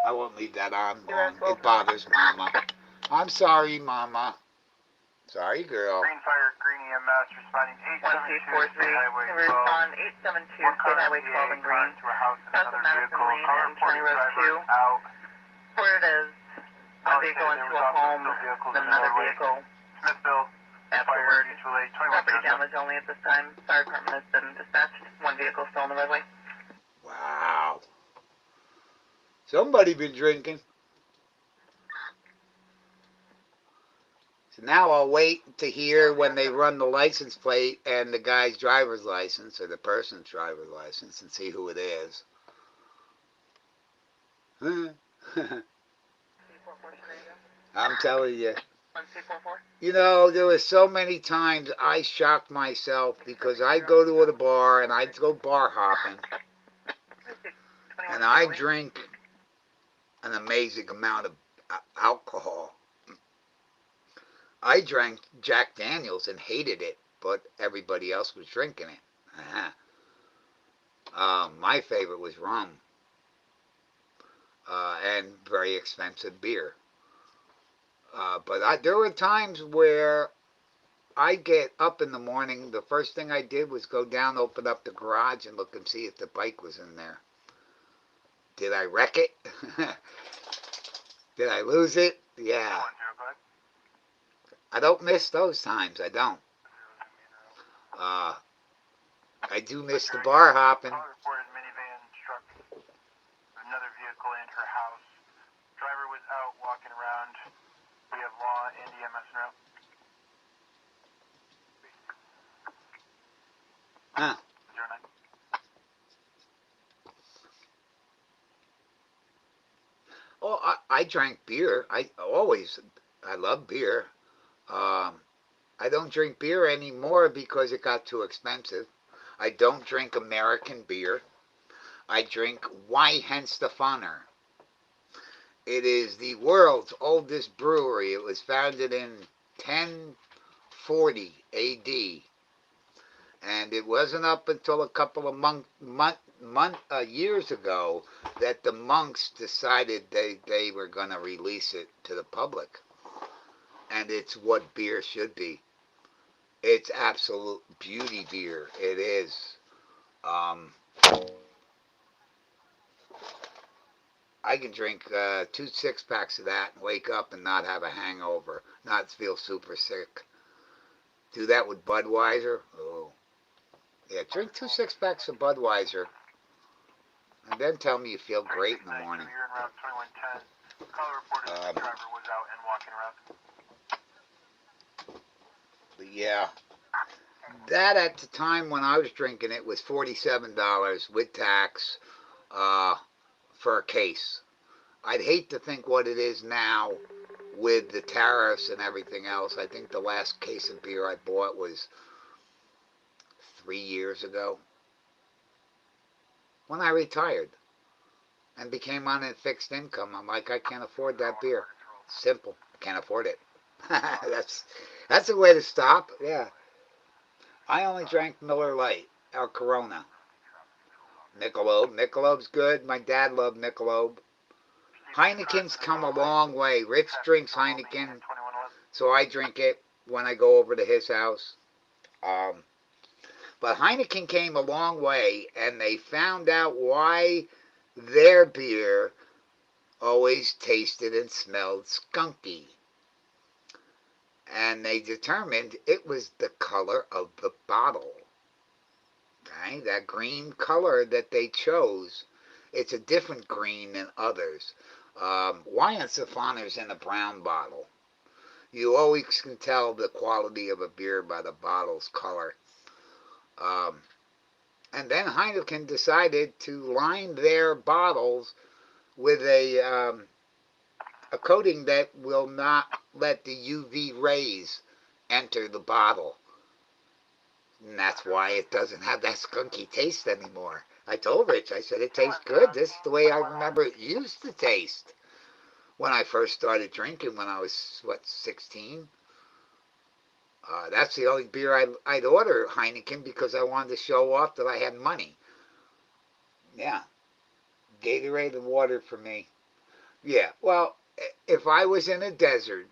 I won't leave that on long. It bothers Mama. I'm sorry, Mama. Sorry, girl. Green Fire, Green EMS, responding 872 State Highway 12. Respond 872 State Highway 12 in Green. To a house and another vehicle. Car reporting driver out. Where it is. One vehicle into a home, then another vehicle. Smithville. Afterward. Property damage only at this time. Fire department has been dispatched. One vehicle still on the roadway. Wow. Somebody been drinking. So now I'll wait to hear when they run the license plate and the guy's driver's license or the person's driver's license and see who it is. I'm telling you. 1244. You know, there was so many times I shocked myself because I'd go to the bar and I'd go bar hopping and I'd drink an amazing amount of alcohol. I drank Jack Daniels and hated it, but everybody else was drinking it. My favorite was rum and very expensive beer. But there were times where I get up in the morning. The first thing I did was go down, open up the garage, and look and see if the bike was in there. Did I wreck it? Did I lose it? Yeah. I don't miss those times. I don't. Uh, I do miss the bar hopping. Reported minivan struck another vehicle in her house. Driver was out walking around. We have law and EMS now. Huh. 09. Oh, I drank beer. I love beer. Um, I don't drink beer anymore because it got too expensive. I don't drink American beer. I drink Weihenstephaner. It is the world's oldest brewery. It was founded in 1040 AD. And it wasn't up until a couple of years ago that the monks decided they were going to release it to the public. And it's what beer should be. It's absolute beauty beer. It is. Um, I can drink 2 6-packs of that and wake up and not have a hangover, not feel super sick. Do that with Budweiser. Oh, yeah. Drink 2 6-packs of Budweiser, and then tell me you feel great in the morning. But yeah, that at the time when I was drinking it was $47 with tax uh, for a case. I'd hate to think what it is now with the tariffs and everything else. I think the last case of beer I bought was 3 years ago when I retired and became on a fixed income. I'm like, I can't afford that beer. Simple. I can't afford it. that's a way to stop. Yeah. I only drank Miller Lite or Corona. Michelob. Michelob's good. My dad loved Michelob. Heineken's come a long way. Rich drinks Heineken, so I drink it when I go over to his house. Um, but Heineken came a long way, and they found out why their beer always tasted and smelled skunky. And they determined it was the color of the bottle. Okay, that green color that they chose, it's a different green than others. Weihenstephaner's in a brown bottle. You always can tell the quality of a beer by the bottle's color. Um, and then Heineken decided to line their bottles with a coating that will not let the UV rays enter the bottle. And that's why it doesn't have that skunky taste anymore. I told Rich, I said, it tastes good. This is the way I remember it used to taste when I first started drinking when I was, 16? That's the only beer I'd order Heineken because I wanted to show off that I had money. Yeah, Gatorade and water for me. Yeah, well, if I was in a desert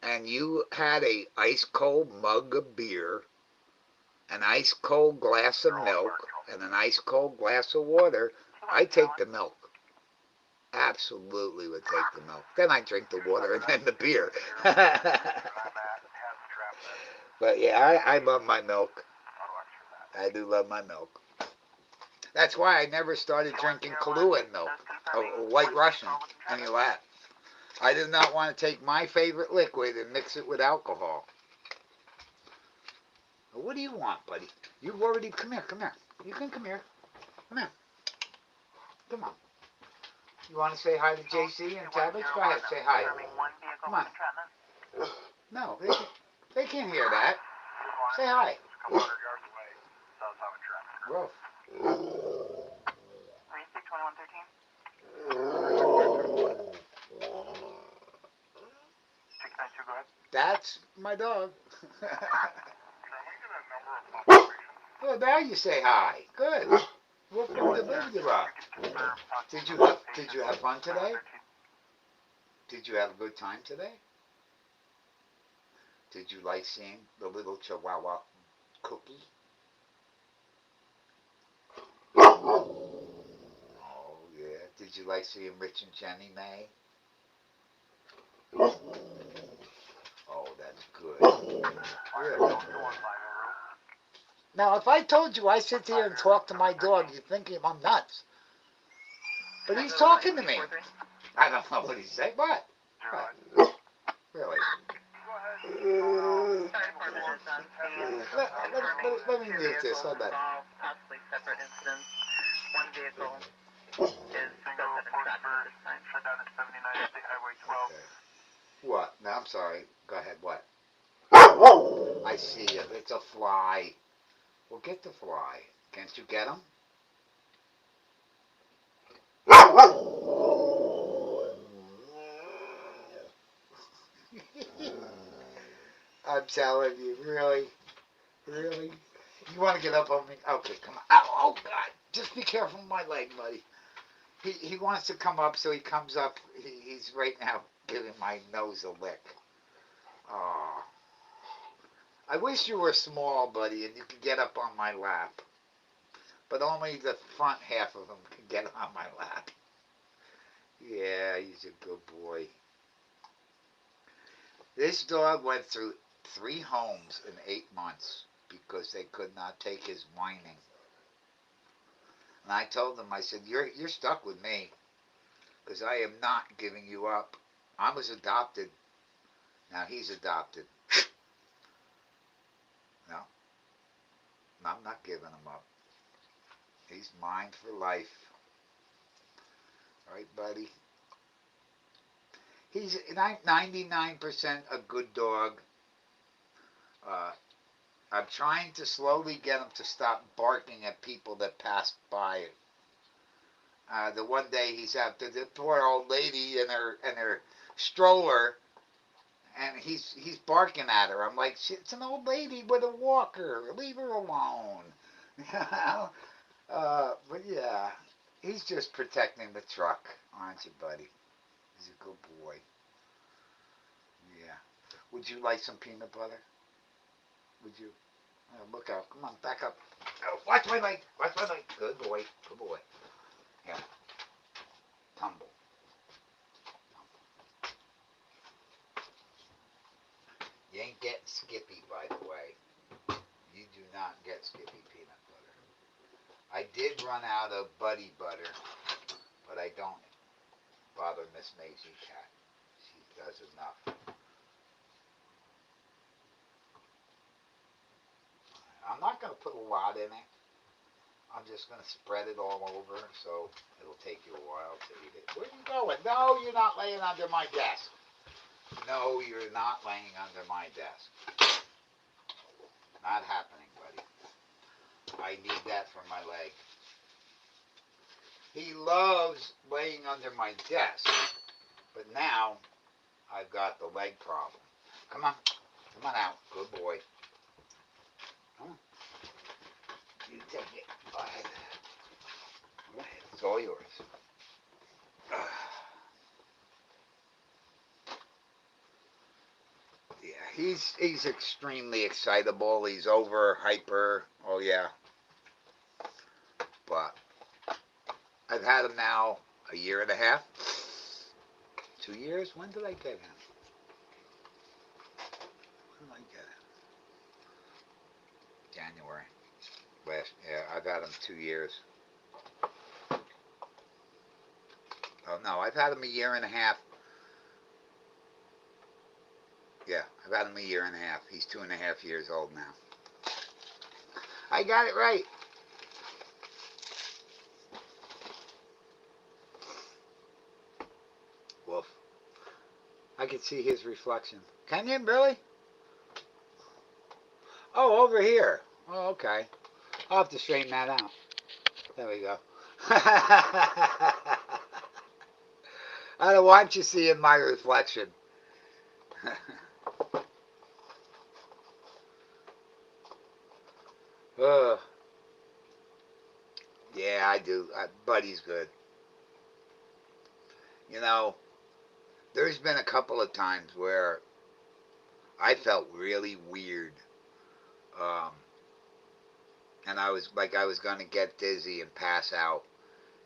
and you had a ice cold mug of beer, an ice cold glass of milk, and an ice cold glass of water, I'd take the milk. Absolutely would take the milk. Then I'd drink the water and then the beer. But yeah, I love my milk. I do love my milk. That's why I never started drinking Kahlua milk, or White Russian, any of that. I did not want to take my favorite liquid and mix it with alcohol. What do you want, buddy? Come here. You can come here. Come here. Come on. You want to say hi to JC and Tabbage? Go ahead, say hi. Come on. No, they can't hear that. Say hi. Woof. 2113. That's my dog. Well, now you say hi. Good. Welcome to Bibula. Did you have fun today? Did you have a good time today? Did you like seeing the little Chihuahua Cookie? Oh yeah. Did you like seeing Rich and Jenny May? Oh, that's good. Really? Now, if I told you I sit here and talk to my dog, you'd think I'm nuts. But he's talking to me. I don't know what he's saying. What? Really? Let me mute this. Hold on. Possibly separate incidents. One vehicle is still having traffic at this time. Shut down at 79 State Highway 12. What? No, I'm sorry. Go ahead. What? I see it. It's a fly. Well, get the fly. Can't you get him? I'm telling you, really? Really? You want to get up on me? Okay, come on. Ow, oh, God. Just be careful with my leg, buddy. He wants to come up, so he comes up. He's right now giving my nose a lick. Oh. I wish you were small, buddy, and you could get up on my lap. But only the front half of him can get on my lap. Yeah, he's a good boy. This dog went through 3 homes in 8 months because they could not take his whining. And I told them, I said, you're stuck with me because I am not giving you up. I was adopted. Now he's adopted. No, I'm not giving him up. He's mine for life. All right, buddy? He's 99% a good dog. I'm trying to slowly get him to stop barking at people that pass by. The one day he's after the poor old lady in her stroller, and he's barking at her. I'm like, it's an old lady with a walker. Leave her alone. But yeah, he's just protecting the truck, aren't you, buddy? He's a good boy. Yeah. Would you like some peanut butter? Would you? Look out. Come on, back up. Oh, watch my leg. Watch my leg. Good boy. Good boy. Yeah. Tumble. You ain't getting Skippy, by the way. You do not get Skippy peanut butter. I did run out of Buddy butter, but I don't bother Miss Maisie Cat. She does enough. I'm not going to put a lot in it. I'm just going to spread it all over, so it'll take you a while to eat it. Where are you going? No, you're not laying under my desk. No, you're not laying under my desk. Not happening, buddy. I need that for my leg. He loves laying under my desk, but now I've got the leg problem. Come on. Come on out. Good boy. Come on. You take it. Go ahead. Go ahead. It's all yours. Yeah, he's extremely excitable. He's over hyper. Oh yeah. But I've had him now a year and a half. 2 years? When did I get him? When did I get him? January. Yeah, I've had him 2 years. Oh no, I've had him a year and a half. Yeah, I've had him a year and a half. He's 2.5 years old now. I got it right. I can see his reflection. Can you really? Oh, over here. Oh, okay. I'll have to straighten that out. There we go. I don't want you seeing my reflection. uh, yeah, I do. Buddy's good. You know, there's been a couple of times where I felt really weird. Um, and I was going to get dizzy and pass out.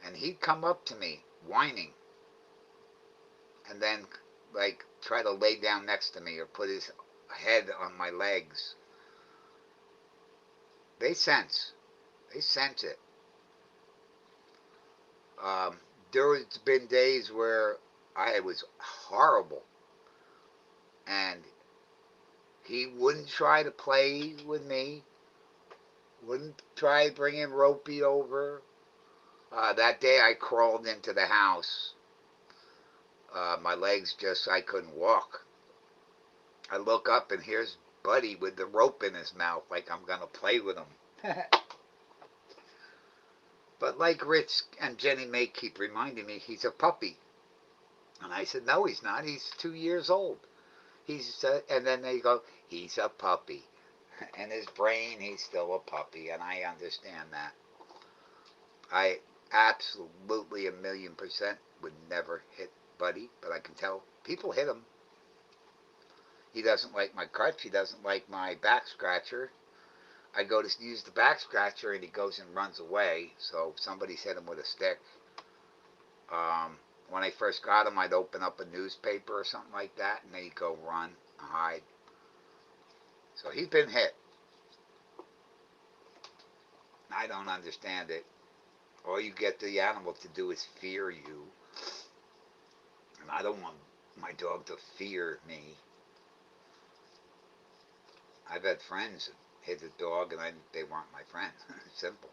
And he'd come up to me whining and then like try to lay down next to me or put his head on my legs. They sense. They sense it. Um, there's been days where I was horrible and he wouldn't try to play with me, wouldn't try bringing Ropey over. That day I crawled into the house. My legs just, I couldn't walk. I look up and here's Buddy with the rope in his mouth like I'm going to play with him. But like Rich and Jenny May keep reminding me, he's a puppy. And I said, no, he's not. He's 2 years old. And then they go, he's a puppy. In his brain, he's still a puppy. And I understand that. I absolutely 1,000,000% would never hit Buddy, but I can tell people hit him. He doesn't like my crutch. He doesn't like my back scratcher. I go to use the back scratcher and he goes and runs away. So somebody's hit him with a stick. When I first got him, I'd open up a newspaper or something like that, and then he'd go run, hide. So he's been hit. I don't understand it. All you get the animal to do is fear you. And I don't want my dog to fear me. I've had friends that hit a dog and they weren't my friends. Simple.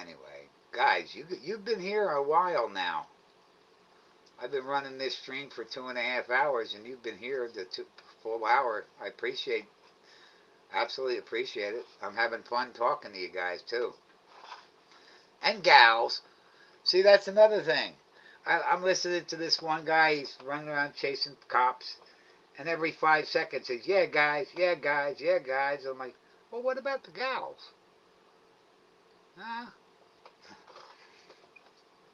Anyway, guys, you've been here a while now. I've been running this stream for 2.5 hours, and you've been here the full hour. I absolutely appreciate it. I'm having fun talking to you guys too, and gals. See, that's another thing. I'm listening to this one guy. He's running around chasing cops, and every 5 seconds says, "Yeah, guys, yeah, guys, yeah, guys." I'm like, well, what about the gals? Huh?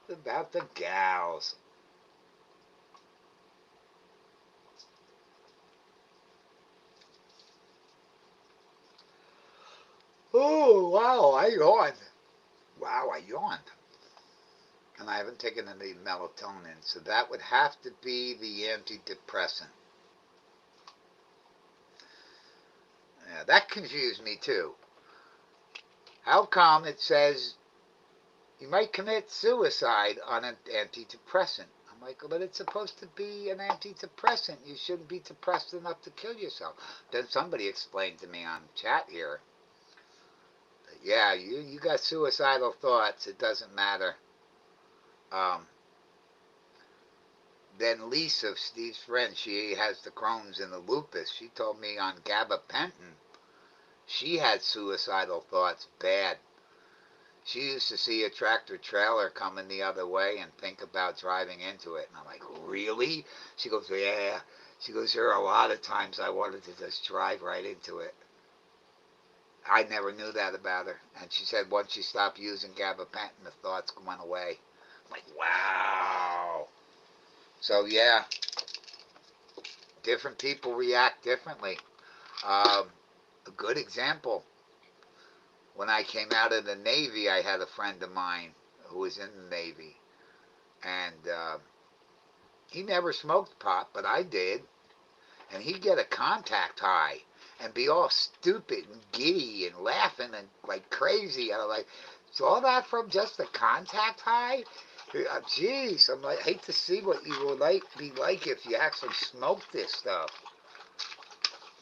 What about the gals? Oh, wow, I yawned. Wow, I yawned. And I haven't taken any melatonin, so that would have to be the antidepressant. Yeah, that confused me too. How come it says you might commit suicide on an antidepressant? I'm like, but it's supposed to be an antidepressant. You shouldn't be depressed enough to kill yourself. Then somebody explained to me on chat here, yeah, you got suicidal thoughts. It doesn't matter. Um, then Lisa, Steve's friend, she has the Crohn's and the lupus. She told me on gabapentin, she had suicidal thoughts bad. She used to see a tractor trailer coming the other way and think about driving into it. And I'm like, really? She goes, yeah. She goes, there are a lot of times I wanted to just drive right into it. I never knew that about her. And she said once she stopped using gabapentin, the thoughts went away. I'm like, wow. So, yeah, different people react differently. A good example, when I came out of the Navy, I had a friend of mine who was in the Navy. And he never smoked pot, but I did. And he'd get a contact high and be all stupid and giddy and laughing and like crazy. And I'm like, is all that from just the contact high? Jeez, I'm like, I hate to see what you would be like if you actually smoked this stuff.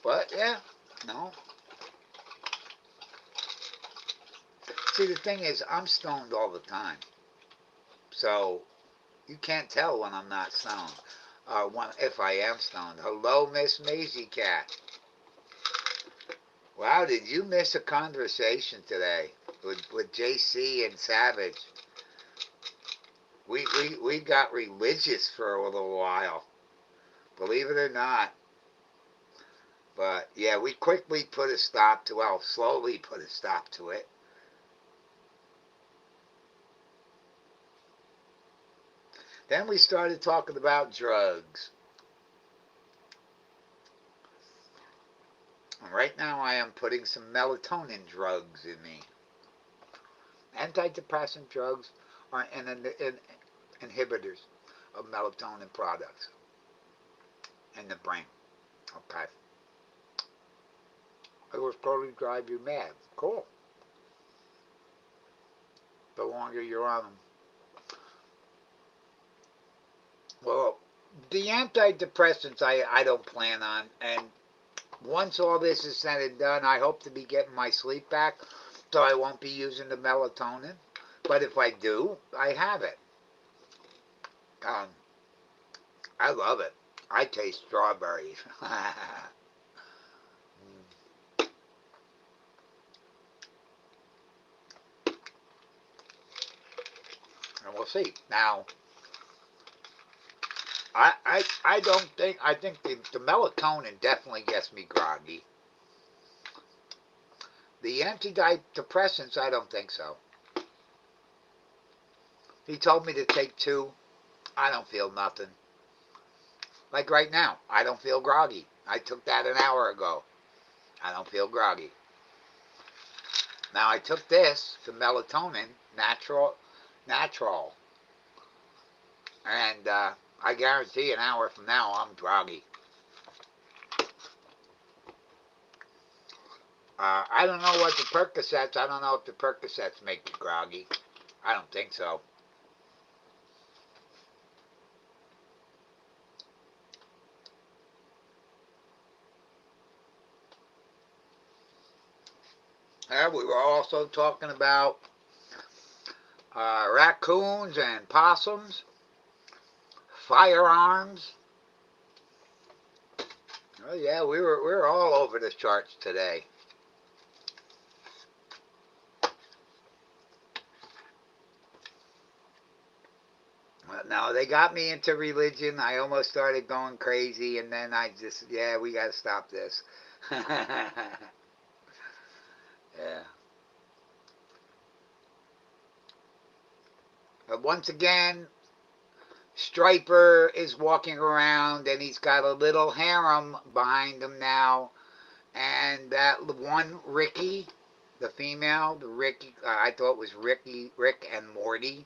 But yeah, no. See, the thing is, I'm stoned all the time. So, you can't tell when I'm not stoned. If I am stoned. Hello, Miss Maisie Cat. Wow, did you miss a conversation today with JC and Savage? We got religious for a little while. Believe it or not. But, yeah, we quickly put a stop to, well, slowly put a stop to it. Then we started talking about drugs. And right now I am putting some melatonin drugs in me. Antidepressant drugs are inhibitors of melatonin products in the brain. Okay. It will totally drive you mad. Cool. The longer you're on them. Well, the antidepressants I don't plan on. And once all this is said and done, I hope to be getting my sleep back. So I won't be using the melatonin. But if I do, I have it. I love it. I taste strawberries. And we'll see. Now, I don't think, I think the melatonin definitely gets me groggy. The antidepressants, I don't think so. He told me to take 2. I don't feel nothing. Like right now, I don't feel groggy. I took that an hour ago. I don't feel groggy. Now I took this, the melatonin, natural, and I guarantee an hour from now I'm groggy. I don't know what the Percocets, I don't know if the Percocets make you groggy. I don't think so. We were also talking about raccoons and possums, firearms. Oh yeah, we were all over the charts today. No, they got me into religion. I almost started going crazy, and then I just, yeah, we got to stop this. Yeah. But once again, Striper is walking around, and he's got a little harem behind him now. And that one Ricky, the female, the Ricky, I thought it was Rick and Morty.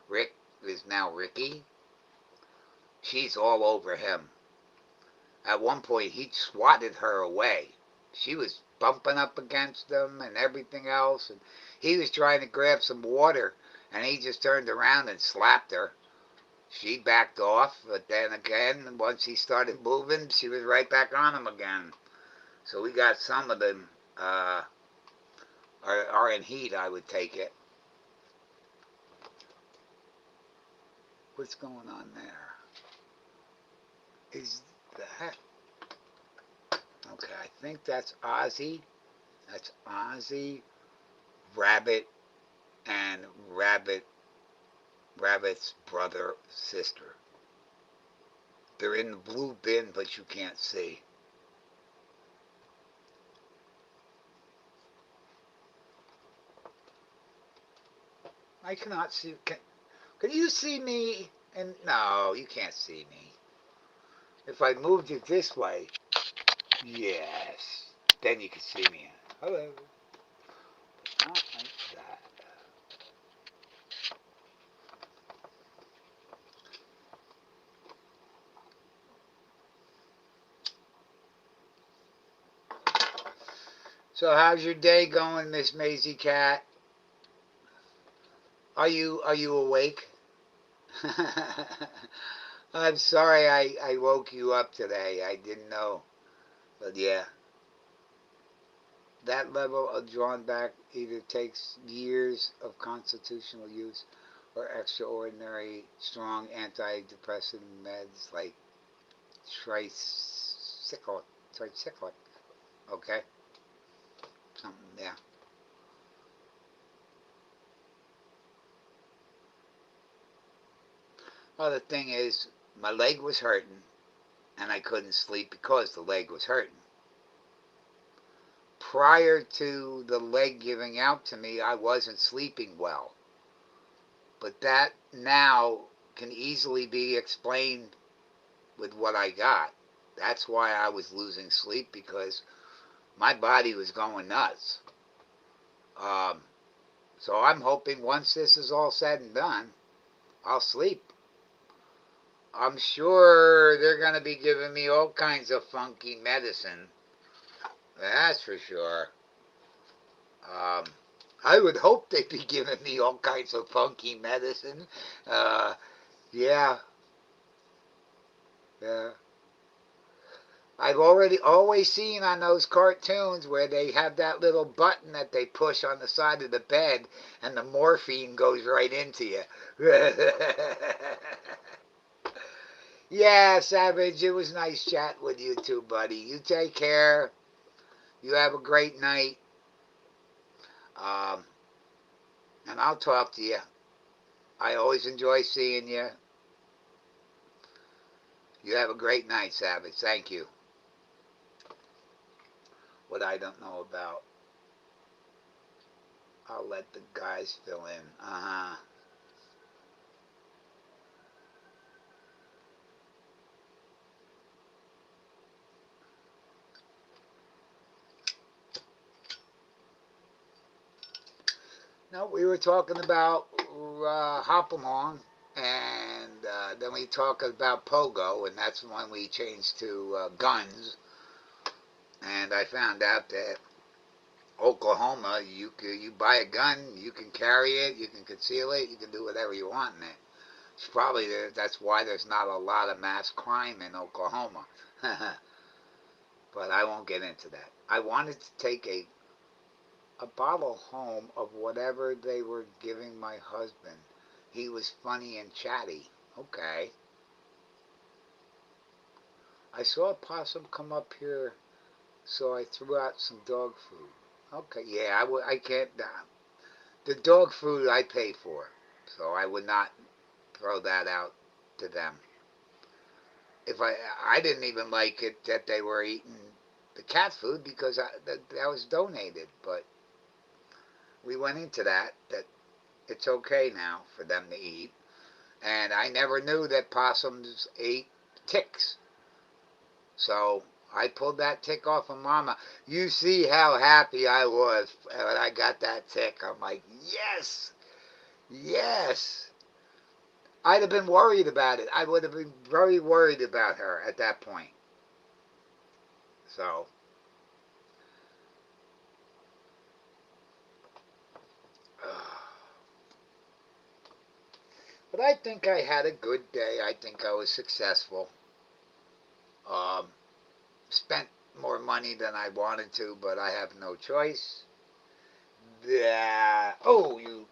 Rick is now Ricky. She's all over him. At one point, he swatted her away. She was bumping up against him and everything else. And he was trying to grab some water, and he just turned around and slapped her. She backed off, but then again, once he started moving, she was right back on him again. So we got some of them are in heat, I would take it. What's going on there? Is that... Okay, I think that's Ozzy. That's Ozzy, Rabbit, and Rabbit's brother, sister. They're in the blue bin, but you can't see. I cannot see. Can you see me? And no, you can't see me. If I moved it this way, yes, then you can see me. Hello. Not like that. So how's your day going, Miss Maisie Cat? Are you awake? I'm sorry I woke you up today. I didn't know. But yeah. That level of drawn back either takes years of constitutional use or extraordinary strong antidepressant meds like tricyclic, tricyclic, okay? Something, yeah. Well, the thing is, my leg was hurting, and I couldn't sleep because the leg was hurting. Prior to the leg giving out to me, I wasn't sleeping well. But that now can easily be explained with what I got. That's why I was losing sleep because my body was going nuts. Um, so I'm hoping once this is all said and done, I'll sleep. I'm sure they're going to be giving me all kinds of funky medicine. That's for sure. Um, I would hope they'd be giving me all kinds of funky medicine. Uh, yeah, yeah. I've already always seen on those cartoons where they have that little button that they push on the side of the bed and the morphine goes right into you. Yeah, Savage, it was nice chatting with you too, buddy. You take care. You have a great night. Um, and I'll talk to you. I always enjoy seeing you. You have a great night, Savage. Thank you. What I don't know about, I'll let the guys fill in. Uh huh. No, we were talking about Hop Along, and then we talked about Pogo, and that's when we changed to guns. And I found out that Oklahoma, you buy a gun, you can carry it, you can conceal it, you can do whatever you want in it. It's probably that's why there's not a lot of mass crime in Oklahoma. But I won't get into that. I wanted to take a bottle home of whatever they were giving my husband. He was funny and chatty. Okay. I saw a possum come up here, so I threw out some dog food. Okay, yeah, I can't. The dog food I pay for, so I would not throw that out to them. If I didn't even like it that they were eating the cat food because that was donated, but we went into that it's okay now for them to eat. And I never knew that possums ate ticks. So I pulled that tick off of Mama. You see how happy I was when I got that tick. I'm like, yes, yes. I'd have been worried about it. I would have been very worried about her at that point. So, but I think I had a good day. I think I was successful. Um, Spent more money than I wanted to, but I have no choice. Yeah. Oh, you.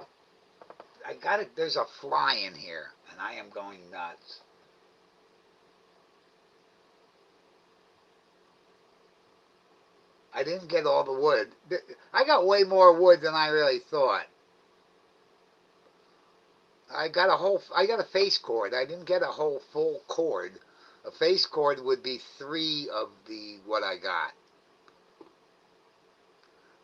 I got it. There's a fly in here, and I am going nuts. I didn't get all the wood. I got way more wood than I really thought. I got a face cord. I didn't get a whole full cord. A face cord would be three of the what I got.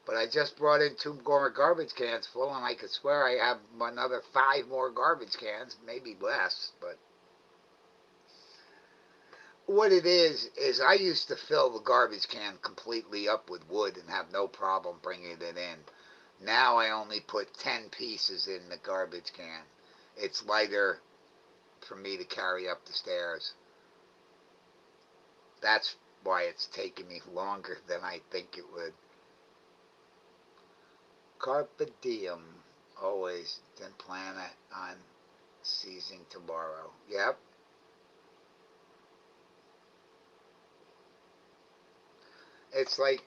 But I just brought in two more garbage cans full, and I could swear I have another five more garbage cans, maybe less. But what it is I used to fill the garbage can completely up with wood and have no problem bringing it in. Now I only put 10 pieces in the garbage can. It's lighter for me to carry up the stairs. That's why it's taking me longer than I think it would. Carpe diem. Always then plan on seizing tomorrow. Yep. It's like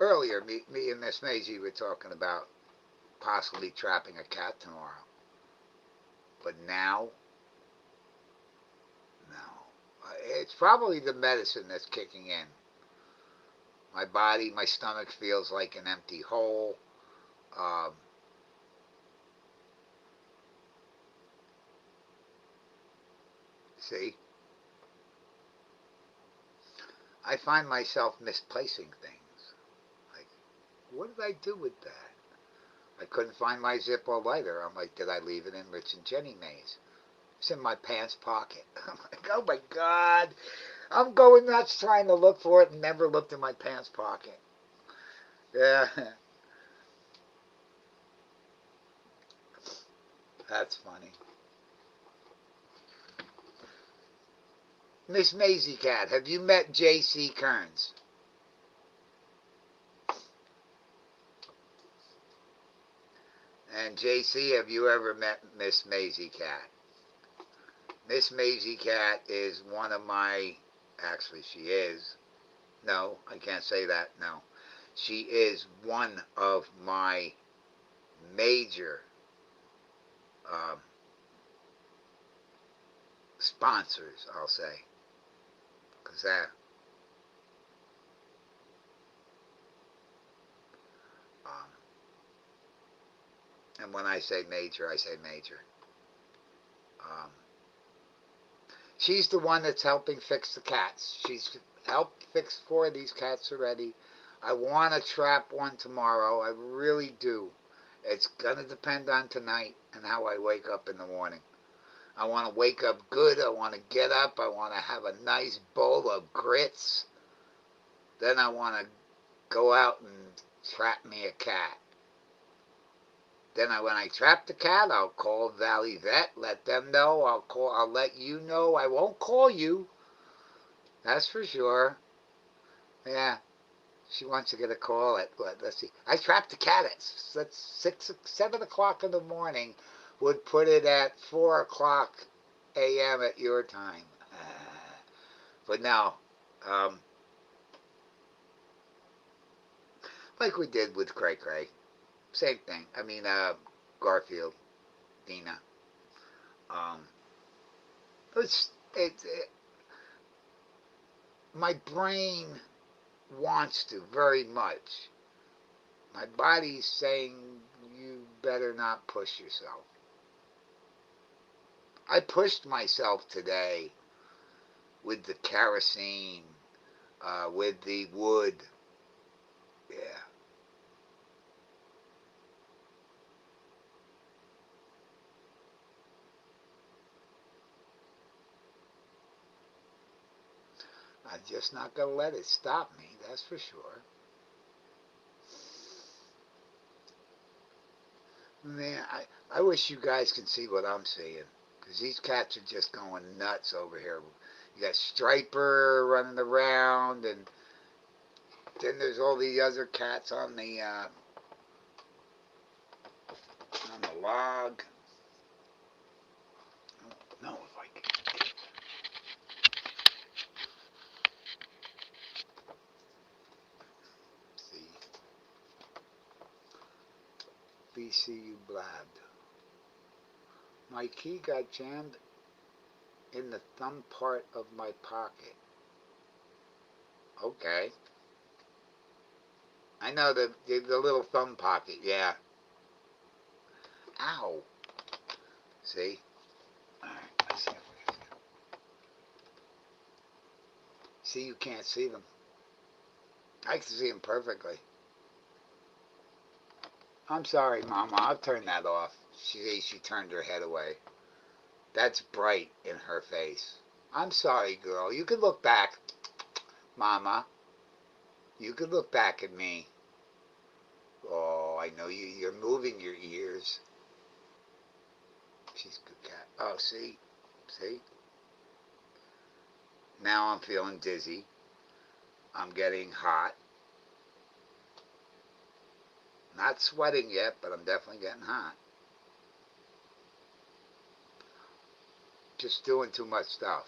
Earlier, me and Miss Maisie were talking about possibly trapping a cat tomorrow. But now, no. It's probably the medicine that's kicking in. My body, my stomach feels like an empty hole. Um, see, I find myself misplacing things. Like, what did I do with that? I couldn't find my Zippo lighter. I'm like, did I leave it in Rich and Jenny Mae's? It's in my pants pocket. I'm like, oh my God. I'm going nuts trying to look for it and never looked in my pants pocket. Yeah, that's funny. Miss Maisie Cat, have you met J.C. Kearns? And J.C., have you ever met Miss Maisie Cat? Miss Maisie Cat is one of my, actually she is, no, I can't say that, no. She is one of my major um, sponsors, I'll say. Because that, um, and when I say major, I say major. Um, she's the one that's helping fix the cats. She's helped fix 4 of these cats already. I want to trap one tomorrow. I really do. It's going to depend on tonight and how I wake up in the morning. I want to wake up good. I want to get up. I want to have a nice bowl of grits. Then I want to go out and trap me a cat. Then when I trap the cat, I'll call Valley Vet, let them know. I'll let you know. I won't call you. That's for sure. Yeah. She wants to get a call at what? Let's see. I trapped the cat at 7 o'clock in the morning. Would put it at 4 o'clock a.m. at your time. But now, um, like we did with Cray Cray, same thing. I mean, Garfield, Dina. Um, it, my brain wants to very much. My body's saying you better not push yourself. I pushed myself today with the kerosene, with the wood. Yeah. I'm just not going to let it stop me, that's for sure. Man, I wish you guys can see what I'm seeing. Because these cats are just going nuts over here. You got Striper running around, and then there's all the other cats on the log. No, if I can. See, BCU blabbed. My key got jammed in the thumb part of my pocket. Okay. I know the little thumb pocket, yeah. Ow. See? Alright, let's see. See, you can't see them. I can see them perfectly. I'm sorry, Mama. I'll turn that off. She turned her head away. That's bright in her face. I'm sorry, girl. You can look back, Mama. You can look back at me. Oh, I know you. You're moving your ears. She's a good cat. Oh, see? See? Now I'm feeling dizzy. I'm getting hot. Not sweating yet, but I'm definitely getting hot. Just doing too much stuff.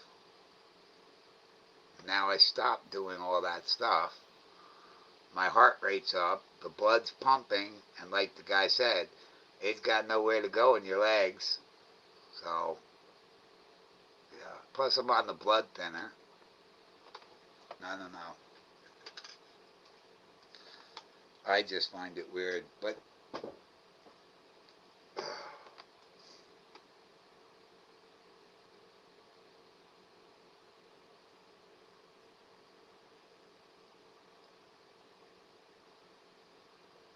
Now I stopped doing all that stuff. my heart rate's up, the blood's pumping, and like the guy said, it's got nowhere to go in your legs. So, yeah. Plus, I'm on the blood thinner. I don't know. I just find it weird. But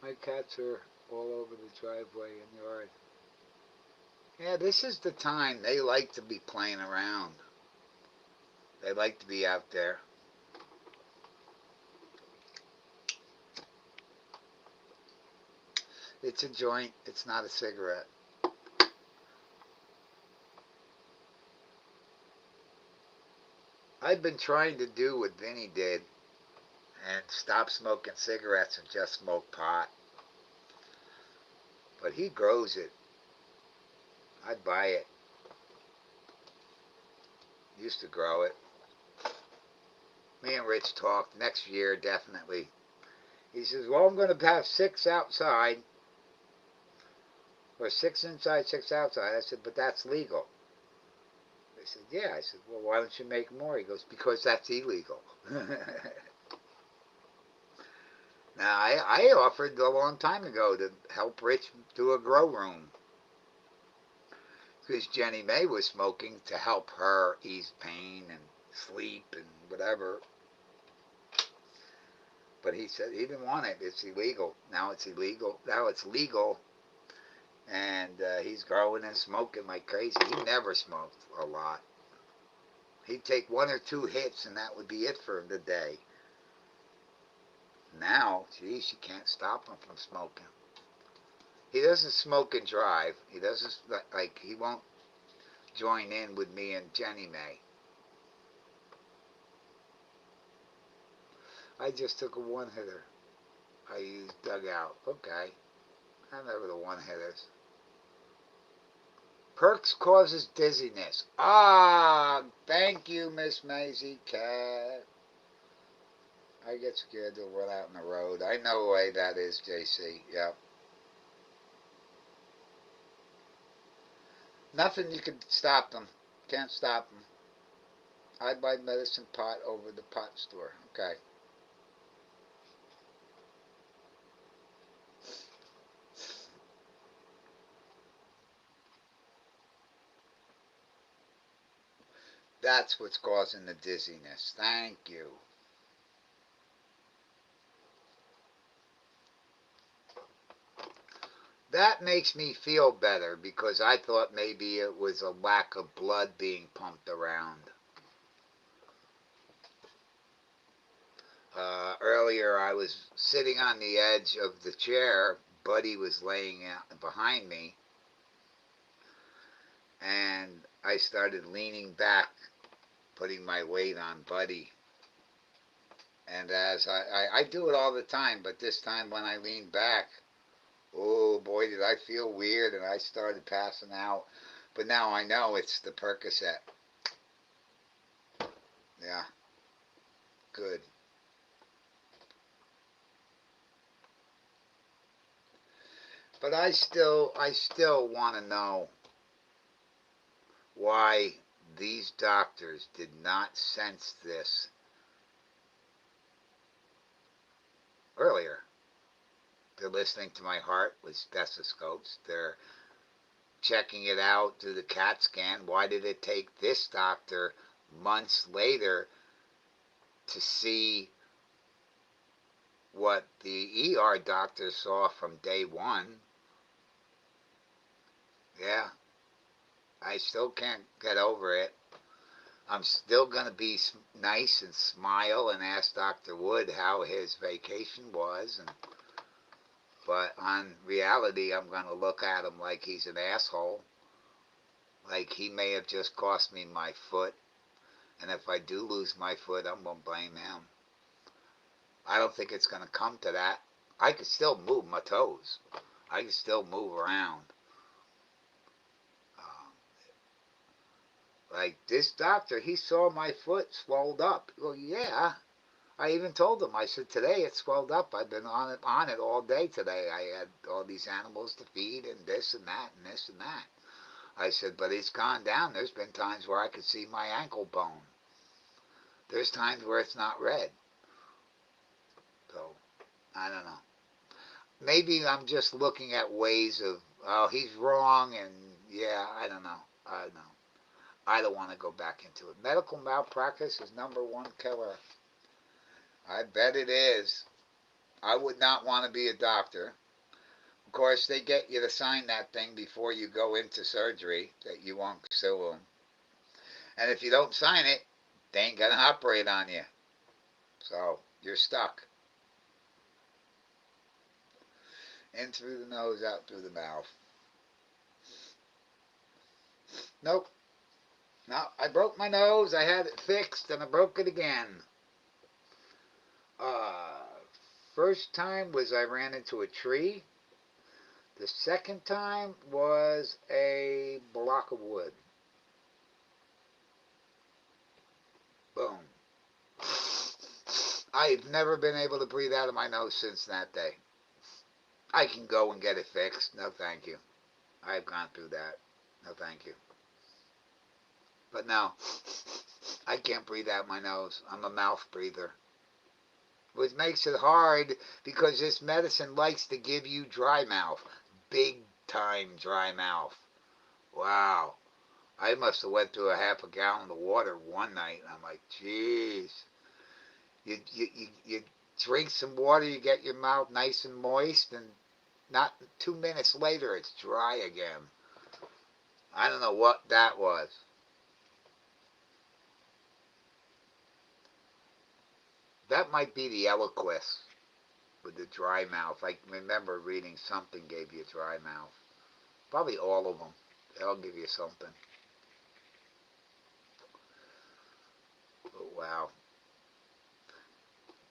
my cats are all over the driveway and yard. Yeah, this is the time they like to be playing around. They like to be out there. It's a joint. It's not a cigarette. I've been trying to do what Vinny did and stop smoking cigarettes and just smoke pot. But he grows it. I'd buy it. Used to grow it. Me and Rich talked next year, definitely. He says, well, I'm going to have 6 outside, or 6 inside, 6 outside. I said, but that's legal. They said, yeah. I said, well, why don't you make more? He goes, because that's illegal. Now, I offered a long time ago to help Rich do a grow room. Because Jenny May was smoking to help her ease pain and sleep and whatever. But he said he didn't want it. It's illegal. Now it's illegal. Now it's legal. And he's growing and smoking like crazy. He never smoked a lot. He'd take 1 or 2 hits and that would be it for the day. Now, geez, you can't stop him from smoking. He doesn't smoke and drive. He doesn't, like, he won't join in with me and Jenny May. I just took a 1-hitter. I used dugout. Okay. I'm never the 1-hitters. Perks causes dizziness. Ah, thank you, Miss Maisie Cat. I get scared to run out in the road. I know the way that is, JC. Yep. Nothing you can stop them. Can't stop them. I'd buy medicine pot over the pot store. Okay. That's what's causing the dizziness. Thank you. That makes me feel better because I thought maybe it was a lack of blood being pumped around. Earlier, I was sitting on the edge of the chair. Buddy was laying behind me, and I started leaning back, putting my weight on Buddy. And as I do it all the time, but this time when I leaned back, oh boy, did I feel weird, and I started passing out. But now I know it's the Percocet. Yeah, good. But I still want to know why these doctors did not sense this earlier. They're listening to my heart with stethoscopes. They're checking it out through the CAT scan. Why did it take this doctor months later to see what the ER doctor saw from day one? Yeah, I still can't get over it. I'm still going to be nice and smile and ask Dr. Wood how his vacation was. But on reality, I'm going to look at him like he's an asshole. Like he may have just cost me my foot. And if I do lose my foot, I'm going to blame him. I don't think it's going to come to that. I can still move my toes. I can still move around. Um, like this doctor, he saw my foot swelled up. Well, yeah, I even told them, I said, today it swelled up. I've been on it all day today. I had all these animals to feed and this and that and this and that. I said, but it's gone down. There's been times where I could see my ankle bone. There's times where it's not red. So, I don't know. Maybe I'm just looking at ways of, oh, he's wrong, and yeah, I don't know. I don't know. I don't want to go back into it. Medical malpractice is number one killer. I bet it is. I would not want to be a doctor. Of course, they get you to sign that thing before you go into surgery that you won't sue them. And if you don't sign it, they ain't going to operate on you. So, you're stuck. In through the nose, out through the mouth. Nope. No, I broke my nose. I had it fixed, and I broke it again. Uh, First time was I ran into a tree. The second time was a block of wood. Boom. I've never been able to breathe out of my nose since that day. I can go and get it fixed. No, thank you. I've gone through that. No, thank you. But no, I can't breathe out my nose. I'm a mouth breather. Which makes it hard because this medicine likes to give you dry mouth. Big time dry mouth. Wow. I must have went through a half a gallon of water one night. I'm like, jeez. You drink some water, you get your mouth nice and moist, and not 2 minutes later, it's dry again. I don't know what that was. That might be the Eliquis with the dry mouth. I remember reading something gave you dry mouth. Probably all of them. They'll give you something. But wow.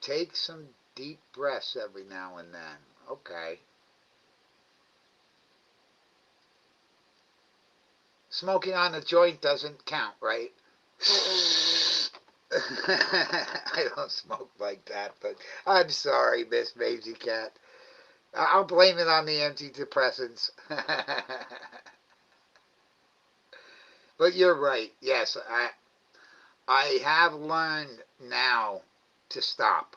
Take some deep breaths every now and then. Okay. Smoking on the joint doesn't count, right? I don't smoke like that, but I'm sorry, Miss Maisie Cat. I'll blame it on the antidepressants. But you're right. Yes, I have learned now to stop.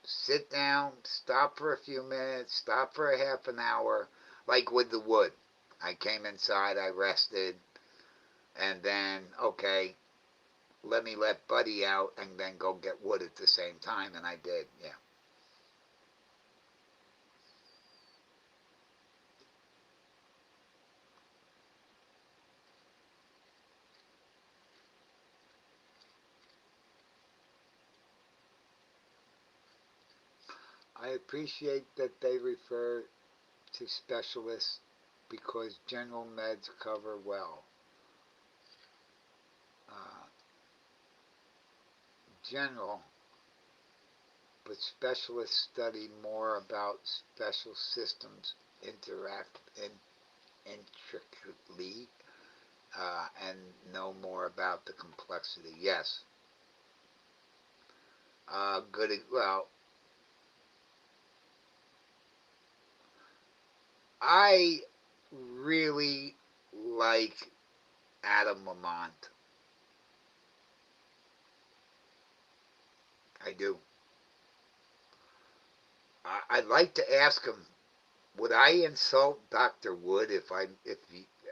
Sit down, stop for a few minutes, stop for a half an hour, like with the wood. I came inside, I rested, and then, okay, let me let Buddy out and then go get wood at the same time, and I did, yeah. I appreciate that they refer to specialists because general meds cover well. Uh, General, but specialists study more about special systems interact intricately and know more about the complexity. Yes. Good. Well, I really like Adam Lamont. I do. I'd like to ask him, would I insult Dr. Wood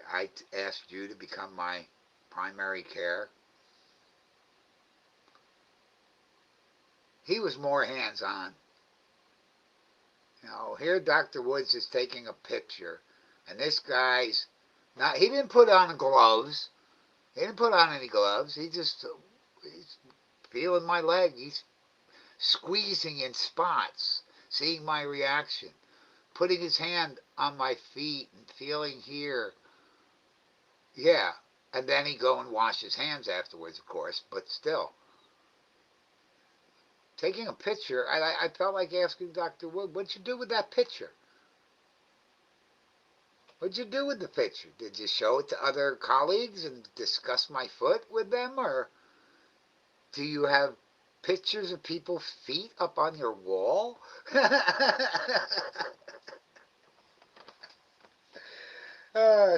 I asked you to become my primary care? He was more hands-on. Here Dr. Woods is taking a picture, and this guy's not. He didn't put on gloves. He didn't put on any gloves. He's feeling my leg. He's squeezing in spots, seeing my reaction, putting his hand on my feet and feeling here. Yeah, and then he'd go and wash his hands afterwards, of course, but still. Taking a picture, I felt like asking Dr. Wood, what'd you do with that picture? What'd you do with the picture? Did you show it to other colleagues and discuss my foot with them? Or do you have pictures of people's feet up on your wall?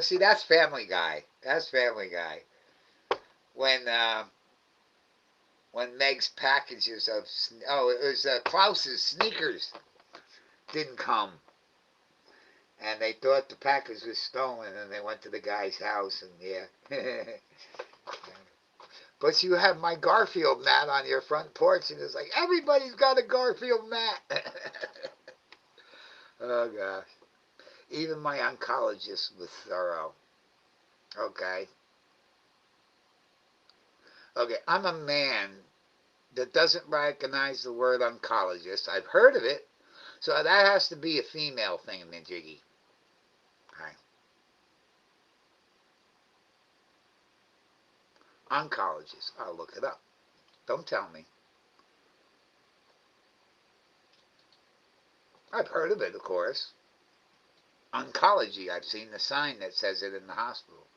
See, that's Family Guy. That's Family Guy. When Meg's packages of it was Klaus's sneakers didn't come, and they thought the package was stolen, and they went to the guy's house, and yeah. But you have my Garfield mat on your front porch, and it's like everybody's got a Garfield mat. Oh gosh, even my oncologist was thorough. Okay, okay, I'm a man that doesn't recognize the word oncologist. I've heard of it, so that has to be a female thingamajiggy. Okay. Oncologist. I'll look it up. Don't tell me. I've heard of it, of course. Oncology. I've seen the sign that says it in the hospital.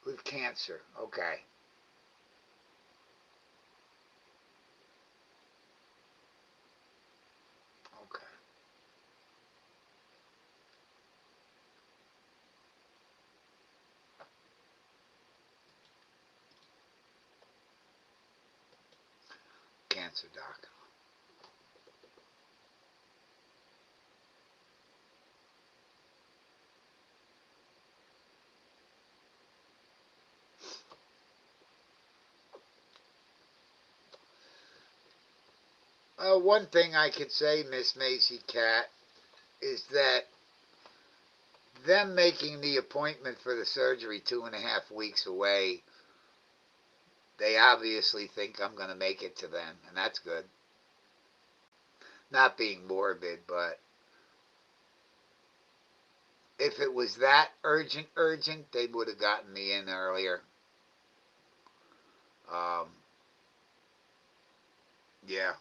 With cancer. Okay. Okay. Cancer doc. One thing I could say, Miss Maisie Cat, is that them making the appointment for the surgery 2.5 weeks away, they obviously think I'm going to make it to them, and that's good. Not being morbid, but if it was that urgent, they would have gotten me in earlier. Um, yeah.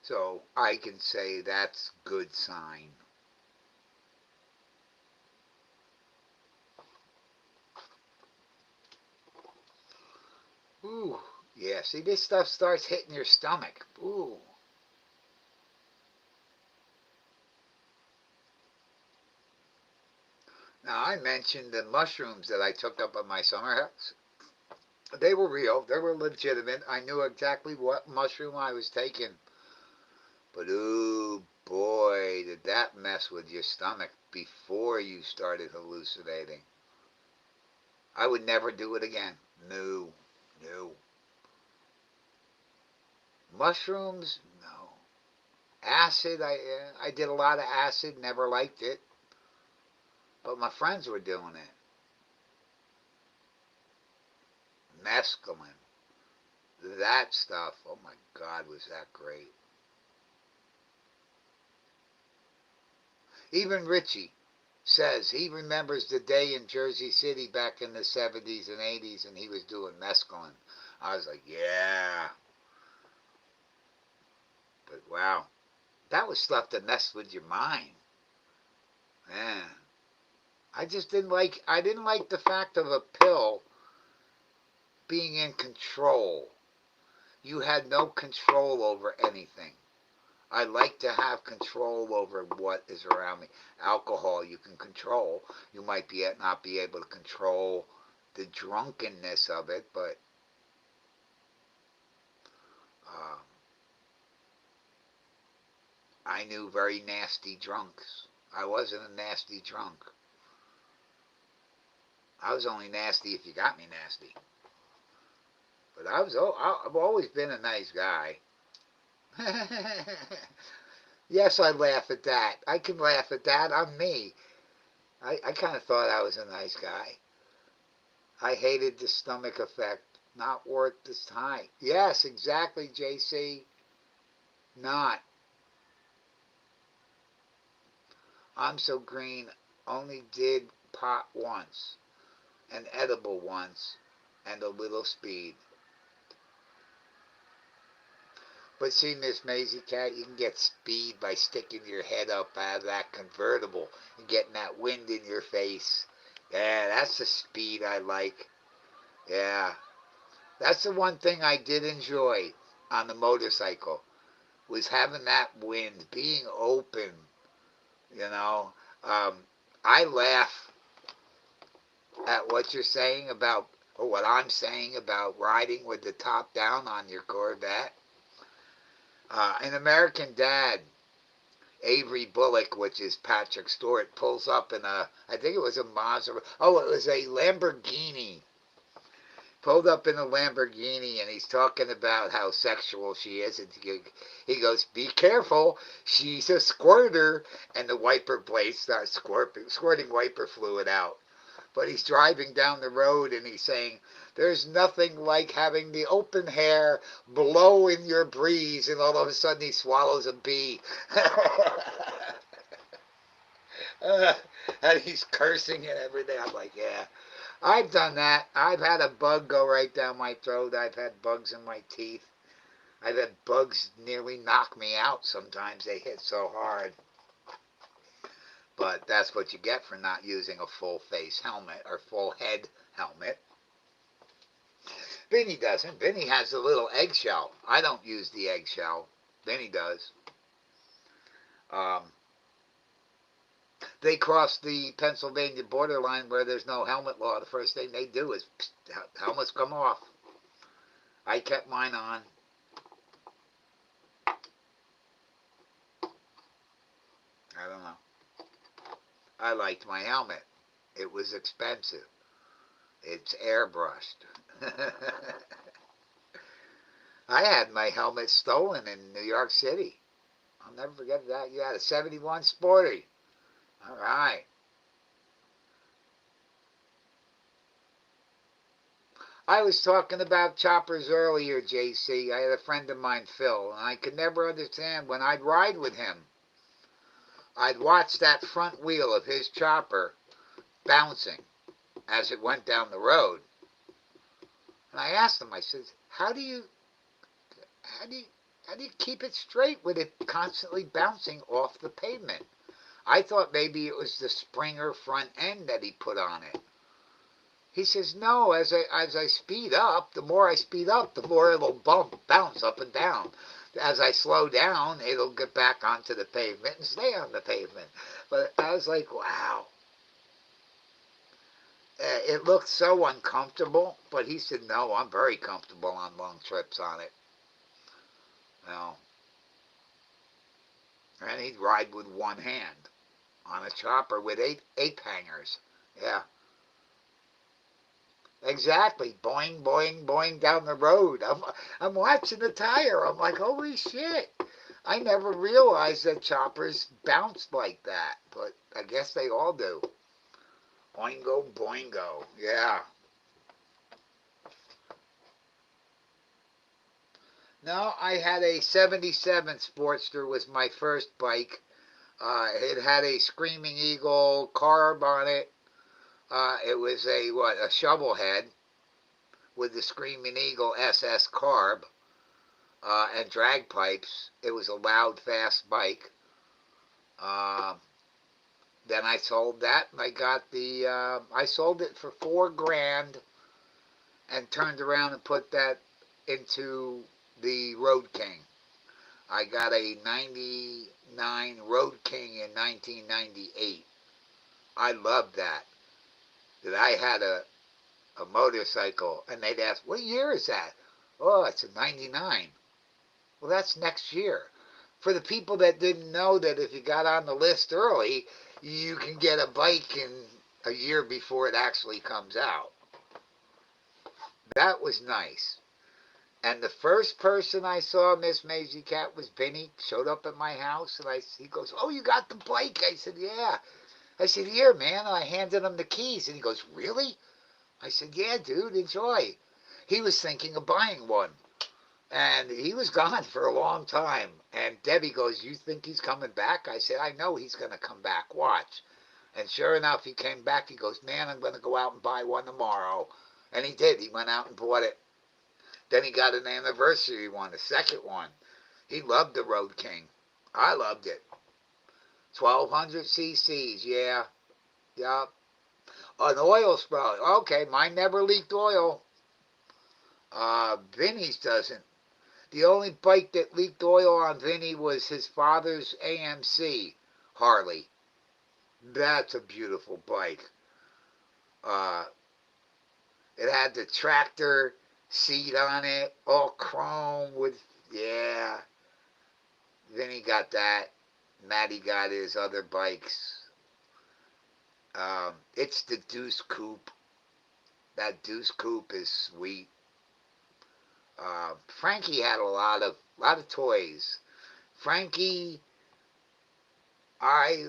So I can say that's good sign. Ooh, yeah. See, this stuff starts hitting your stomach. Ooh. Now I mentioned the mushrooms that I took up at my summer house. They were real. They were legitimate. I knew exactly what mushroom I was taking. But ooh, boy, did that mess with your stomach before you started hallucinating. I would never do it again. No, no. Mushrooms, no. Acid, I did a lot of acid, never liked it. But my friends were doing it. Mescaline, that stuff. Oh my God, was that great. Even Richie says he remembers the day in Jersey City back in the 70s and 80s, and he was doing mescaline. I was like, yeah. But wow, that was stuff that messed with your mind. Man, I didn't like the fact of a pill being in control. You had no control over anything. I like to have control over what is around me. Alcohol you can control. You might not be able to control the drunkenness of it, but uh, I knew very nasty drunks. I wasn't a nasty drunk. I was only nasty if you got me nasty. But I've always been a nice guy. Yes, I laugh at that. I can laugh at that. I'm me. I kind of thought I was a nice guy. I hated the stomach effect. Not worth the time. Yes, exactly, JC. Not. I'm so green. Only did pot once, an edible once, and a little speed. But see, Miss Maisie Cat, you can get speed by sticking your head up out of that convertible and getting that wind in your face. Yeah, that's the speed I like. Yeah. That's the one thing I did enjoy on the motorcycle was having that wind, being open, you know. Um, I laugh at what you're saying about, or what I'm saying about riding with the top down on your Corvette. An American Dad, Avery Bullock, which is Patrick Stewart, pulls up in I think it was a Mazda. Oh, it was a Lamborghini. Pulled up in a Lamborghini, and he's talking about how sexual she is. And he goes, "Be careful, she's a squirter." And the wiper blade starts squirting wiper fluid out. But he's driving down the road, and he's saying, "There's nothing like having the open hair blow in your breeze." And all of a sudden, he swallows a bee. uh, and he's cursing and everything. I'm like, yeah. I've done that. I've had a bug go right down my throat. I've had bugs in my teeth. I've had bugs nearly knock me out sometimes. They hit so hard. But that's what you get for not using a full face helmet or full head helmet. Vinny doesn't. Vinny has a little eggshell. I don't use the eggshell. Vinny does. Um, they cross the Pennsylvania borderline where there's no helmet law. The first thing they do is helmets come off. I kept mine on. I don't know. I liked my helmet. It was expensive. It's airbrushed. I had my helmet stolen in New York City. I'll never forget that. You had a 71 Sporty. All right. I was talking about choppers earlier, JC. I had a friend of mine, Phil, and I could never understand when I'd ride with him. I'd watch that front wheel of his chopper bouncing as it went down the road. And I asked him, I said, how do you how do you keep it straight with it constantly bouncing off the pavement? I thought maybe it was the Springer front end that he put on it. He says, no, as I speed up, the more I speed up, the more it'll bounce up and down. As I slow down, it'll get back onto the pavement and stay on the pavement. But I was like, wow. It looked so uncomfortable, but he said, no, I'm very comfortable on long trips on it. No. And he'd ride with one hand on a chopper with eight hangers. Yeah. Exactly. Boing, boing, boing down the road. I'm watching the tire. I'm like, holy shit. I never realized that choppers bounced like that, but I guess they all do. Boingo, boingo. Yeah. No, I had a 77 Sportster was my first bike. It had a Screaming Eagle carb on it. It was a shovel head with the Screaming Eagle SS carb and drag pipes. It was a loud, fast bike. Uh, then I sold that, and I sold it for $4,000 and turned around and put that into the Road King. I got a 99 Road King in 1998. I loved that. That I had a motorcycle, and they'd ask, what year is that? Oh, it's a 99. Well, that's next year. For the people that didn't know that if you got on the list early, you can get a bike in a year before it actually comes out. That was nice. And the first person I saw, Miss Maisie Cat, was Vinny. Showed up at my house, and he goes, oh, you got the bike? I said, yeah. I said, here, man. And I handed him the keys, and he goes, really? I said, yeah, dude, enjoy. He was thinking of buying one. And he was gone for a long time. And Debbie goes, you think he's coming back? I said, I know he's going to come back. Watch. And sure enough, he came back. He goes, man, I'm going to go out and buy one tomorrow. And he did. He went out and bought it. Then he got an anniversary one, a second one. He loved the Road King. I loved it. 1200 cc's, yeah. Yup. An oil spout. Okay, mine never leaked oil. Vinny's doesn't. The only bike that leaked oil on Vinny was his father's AMC Harley. That's a beautiful bike. Uh, it had the tractor seat on it, all chrome with, yeah. Vinny got that. Matty got his other bikes. It's the Deuce Coupe. That Deuce Coupe is sweet. Frankie had a lot of toys. Frankie, I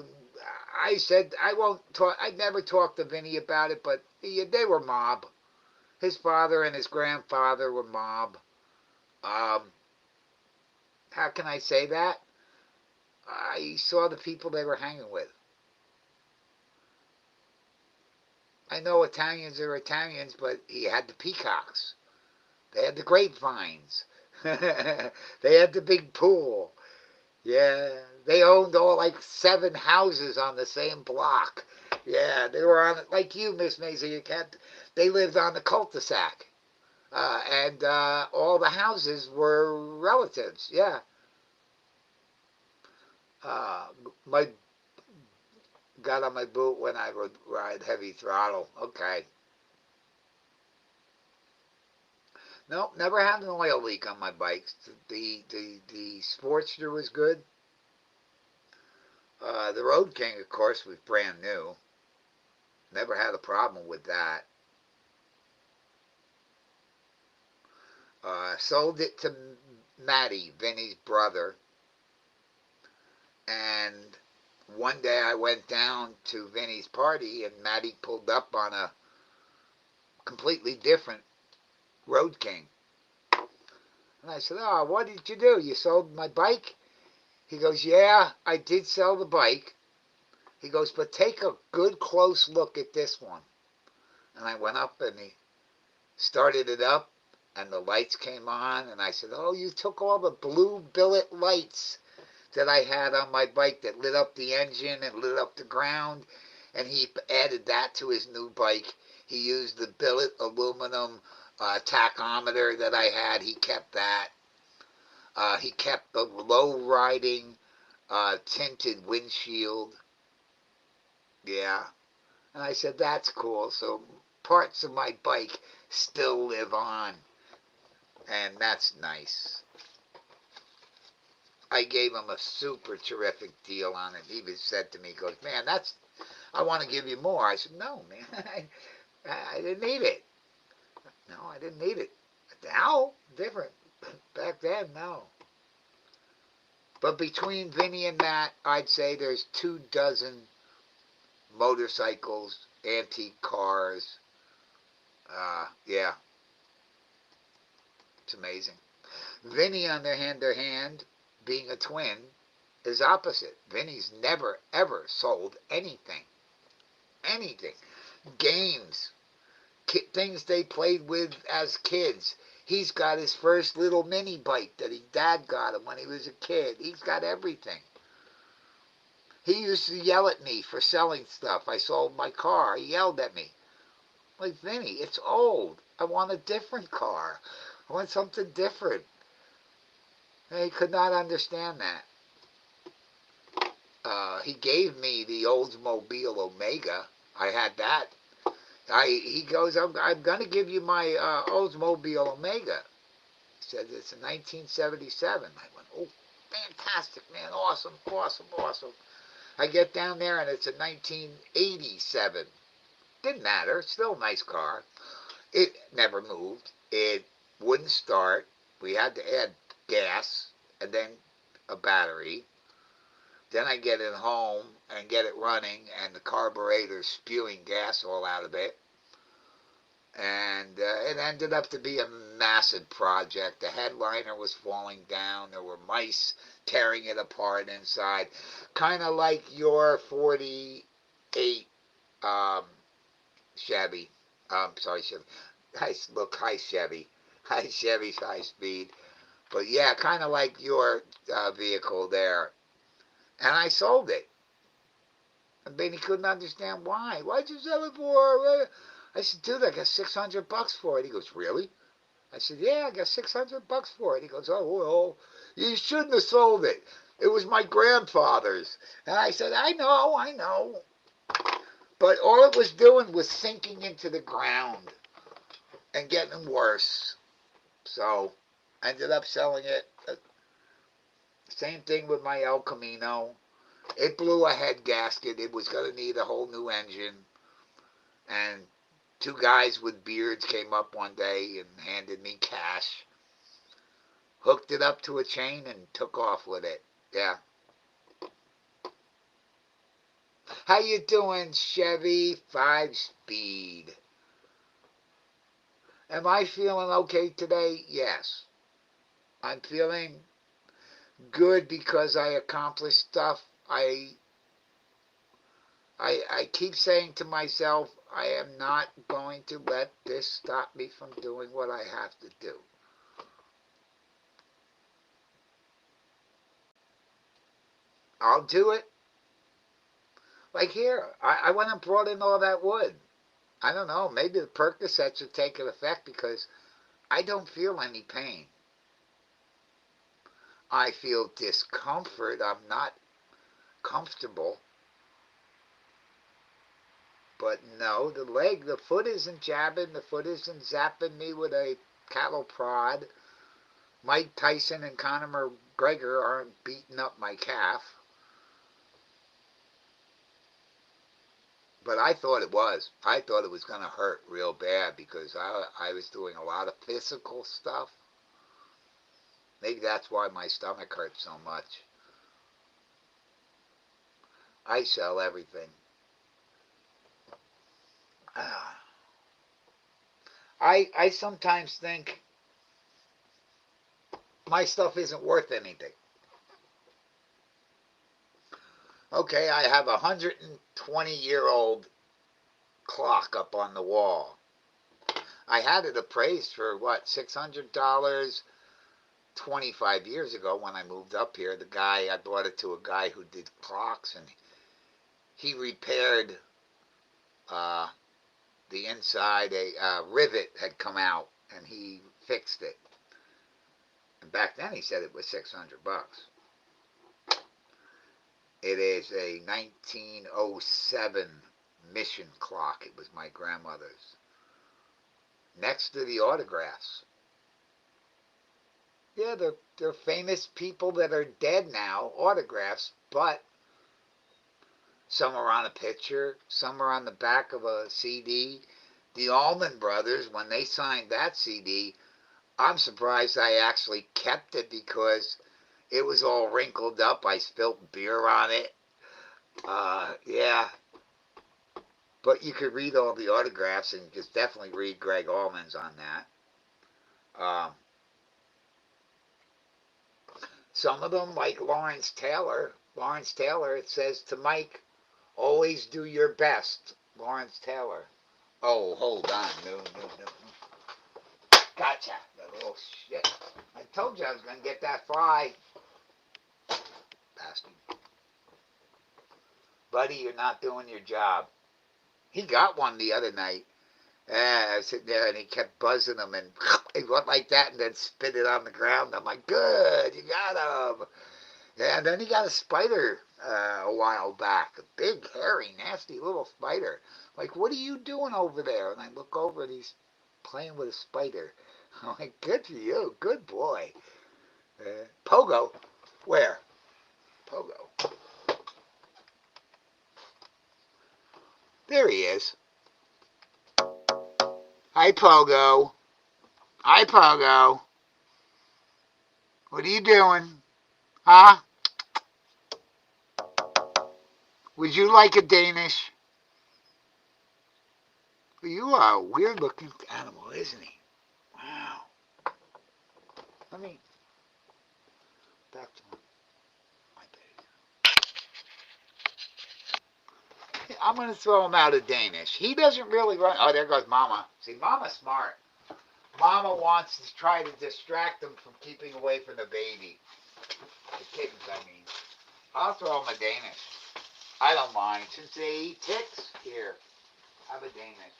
I said I won't talk. I never talked to Vinny about it, but they were mob. His father and his grandfather were mob. Um, how can I say that? I saw the people they were hanging with. I know Italians are Italians, but he had the peacocks. They had the grapevines. They had the big pool. Yeah, they owned all like 7 houses on the same block. Yeah, they were on like you, Miss Maisie. You can't. They lived on the cul-de-sac, and all the houses were relatives. Yeah, uh, my got on my boot when I would ride heavy throttle. Okay, nope, never had an oil leak on my bikes. The Sportster was good. The Road King, of course, was brand new. Never had a problem with that. Sold it to Matty, Vinny's brother. And one day I went down to Vinny's party and Matty pulled up on a completely different Road King. And I said, "Oh, what did you do? You sold my bike?" He goes, "Yeah, I did sell the bike." He goes, "But take a good close look at this one." And I went up and he started it up and the lights came on. And I said, "Oh, you took all the blue billet lights that I had on my bike that lit up the engine and lit up the ground." And he added that to his new bike. He used the billet aluminum tachometer that I had. He kept that. He kept the low riding tinted windshield. Yeah. And I said, "That's cool." So parts of my bike still live on. And that's nice. I gave him a super terrific deal on it. He even said to me, he goes, "Man, I want to give you more." I said, "No, man, I didn't need it. No, I didn't need it. Now, different. Back then, no." But between Vinny and Matt, I'd say there's 2 dozen motorcycles, antique cars. Yeah, it's amazing. Vinny, on the other hand, being a twin, is opposite. Vinny's never, ever sold anything. Anything. Games, things they played with as kids. He's got his first little mini bike that his dad got him when he was a kid. He's got everything. He used to yell at me for selling stuff. I sold my car. He yelled at me. Like, "Vinny, it's old. I want a different car. I want something different." And he could not understand that. He gave me the Oldsmobile Omega. I had that. He goes, I'm going to give you my Oldsmobile Omega." He said, "It's a 1977. I went, "Oh, fantastic, man. Awesome, awesome, awesome." I get down there and it's a 1987. Didn't matter. Still a nice car. It never moved. It wouldn't start. We had to add gas and then a battery. Then I get it home and get it running, and the carburetor's spewing gas all out of it. And it ended up to be a massive project. The headliner was falling down. There were mice tearing it apart inside. Kind of like your 48 um, Chevy. Sorry, Chevy. Hi, Chevy. Hi, Chevy's high speed. But yeah, kind of like your vehicle there. And I sold it. And Benny couldn't understand why. Why'd you sell it for? I said, dude, I got $600 for it. He goes, really? I said, yeah, I got $600 for it. He goes, oh, well, you shouldn't have sold it. It was my grandfather's. And I said, I know. But all it was doing was sinking into the ground and getting worse. So I ended up selling it. Same thing with my El Camino. It blew a head gasket. It was going to need a whole new engine. And two guys with beards came up one day and handed me cash. Hooked it up to a chain and took off with it. Yeah. How you doing, Chevy 5-speed? Am I feeling okay today? Yes. I'm feeling good because I accomplished stuff. I keep saying to myself, I am not going to let this stop me from doing what I have to do. I'll do it. Like here, I went and brought in all that wood. I don't know, maybe the Percocets are taking effect because I don't feel any pain. I feel discomfort. I'm not comfortable. But no, the foot isn't jabbing, the foot isn't zapping me with a cattle prod. Mike Tyson and Conor McGregor aren't beating up my calf. But I thought it was. I thought it was going to hurt real bad because I was doing a lot of physical stuff. Maybe that's why my stomach hurts so much. I sell everything. I sometimes think my stuff isn't worth anything. Okay, I have a 120-year-old clock up on the wall. I had it appraised for what, $600 25 years ago when I moved up here. I bought it to a guy who did clocks, and he repaired the inside. A rivet had come out, and he fixed it. And back then he said it was $600. It is a 1907 mission clock. It was my grandmother's. Next to the autographs. Yeah, they're famous people that are dead now, autographs, but some are on a picture, some are on the back of a CD. The Allman Brothers, when they signed that CD, I'm surprised I actually kept it because it was all wrinkled up. I spilt beer on it. Yeah. But you could read all the autographs and just definitely read Greg Allman's on that. Some of them, like Lawrence Taylor, it says to Mike, always do your best. Lawrence Taylor. Oh, hold on. No. Gotcha. That little shit. I told you I was going to get that fly. Bastard. Buddy, you're not doing your job. He got one the other night. I was sitting there and he kept buzzing them and he went like that and then spit it on the ground. I'm like, good, you got him. Yeah, and then he got a spider a while back. A big, hairy, nasty little spider. Like, what are you doing over there? And I look over and he's playing with a spider. I'm like, good for you. Good boy. Pogo. Where? Pogo. There he is. Hi, Pogo. Hi, Pogo. What are you doing? Huh? Would you like a Danish? You are a weird looking animal, isn't he? Wow. Let me back to my baby. I'm going to throw him out of Danish. He doesn't really run. Oh, there goes Mama. See, Mama's smart. Mama wants to try to distract him from keeping away from the baby. The kittens, I mean. I'll throw him a Danish. I don't mind. Since they eat ticks, here, have a Danish.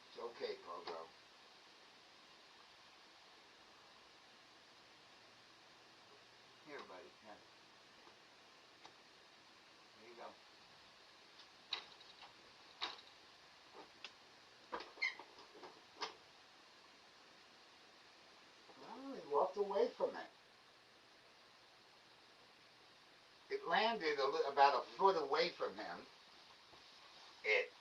It's okay, Pogo. Here, buddy. Here. There you go. Well, he walked away from it. It landed about a foot away from him. It.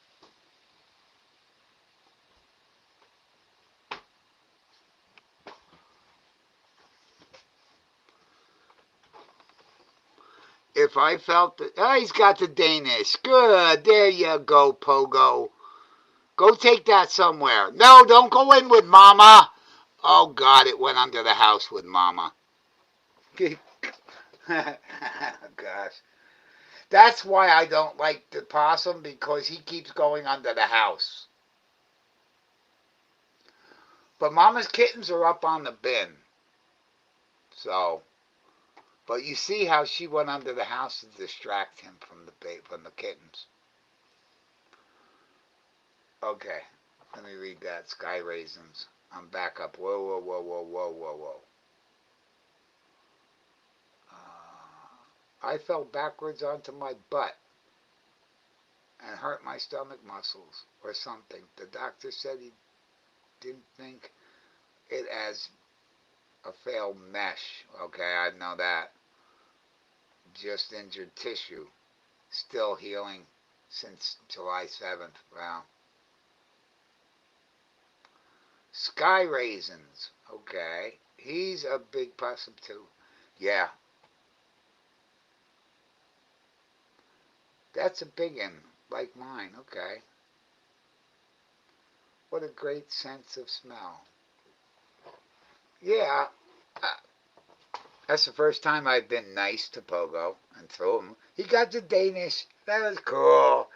If I felt that, oh, he's got the Danish. Good. There you go, Pogo. Go take that somewhere. No, don't go in with Mama. Oh, God, it went under the house with Mama. Gosh. That's why I don't like the possum, because he keeps going under the house. But Mama's kittens are up on the bin. So, but you see how she went under the house to distract him from the kittens. Okay, let me read that. Sky raisins. I'm back up. Whoa, whoa, whoa, whoa, whoa, whoa, whoa. I fell backwards onto my butt and hurt my stomach muscles or something. The doctor said he didn't think it as a failed mesh. Okay, I know that. Just injured tissue. Still healing since July 7th. Wow. Sky raisins. Okay. He's a big possum too. Yeah. That's a big one, like mine. Okay. What a great sense of smell. Yeah. That's the first time I've been nice to Pogo and threw him. He got the Danish. That was cool.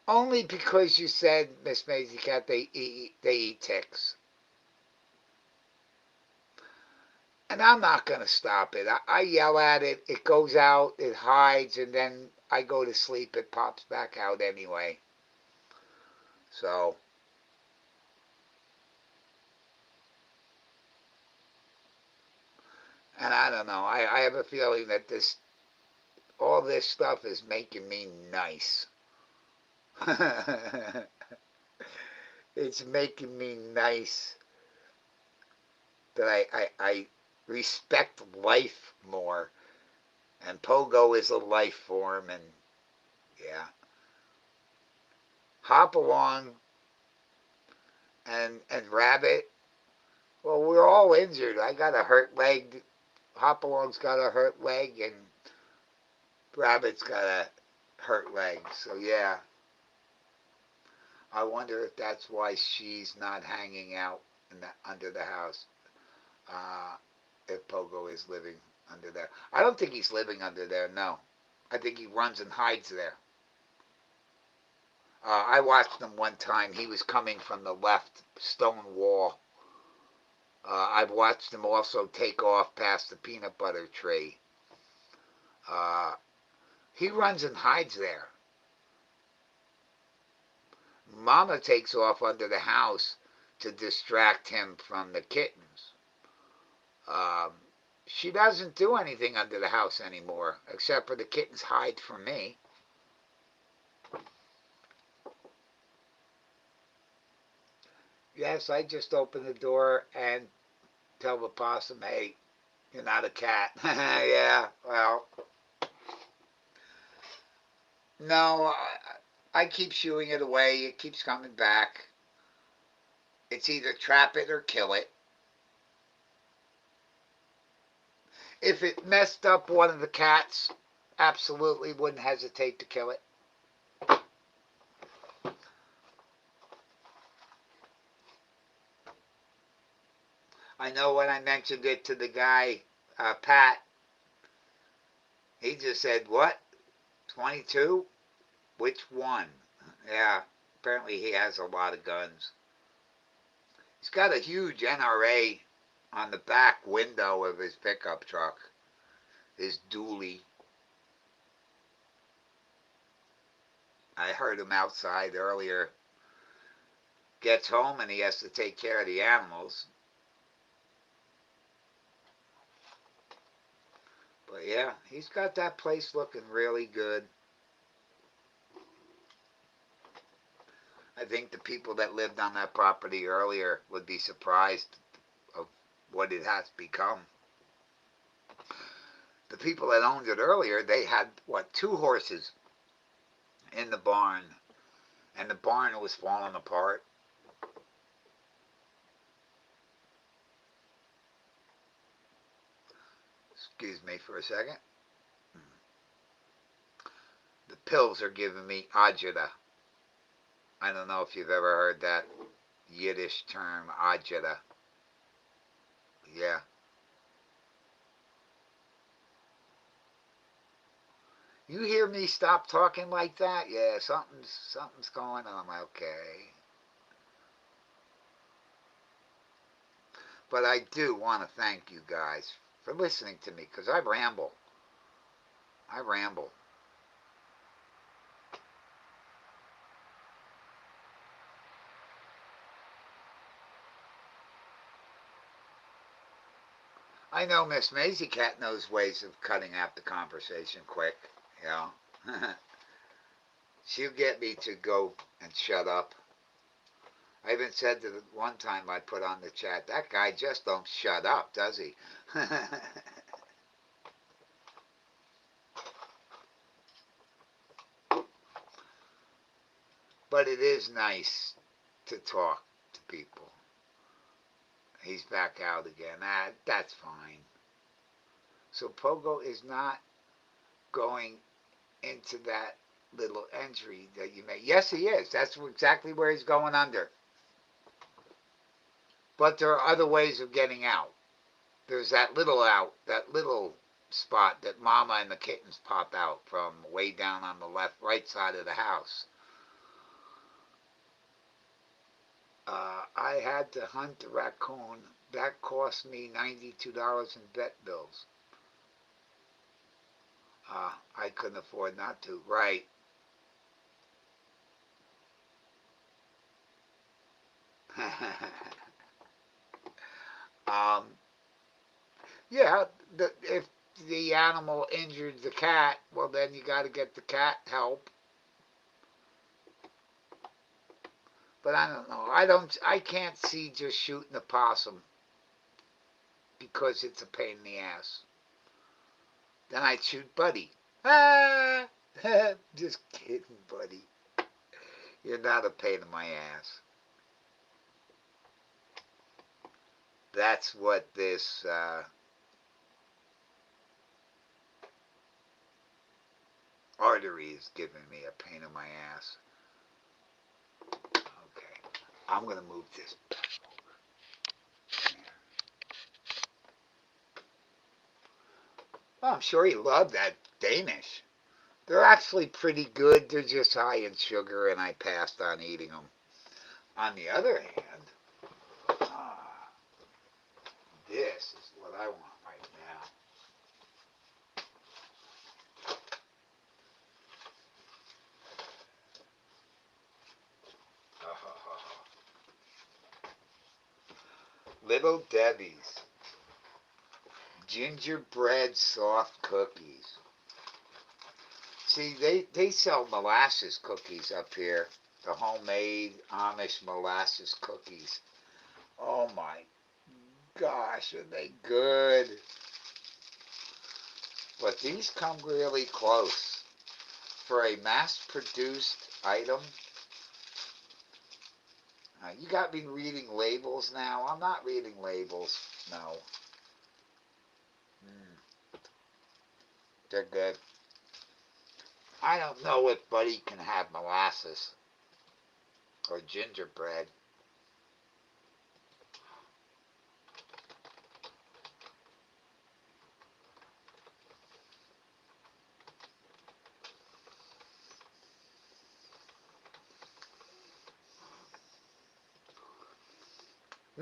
Only because you said, Miss Maisie Cat, they eat ticks. And I'm not going to stop it. I yell at it. It goes out. It hides. And then I go to sleep. It pops back out anyway. So. And I don't know. I have a feeling that all this stuff is making me nice. It's making me nice that I respect life more. And Pogo is a life form, and yeah. Hop along and Rabbit. Well, we're all injured. I got a hurt leg. Hopalong's got a hurt leg, and Rabbit's got a hurt leg. So yeah. I wonder if that's why she's not hanging out under the house. Uh, if Pogo is living under there. I don't think he's living under there, no. I think he runs and hides there. I watched him one time. He was coming from the left stone wall. I've watched him also take off past the peanut butter tree. Uh, he runs and hides there. Mama takes off under the house to distract him from the kittens. Um, she doesn't do anything under the house anymore, except for the kittens hide from me. Yes, I just open the door and tell the possum, hey, you're not a cat. Yeah, well, no, I keep shooing it away. It keeps coming back. It's either trap it or kill it. If it messed up one of the cats, absolutely wouldn't hesitate to kill it. I know when I mentioned it to the guy, Pat, he just said, what? 22? Which one? Yeah, apparently he has a lot of guns. He's got a huge NRA on the back window of his pickup truck. His dually. I heard him outside earlier. Gets home and he has to take care of the animals. But yeah, he's got that place looking really good. I think the people that lived on that property earlier would be surprised of what it has become. The people that owned it earlier, they had, what, 2 horses in the barn. And the barn was falling apart. Excuse me for a second. The pills are giving me agita. I don't know if you've ever heard that Yiddish term, agita. Yeah. You hear me stop talking like that? Yeah, something's going on. Okay. But I do want to thank you guys for listening to me, because I ramble. I ramble. I know Miss Maisie Cat knows ways of cutting out the conversation quick, you know. She'll get me to go and shut up. I even said to the one time I put on the chat, that guy just don't shut up, does he? But it is nice to talk to people. He's back out again. That's fine. So Pogo is not going into that little entry that you made. Yes, he is. That's exactly where he's going under. But there are other ways of getting out. There's that little spot that Mama and the kittens pop out from way down on the right side of the house. I had to hunt a raccoon. That cost me $92 in vet bills. I couldn't afford not to. Right. um, yeah, if the animal injured the cat, well, then you got to get the cat help. But I don't know. I can't see just shooting a possum because it's a pain in the ass. Then I'd shoot Buddy. Ah! Just kidding, Buddy. You're not a pain in my ass. That's what this artery is giving me, a pain in my ass. Okay. I'm going to move this. Well, I'm sure he loved that Danish. They're actually pretty good. They're just high in sugar, and I passed on eating them. On the other hand, this is what I want right now. Little Debbie's gingerbread soft cookies. See, they sell molasses cookies up here. The homemade Amish molasses cookies. Oh my gosh, are they good? But these come really close. For a mass-produced item, you got me reading labels now. I'm not reading labels. No. They're good. I don't know if Buddy can have molasses or gingerbread.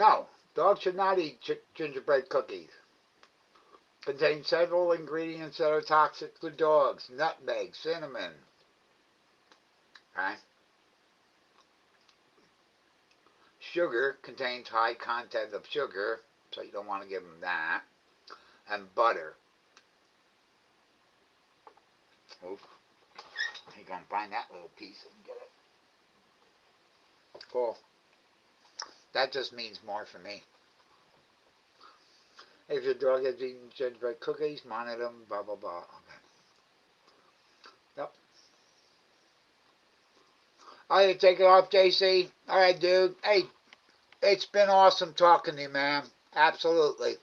No, dogs should not eat gingerbread cookies. Contain several ingredients that are toxic to dogs. Nutmeg, cinnamon. Okay? Sugar contains high content of sugar, so you don't want to give them that. And butter. Oop. You're going to find that little piece and get it. Cool. That just means more for me. If your dog has eaten gingerbread cookies, monitor them, blah, blah, blah. Okay. Yep. All right, take it off, JC. All right, dude. Hey, it's been awesome talking to you, man. Absolutely.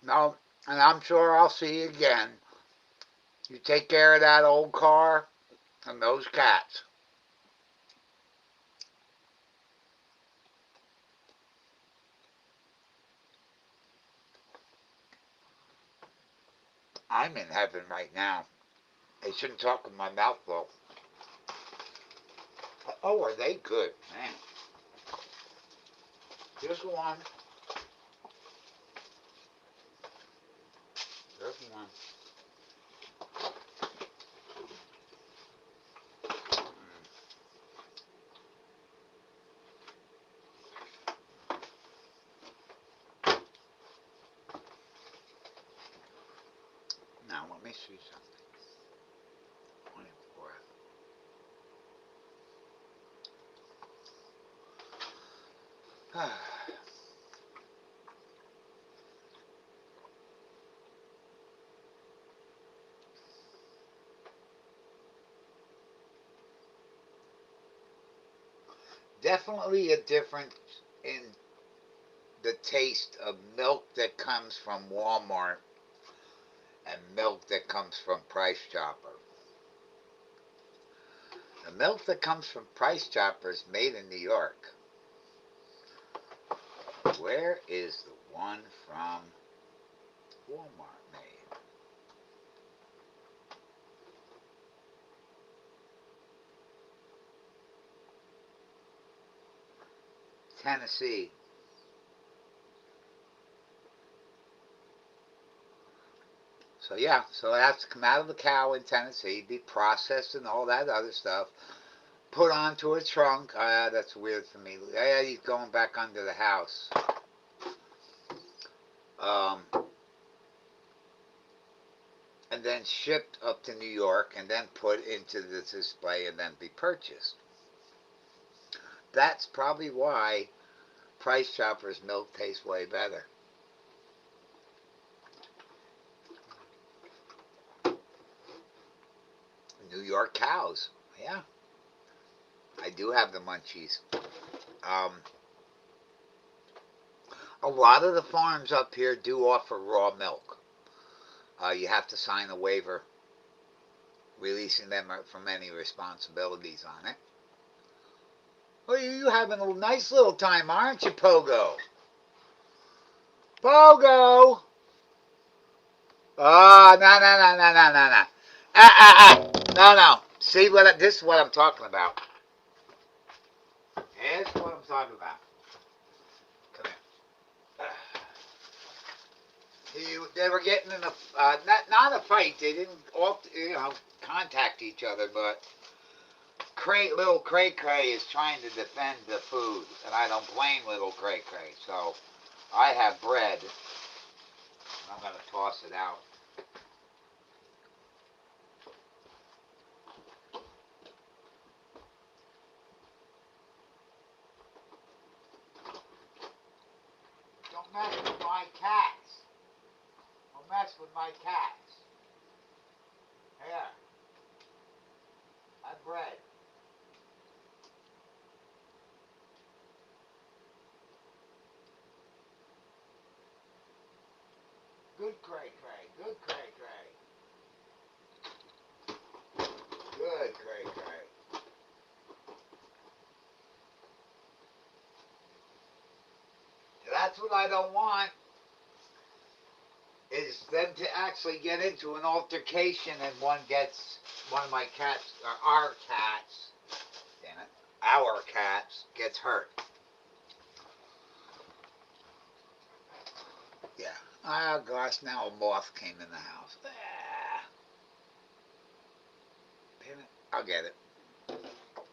No, and I'm sure I'll see you again. You take care of that old car and those cats. I'm in heaven right now. I shouldn't talk with my mouth full. Oh, are they good, man? Here's one. Here's one. Now, let me see something. 24. Definitely a difference in the taste of milk that comes from Walmart and milk that comes from Price Chopper. The milk that comes from Price Chopper is made in New York. Where is the one from Walmart made? Tennessee. So yeah, so it has to come out of the cow in Tennessee, be processed and all that other stuff, put onto a trunk. That's weird for me. Yeah, he's going back under the house. Um, and then shipped up to New York and then put into the display and then be purchased. That's probably why Price Chopper's milk tastes way better. New York cows. Yeah, I do have the munchies. Um, a lot of the farms up here do offer raw milk. You have to sign a waiver releasing them from any responsibilities on it. Well, you having a nice little time, aren't you, Pogo? Pogo! Oh, no, no, no, no, no, no, no. No, no. See, this is what I'm talking about. Here's what I'm talking about. Come here. They were getting in a, not a fight. They didn't, contact each other, but little Cray Cray is trying to defend the food, and I don't blame little Cray Cray. So I have bread, and I'm going to toss it out. Don't mess with my cats. Don't mess with my cats. Here, have bread. Good Cray Cray. Good Cray Cray. Good Cray Cray. That's what I don't want. Is them to actually get into an altercation and one of my cats, or our cats, damn it, our cats gets hurt. Oh gosh, now a moth came in the house. Ah, damn it. I'll get it.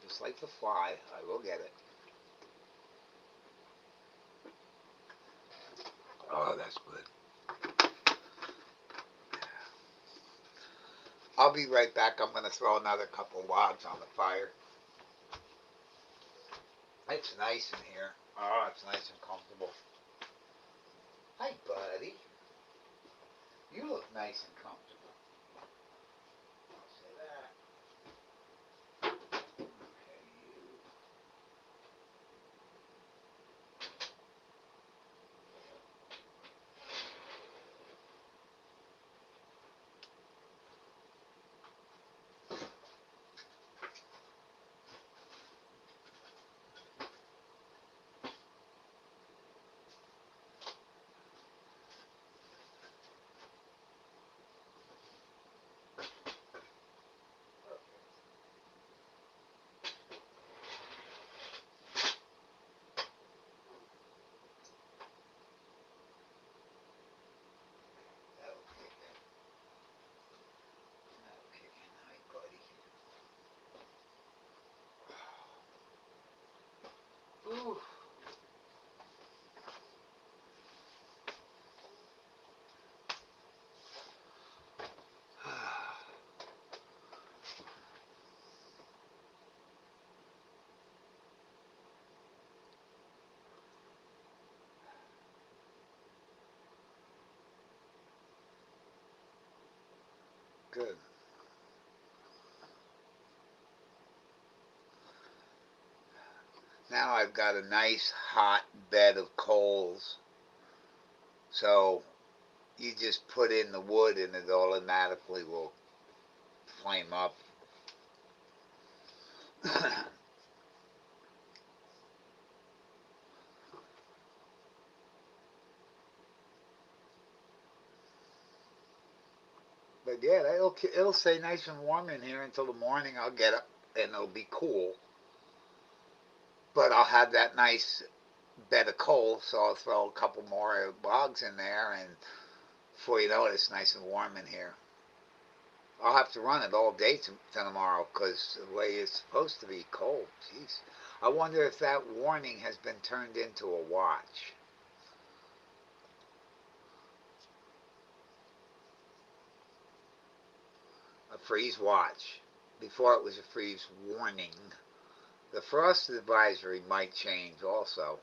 Just like the fly, I will get it. Oh, that's good. I'll be right back. I'm going to throw another couple logs on the fire. It's nice in here. Oh, it's nice and comfortable. Hi, buddy. You look nice and comfortable. I'll say that. Okay, you. Okay, okay. Hi, buddy. Ooh. Good. Now I've got a nice hot bed of coals. So you just put in the wood and it automatically will flame up. But yeah, it'll stay nice and warm in here until the morning. I'll get up and it'll be cool. But I'll have that nice bed of coal, so I'll throw a couple more logs in there, and before you know it, it's nice and warm in here. I'll have to run it all day tomorrow because the way it's supposed to be cold. Jeez. I wonder if that warning has been turned into a watch. A freeze watch. Before it was a freeze warning. The frost advisory might change also.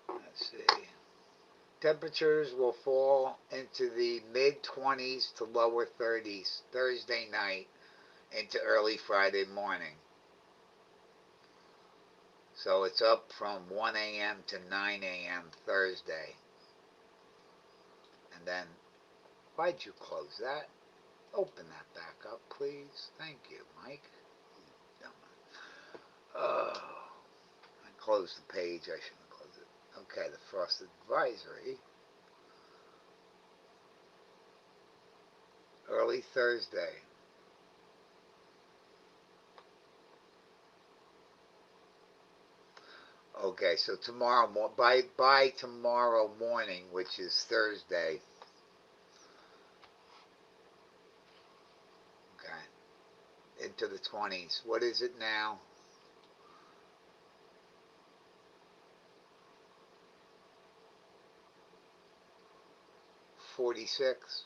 Let's see. Temperatures will fall into the mid 20s to lower 30s Thursday night into early Friday morning. So it's up from 1 a.m. to 9 a.m. Thursday. And then, why'd you close that? Open that back up, please. Thank you, Mike. Oh, I closed the page. I shouldn't have closed it. Okay, the frost advisory. Early Thursday. Okay, so tomorrow, by tomorrow morning, which is Thursday. Okay, into the 20s. What is it now? 46.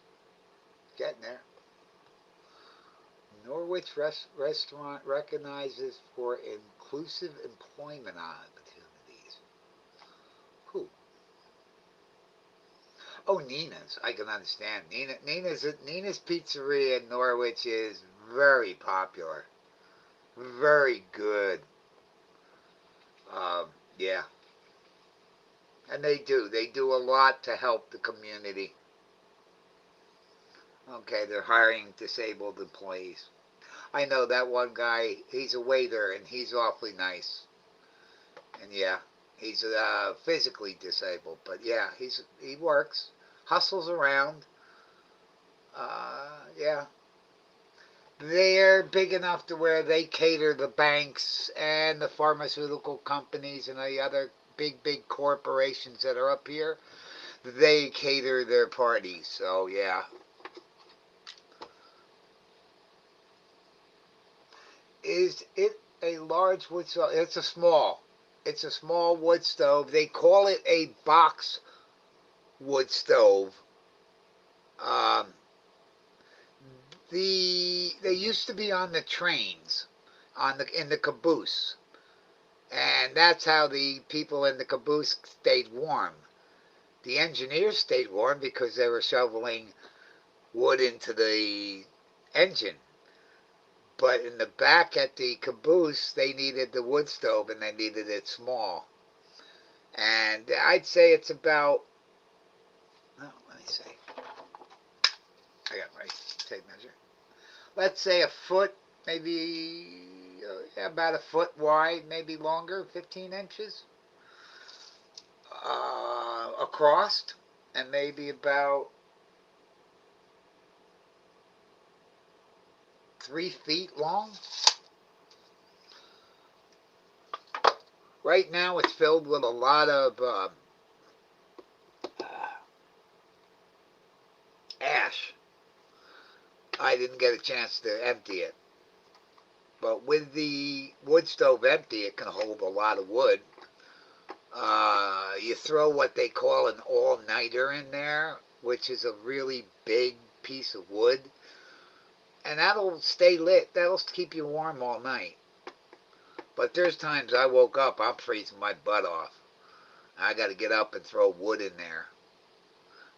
Getting there. Norwich restaurant recognizes for inclusive employment opportunities. Who? Oh, Nina's. I can understand. Nina's Pizzeria in Norwich is very popular. Very good. Yeah. And they do a lot to help the community. Okay, they're hiring disabled employees. I know that one guy, he's a waiter and he's awfully nice. And yeah, he's physically disabled, but yeah, he works, hustles around. Yeah, they're big enough to where they cater the banks and the pharmaceutical companies and the other big corporations that are up here, they cater their parties. So yeah. Is it a large wood stove? It's a small. It's a small wood stove. They call it a box wood stove. Um, they used to be on the trains, in the caboose, and that's how the people in the caboose stayed warm. The engineers stayed warm because they were shoveling wood into the engine. But in the back at the caboose, they needed the wood stove and they needed it small. And I'd say it's about, oh, let me see. I got my tape measure. Let's say a foot, maybe about a foot wide, maybe longer, 15 inches across, and maybe about 3 feet long. Right now, it's filled with a lot of ash. I didn't get a chance to empty it. But with the wood stove empty, it can hold a lot of wood. You throw what they call an all-nighter in there, which is a really big piece of wood. And that'll stay lit. That'll keep you warm all night. But there's times I woke up, I'm freezing my butt off. I got to get up and throw wood in there.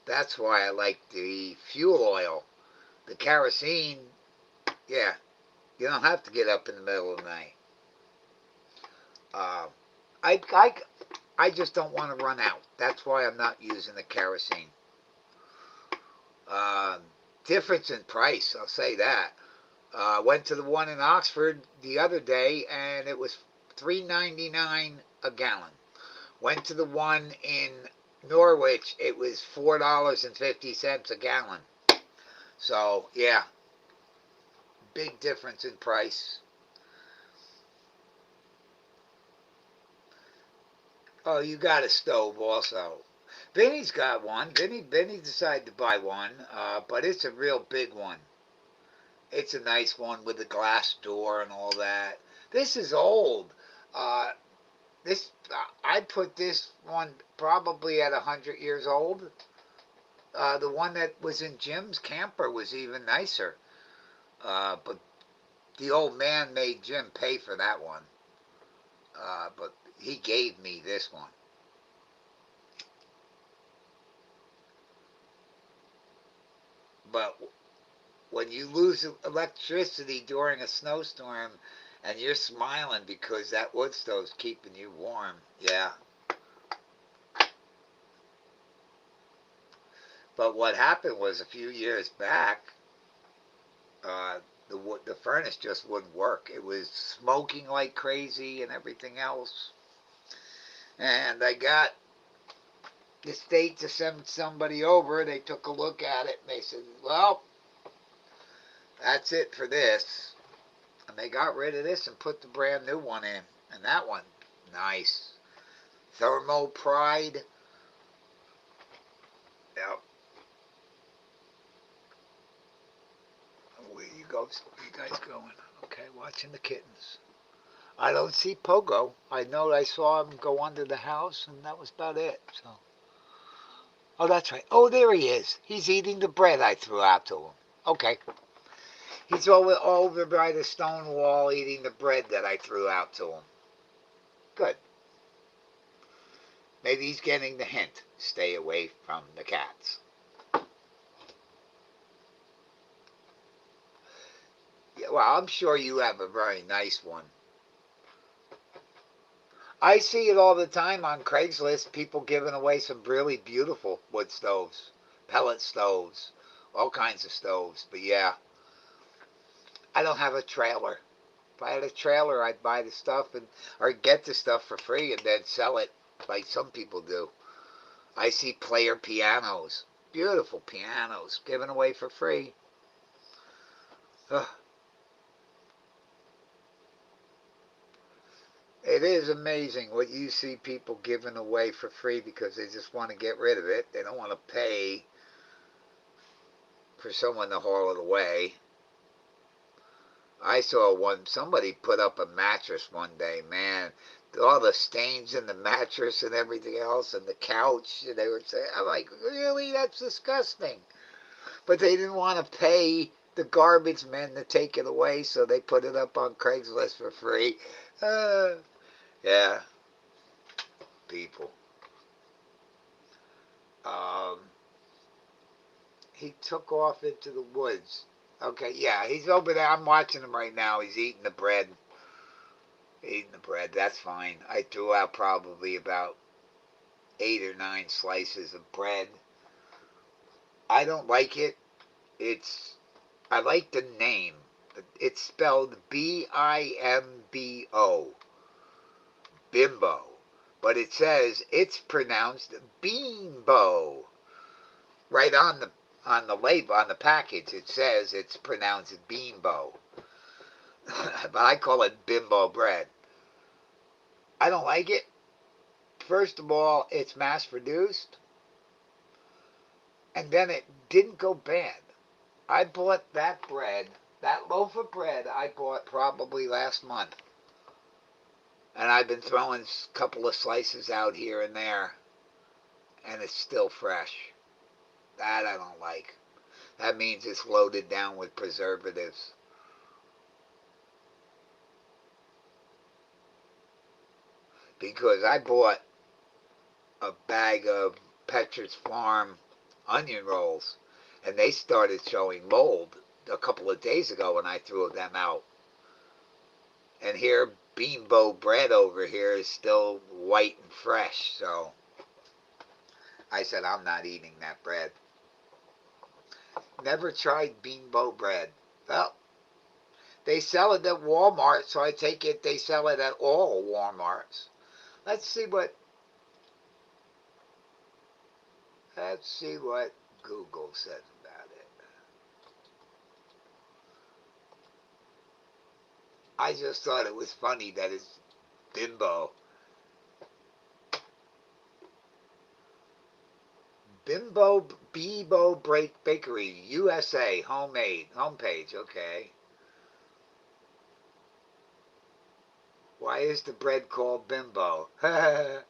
That's why I like the fuel oil. The kerosene, yeah, you don't have to get up in the middle of the night. Uh, I, I, I just don't want to run out. That's why I'm not using the kerosene. Uh, Difference in price, I'll say that. Went to the one in Oxford the other day, and it was $3.99 a gallon. Went to the one in Norwich, it was $4.50 a gallon. So yeah, big difference in price. Oh, you got a stove also. Vinny's got one. Vinny decided to buy one, but it's a real big one. It's a nice one with a glass door and all that. This is old. Uh, this I put this one probably at 100 years old. The one that was in Jim's camper was even nicer. But the old man made Jim pay for that one. But he gave me this one. But when you lose electricity during a snowstorm and you're smiling because that wood stove's keeping you warm, yeah. But what happened was a few years back, uh, the furnace just wouldn't work. It was smoking like crazy and everything else. And I got the state to send somebody over. They took a look at it and they said, well, that's it for this. And they got rid of this and put the brand new one in. And that one, nice. Thermo Pride. Yep. Where you guys going? Okay, watching the kittens. I don't see Pogo. I know I saw him go under the house, and that was about it. So, oh, that's right. Oh, there he is. He's eating the bread I threw out to him. Okay, he's over by the stone wall eating the bread that I threw out to him. Good. Maybe he's getting the hint. Stay away from the cats. Yeah, well, I'm sure you have a very nice one. I see it all the time on Craigslist, people giving away some really beautiful wood stoves, pellet stoves, all kinds of stoves. But yeah, I don't have a trailer. If I had a trailer, I'd buy the stuff or get the stuff for free and then sell it like some people do. I see player pianos, beautiful pianos, given away for free. Ugh. It is amazing what you see people giving away for free because they just want to get rid of it. They don't want to pay for someone to haul it away. I saw somebody put up a mattress one day, man. All the stains in the mattress and everything else and the couch. And they were saying, I'm like, really? That's disgusting. But they didn't want to pay the garbage men to take it away, so they put it up on Craigslist for free. Yeah, people. Um, he took off into the woods. Okay, yeah, he's over there. I'm watching him right now. He's eating the bread. Eating the bread. That's fine. I threw out probably about 8 or 9 slices of bread. I don't like it. I like the name. It's spelled Bimbo. Bimbo. But it says it's pronounced Beanbo. Right on the label, on the package, it says it's pronounced Beanbo. But I call it Bimbo bread. I don't like it. First of all, it's mass produced, and then it didn't go bad. I bought that bread, that loaf of bread I bought probably last month. And I've been throwing a couple of slices out here and there, and it's still fresh. That I don't like. That means it's loaded down with preservatives. Because I bought a bag of Petra's Farm onion rolls, and they started showing mold a couple of days ago when I threw them out. And here, Beanbo bread over here is still white and fresh, so I said I'm not eating that bread. Never tried Beanbo bread. Well, they sell it at Walmart, so I take it they sell it at all Walmarts. Let's see what let's see what Google says about it. I just thought it was funny that it's Bimbo. Bimbo Bakery, USA, homemade, homepage, okay. Why is the bread called Bimbo? Yeah.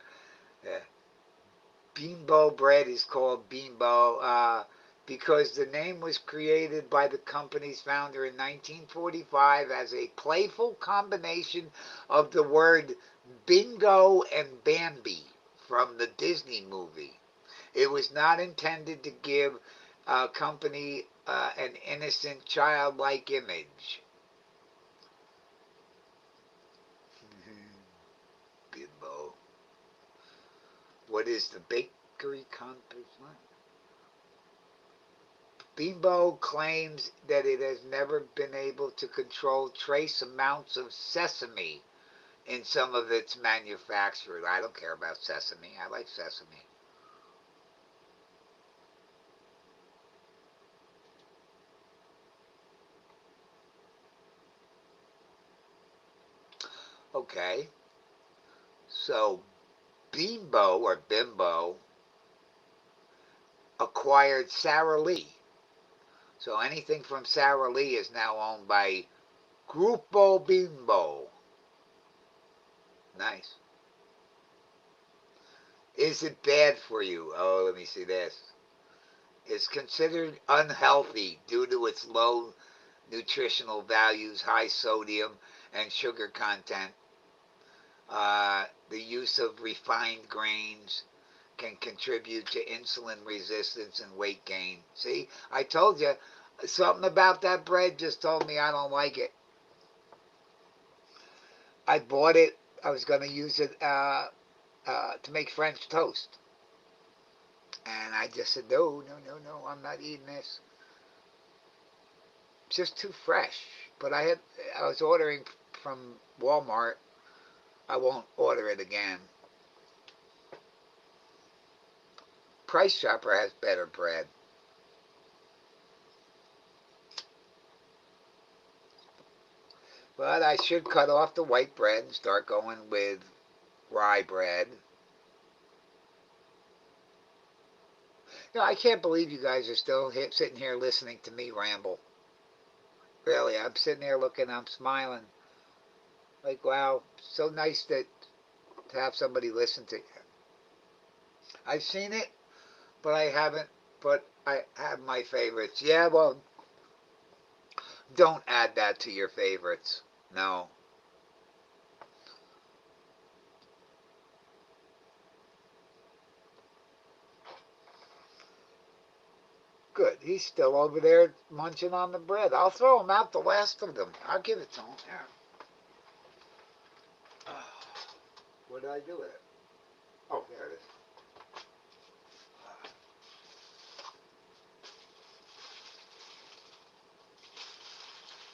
Bimbo bread is called Bimbo because the name was created by the company's founder in 1945 as a playful combination of the word bingo and Bambi from the Disney movie. It was not intended to give a company an innocent, childlike image. Bimbo. What is the bakery company? Bimbo claims that it has never been able to control trace amounts of sesame in some of its manufacturers. I don't care about sesame. I like sesame. Okay. So Bimbo acquired Sara Lee. So anything from Sara Lee is now owned by Grupo Bimbo. Nice. Is it bad for you? Oh, let me see this. It's considered unhealthy due to its low nutritional values, high sodium and sugar content. The use of refined grains can contribute to insulin resistance and weight gain. See, I told you, something about that bread just told me I don't like it. I bought it. I was going to use it to make French toast. And I just said, no, no, no, no, I'm not eating this. It's just too fresh. But I was ordering from Walmart. I won't order it again. Price Chopper has better bread. But I should cut off the white bread and start going with rye bread. I can't believe you guys are still sitting here listening to me ramble. Really, I'm sitting there looking, I'm smiling. Like, wow, so nice to have somebody listen to you. I've seen it, but I haven't, but I have my favorites. Yeah, well, don't add that to your favorites. No. Good. He's still over there munching on the bread. I'll throw him out, the last of them. I'll give it to him. Here. What did I do with it? Oh, there it is.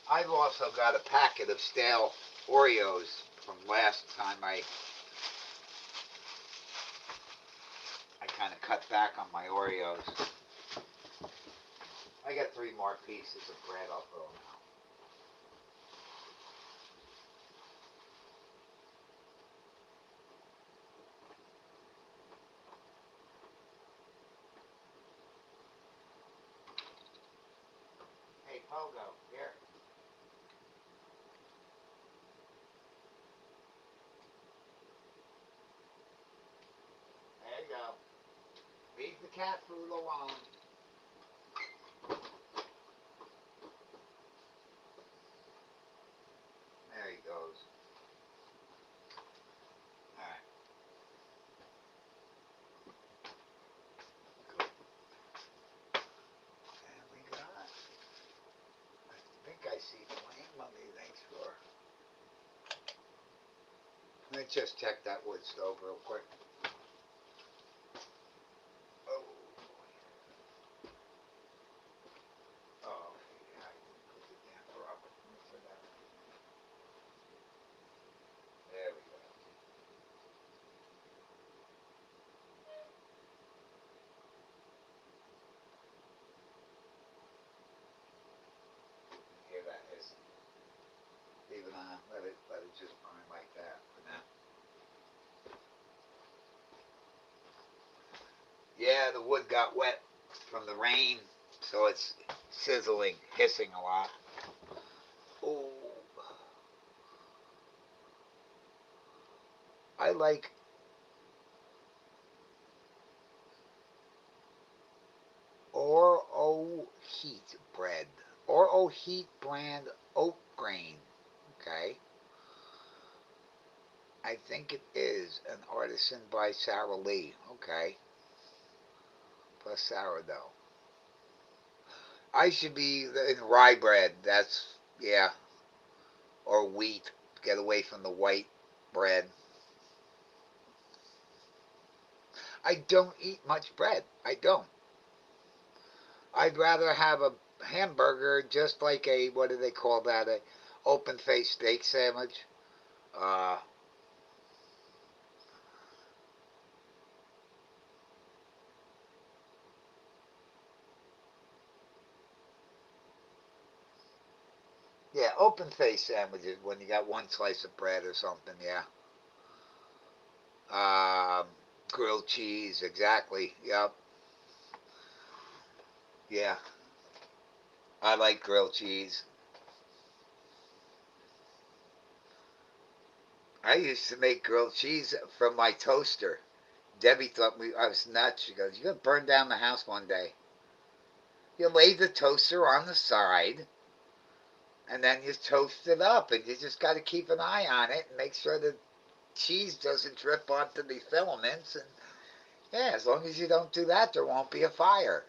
I've also got a packet of stale Oreos from last time I kind of cut back on my Oreos. I got 3 more pieces of bread. I'll throw them out. Hey, Pogo, here. There you go. Leave the cat food alone. There he goes. All right. Good. And we got, I think I see flame. Let me make sure. Let me just check that wood stove real quick. Oh. Oh, yeah, I didn't put the damper up for that. There we go. Hear that hissing. Leave it on. Let it just burn like that for now. Yeah, the wood got wet from the rain, so it's sizzling, hissing a lot. Oh, I like Oro Heat bread. Oro Heat brand oat grain. Okay. I think it is an artisan by Sarah Lee. Okay. Plus sourdough. I should be in rye bread. That's, yeah. Or wheat. Get away from the white bread. I don't eat much bread. I don't. I'd rather have a hamburger, just like a, what do they call that? A open faced steak sandwich. Uh, yeah, open faced sandwiches when you got one slice of bread or something. Yeah. Um, Grilled cheese, exactly. Yep. Yeah. I like grilled cheese. I used to make grilled cheese from my toaster. Debbie thought I was nuts. She goes, "You're gonna burn down the house one day." You lay the toaster on the side, and then you toast it up, and you just got to keep an eye on it and make sure the cheese doesn't drip onto the filaments. And yeah, as long as you don't do that, there won't be a fire.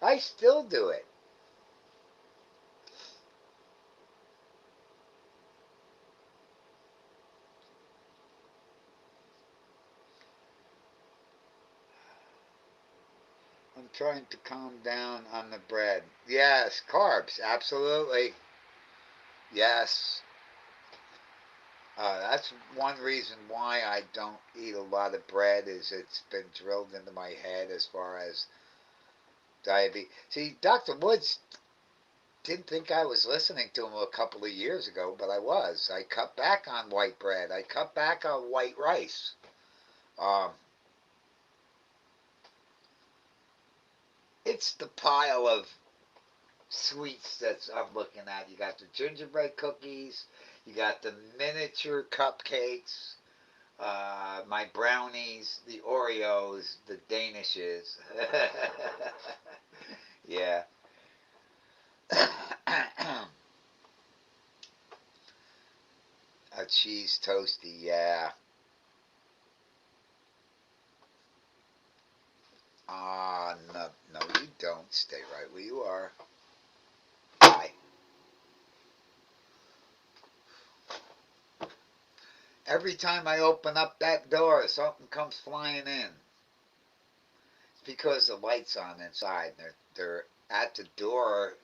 I still do it. I'm trying to calm down on the bread. Yes, carbs, absolutely. Yes. That's one reason why I don't eat a lot of bread, is it's been drilled into my head as far as diabetes. See, Dr. Woods didn't think I was listening to him a couple of years ago, but I was. I cut back on white bread. I cut back on white rice. Um, it's the pile of sweets that I'm looking at. You got the gingerbread cookies. You got the miniature cupcakes. My brownies, the Oreos, the Danishes. Yeah. A cheese toasty, yeah. Ah, no, no, you don't. Stay right where you are. Bye. Every time I open up that door, something comes flying in. It's because the light's on inside. They're at the door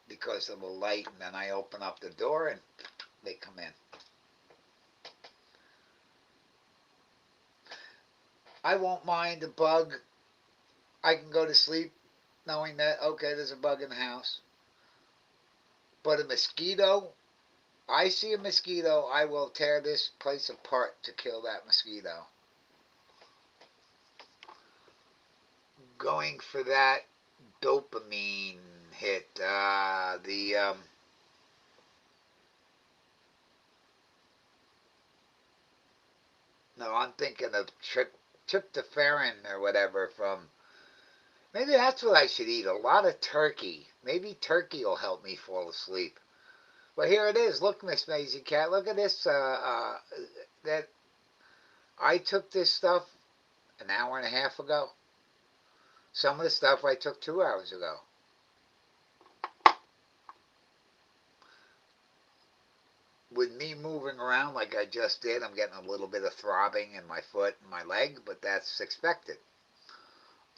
because of the light, and then I open up the door and they come in. I won't mind a bug. I can go to sleep knowing that, okay, there's a bug in the house. But a mosquito, I see a mosquito, I will tear this place apart to kill that mosquito. Going for that dopamine hit. No, I'm thinking of tryptophan or whatever from. Maybe that's what I should eat. A lot of turkey. Maybe turkey will help me fall asleep. But here it is. Look, Miss Maisie Cat. Look at this. That I took this stuff an hour and a half ago. Some of the stuff I took 2 hours ago. With me moving around like I just did, I'm getting a little bit of throbbing in my foot and my leg, but that's expected.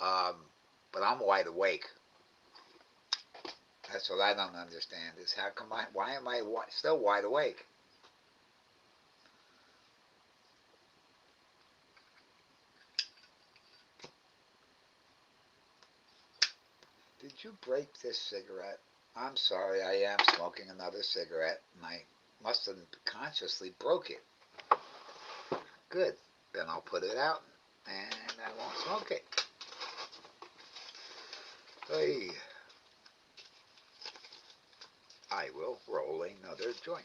Um, but I'm wide awake. That's what I don't understand is how come why am I still wide awake? Did you break this cigarette? I'm sorry, I am smoking another cigarette, and I must have consciously broke it. Good. Then I'll put it out, and I won't smoke it. Hey, I will roll another joint.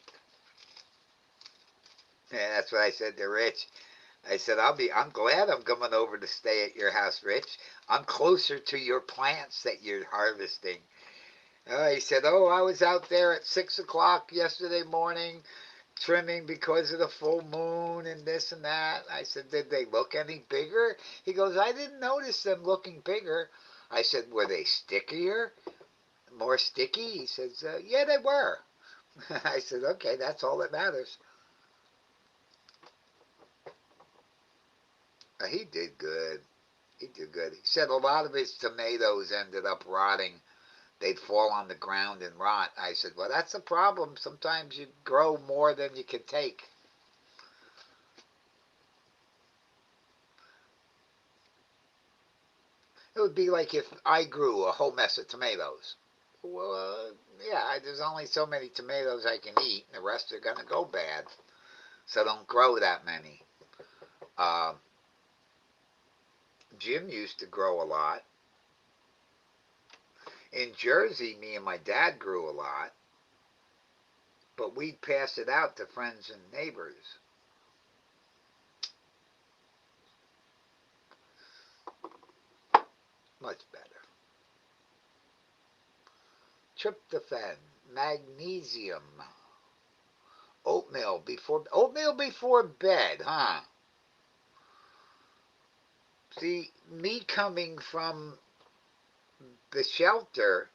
Yeah, that's what I said to Rich. I said, I'm glad I'm coming over to stay at your house, Rich. I'm closer to your plants that you're harvesting. He said, oh, I was out there at 6 o'clock yesterday morning trimming because of the full moon and this and that. I said, did they look any bigger? He goes, I didn't notice them looking bigger. I said, were they stickier? More sticky? He says, yeah, they were. I said, okay, that's all that matters. He did good. He did good. He said a lot of his tomatoes ended up rotting. They'd fall on the ground and rot. I said, well, that's a problem. Sometimes you grow more than you can take. It would be like if I grew a whole mess of tomatoes. Well, yeah, there's only so many tomatoes I can eat, and the rest are going to go bad. So don't grow that many. Um, Jim used to grow a lot. In Jersey, me and my dad grew a lot, but we'd pass it out to friends and neighbors. Much better. Tryptophan, magnesium, oatmeal before bed, huh? See, me coming from the shelter,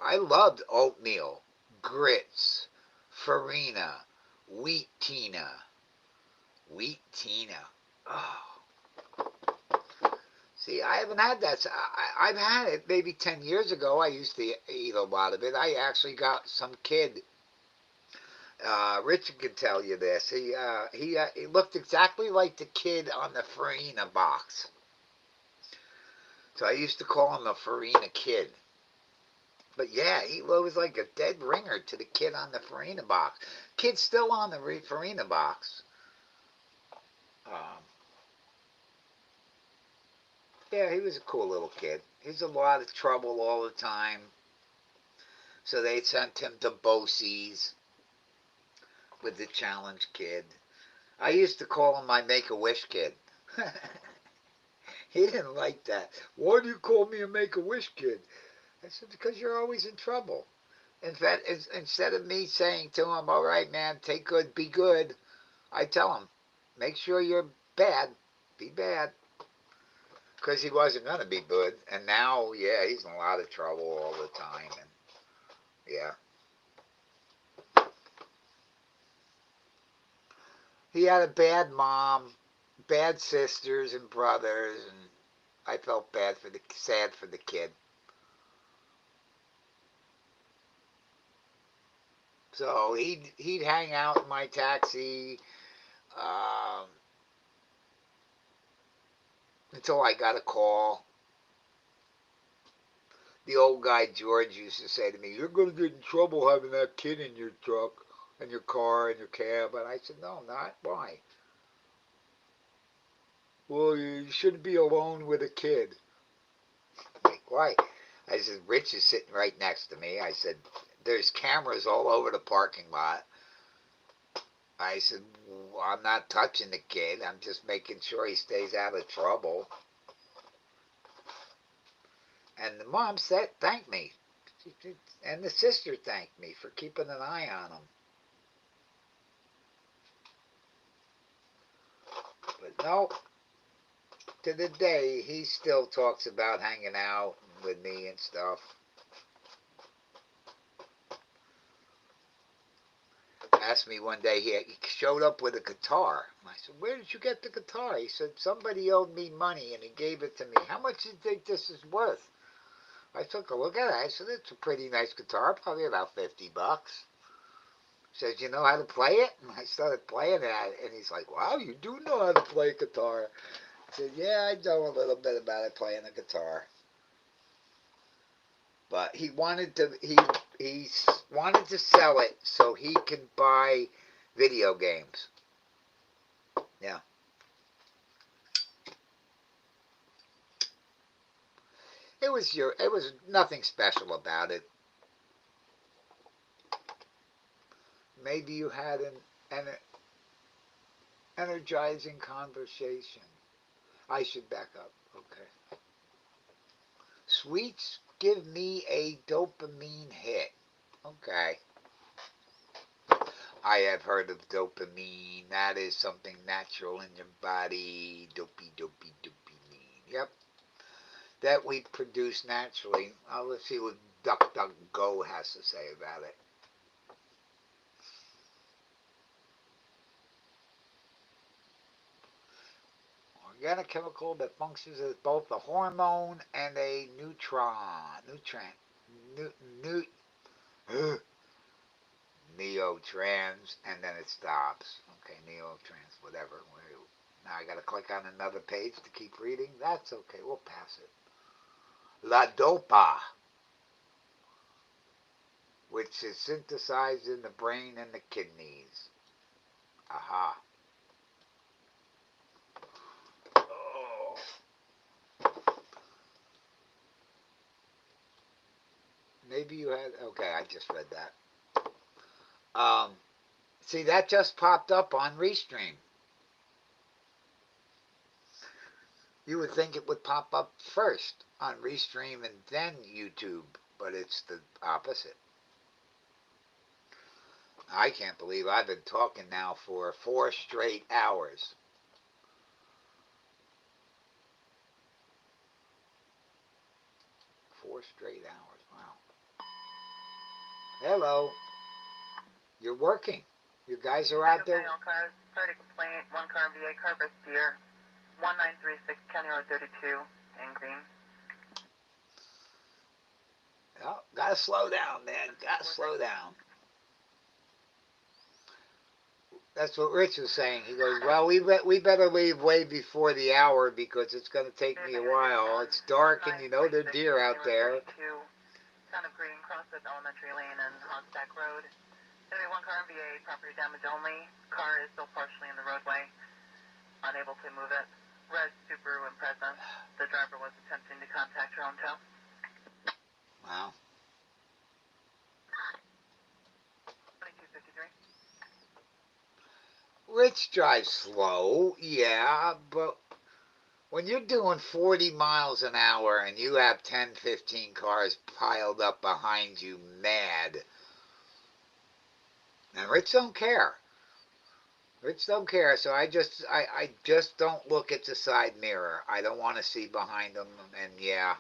I loved oatmeal, grits, farina, wheat tina. Wheat tina. Oh. See, I haven't had that. I've had it maybe 10 years ago. I used to eat a lot of it. I actually got some kid. Richard can tell you this. He looked exactly like the kid on the Farina box. So I used to call him the Farina Kid. But yeah, he was like a dead ringer to the kid on the Farina box. Kid's still on the Farina box. Um, yeah, he was a cool little kid. He was a lot of trouble all the time. So they sent him to Bosie's with the challenge kid. I used to call him my Make-A-Wish kid. He didn't like that. Why do you call me a Make-A-Wish kid? I said, because you're always in trouble. In fact, instead of me saying to him, all right, man, take good, be good, I tell him, make sure you're bad, be bad. Because he wasn't going to be good. And now, yeah, he's in a lot of trouble all the time. And yeah. He had a bad mom, bad sisters and brothers, and I felt sad for the kid. So he'd hang out in my taxi um, until I got a call. The old guy George used to say to me, "You're going to get in trouble having that kid in your truck, and your car, and your cab." And I said, "No, I'm not. Why?" "Well, you shouldn't be alone with a kid." Like, why? I said, "Rich is sitting right next to me." I said, "There's cameras all over the parking lot." I said, well, "I'm not touching the kid. I'm just making sure he stays out of trouble." And the mom thanked me. And the sister thanked me for keeping an eye on him. But no, to the day, he still talks about hanging out with me and stuff. Asked me one day, he showed up with a guitar. I said, "Where did you get the guitar?" He said, "Somebody owed me money and he gave it to me. How much do you think this is worth?" I took a look at it. I said, "It's a pretty nice guitar, probably about $50. He says, "You know how to play it?" And I started playing it, and he's like, "Wow, you do know how to play guitar." I said, "Yeah, I know a little bit about it, playing the guitar." But he wanted to sell it so he can buy video games. Yeah. It was nothing special about it. Maybe you had an energizing conversation. I should back up. Okay. Sweets give me a dopamine hit. Okay. I have heard of dopamine. That is something natural in your body. Dopamine. Yep. That we produce naturally. Let's see what DuckDuckGo has to say about it. Organic chemical that functions as both a hormone and a nutrient, nu, nu, neotrans, and then it stops. Okay, neotrans, whatever. Now I got to click on another page to keep reading. That's okay. We'll pass it. La dopa, which is synthesized in the brain and the kidneys. Aha. Oh. Maybe you had. Okay, I just read that. See, that just popped up on Restream. You would think it would pop up first on Restream and then YouTube, but it's the opposite. I can't believe I've been talking now for 4 straight hours. Four straight hours. Wow. Hello. You're working. You guys are out there. Cars, started complaint, one car VA Carpus Deer, 1936 County Road 32 in Green. Oh, gotta slow down, man. Gotta slow down. That's what Rich was saying. He goes, "Well, we better leave way before the hour because it's going to take me a while. It's dark and you know there are deer out there." sound of grating across with Elementary Lane and Hogstack Road. Going to be one car in VA, property damage only. Car is still partially in the roadway, unable to move it. Red Subaru in presence. The driver was attempting to contact her own tow. Wow. 2253. Rich drives slow, yeah, but when you're doing 40 miles an hour and you have 10, 15 cars piled up behind you mad, and Rich don't care. Rich don't care, so I just don't look at the side mirror. I don't want to see behind them, and yeah.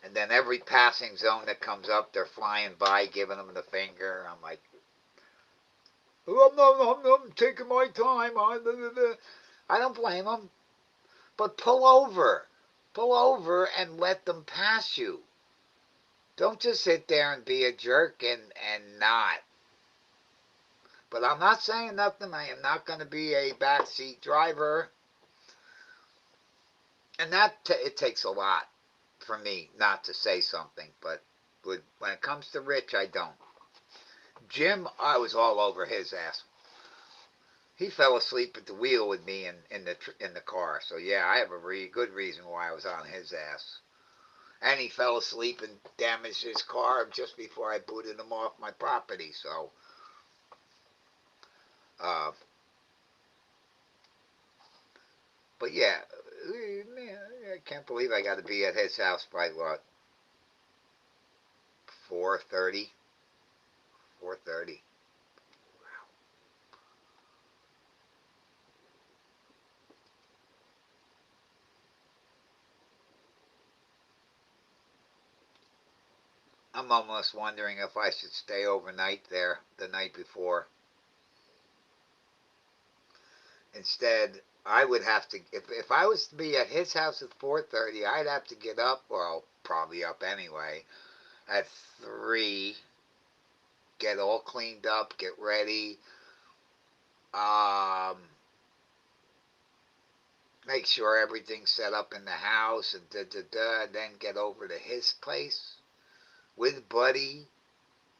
And then every passing zone that comes up, they're flying by, giving them the finger. I'm like, I'm taking my time. I don't blame them, but pull over and let them pass you. Don't just sit there and be a jerk and not. But I'm not saying nothing. I am not going to be a backseat driver. And it takes a lot for me not to say something. But when it comes to Rich, I don't. Jim, I was all over his ass. He fell asleep at the wheel with me in the car. So yeah, I have a really good reason why I was on his ass. And he fell asleep and damaged his car just before I booted him off my property. So, but yeah, man, I can't believe I got to be at his house by what, 4:30. 4:30. I'm almost wondering if I should stay overnight there the night before. Instead, I would have to, if I was to be at his house at 4:30, I'd have to get up, well, probably up anyway, at 3, get all cleaned up, get ready, um, make sure everything's set up in the house, and then get over to his place with Buddy.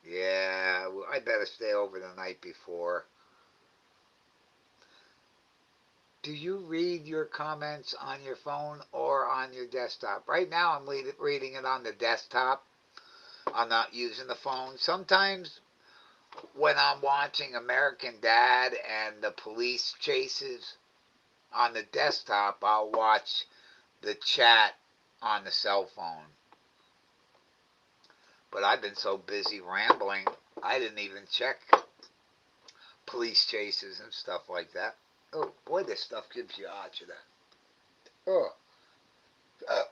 Yeah, I better stay over the night before. Do you read your comments on your phone or on your desktop? Right now I'm reading it on the desktop. I'm not using the phone. Sometimes when I'm watching American Dad and the police chases on the desktop, I'll watch the chat on the cell phone. But I've been so busy rambling, I didn't even check police chases and stuff like that. Oh boy, this stuff gives you agita. Oh, uh,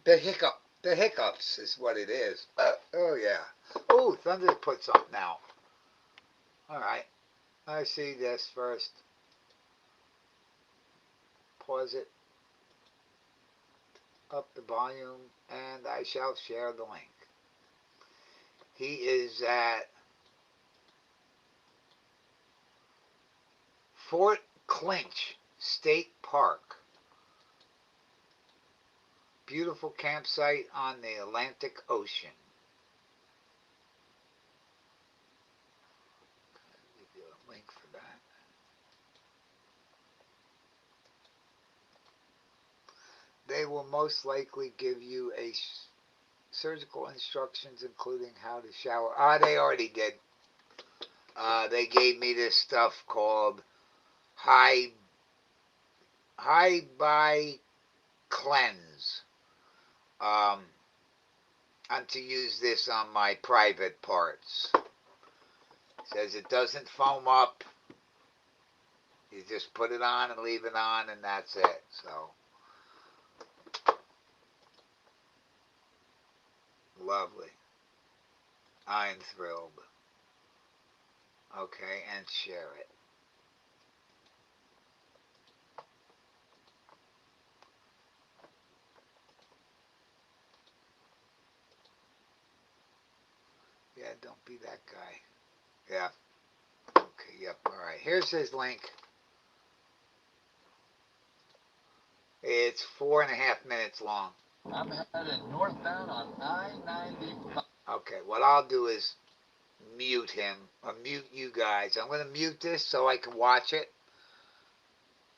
the hiccups is what it is. Oh yeah. Oh, Thunder put something out. All right. I see this first. Pause it. Up the volume, and I shall share the link. He is at Fort Clinch State Park. Beautiful campsite on the Atlantic Ocean. I'll give you a link for that. They will most likely give you a surgical instructions, including how to shower. They already did. They gave me this stuff called High by Cleanse. I'm to use this on my private parts. It says it doesn't foam up. You just put it on and leave it on, and that's it. So, lovely. I'm thrilled. Okay, and share it. Yeah, don't be that guy. Yeah. Okay, yep, alright. Here's his link. It's 4.5 minutes long. I'm headed northbound on I-95. Okay, what I'll do is mute him, or mute you guys. I'm going to mute this so I can watch it,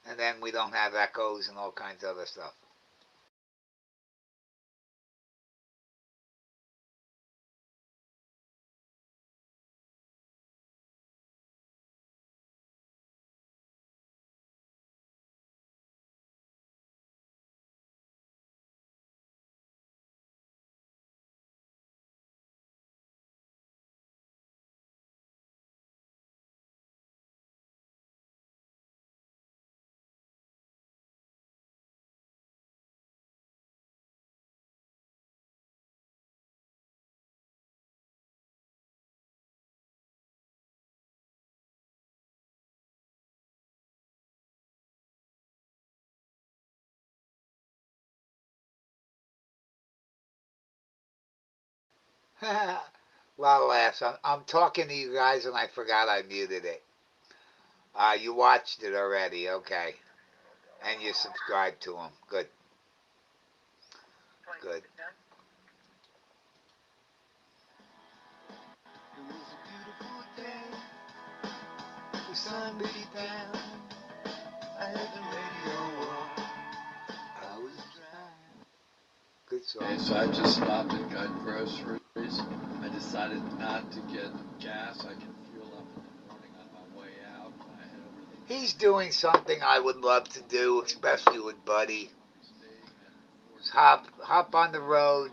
and then we don't have echoes and all kinds of other stuff. A lot of laughs. I'm talking to you guys and I forgot I muted it. You watched it already, okay. And you subscribed to him. Good, good. It was a beautiful day. The sun beat down. I had the radio on. I was driving. Good song. Okay, so I just stopped and got groceries. I decided not to get gas. I can fuel up in the morning on my way out. I head over the He's doing something I would love to do, especially with Buddy. Hop on the road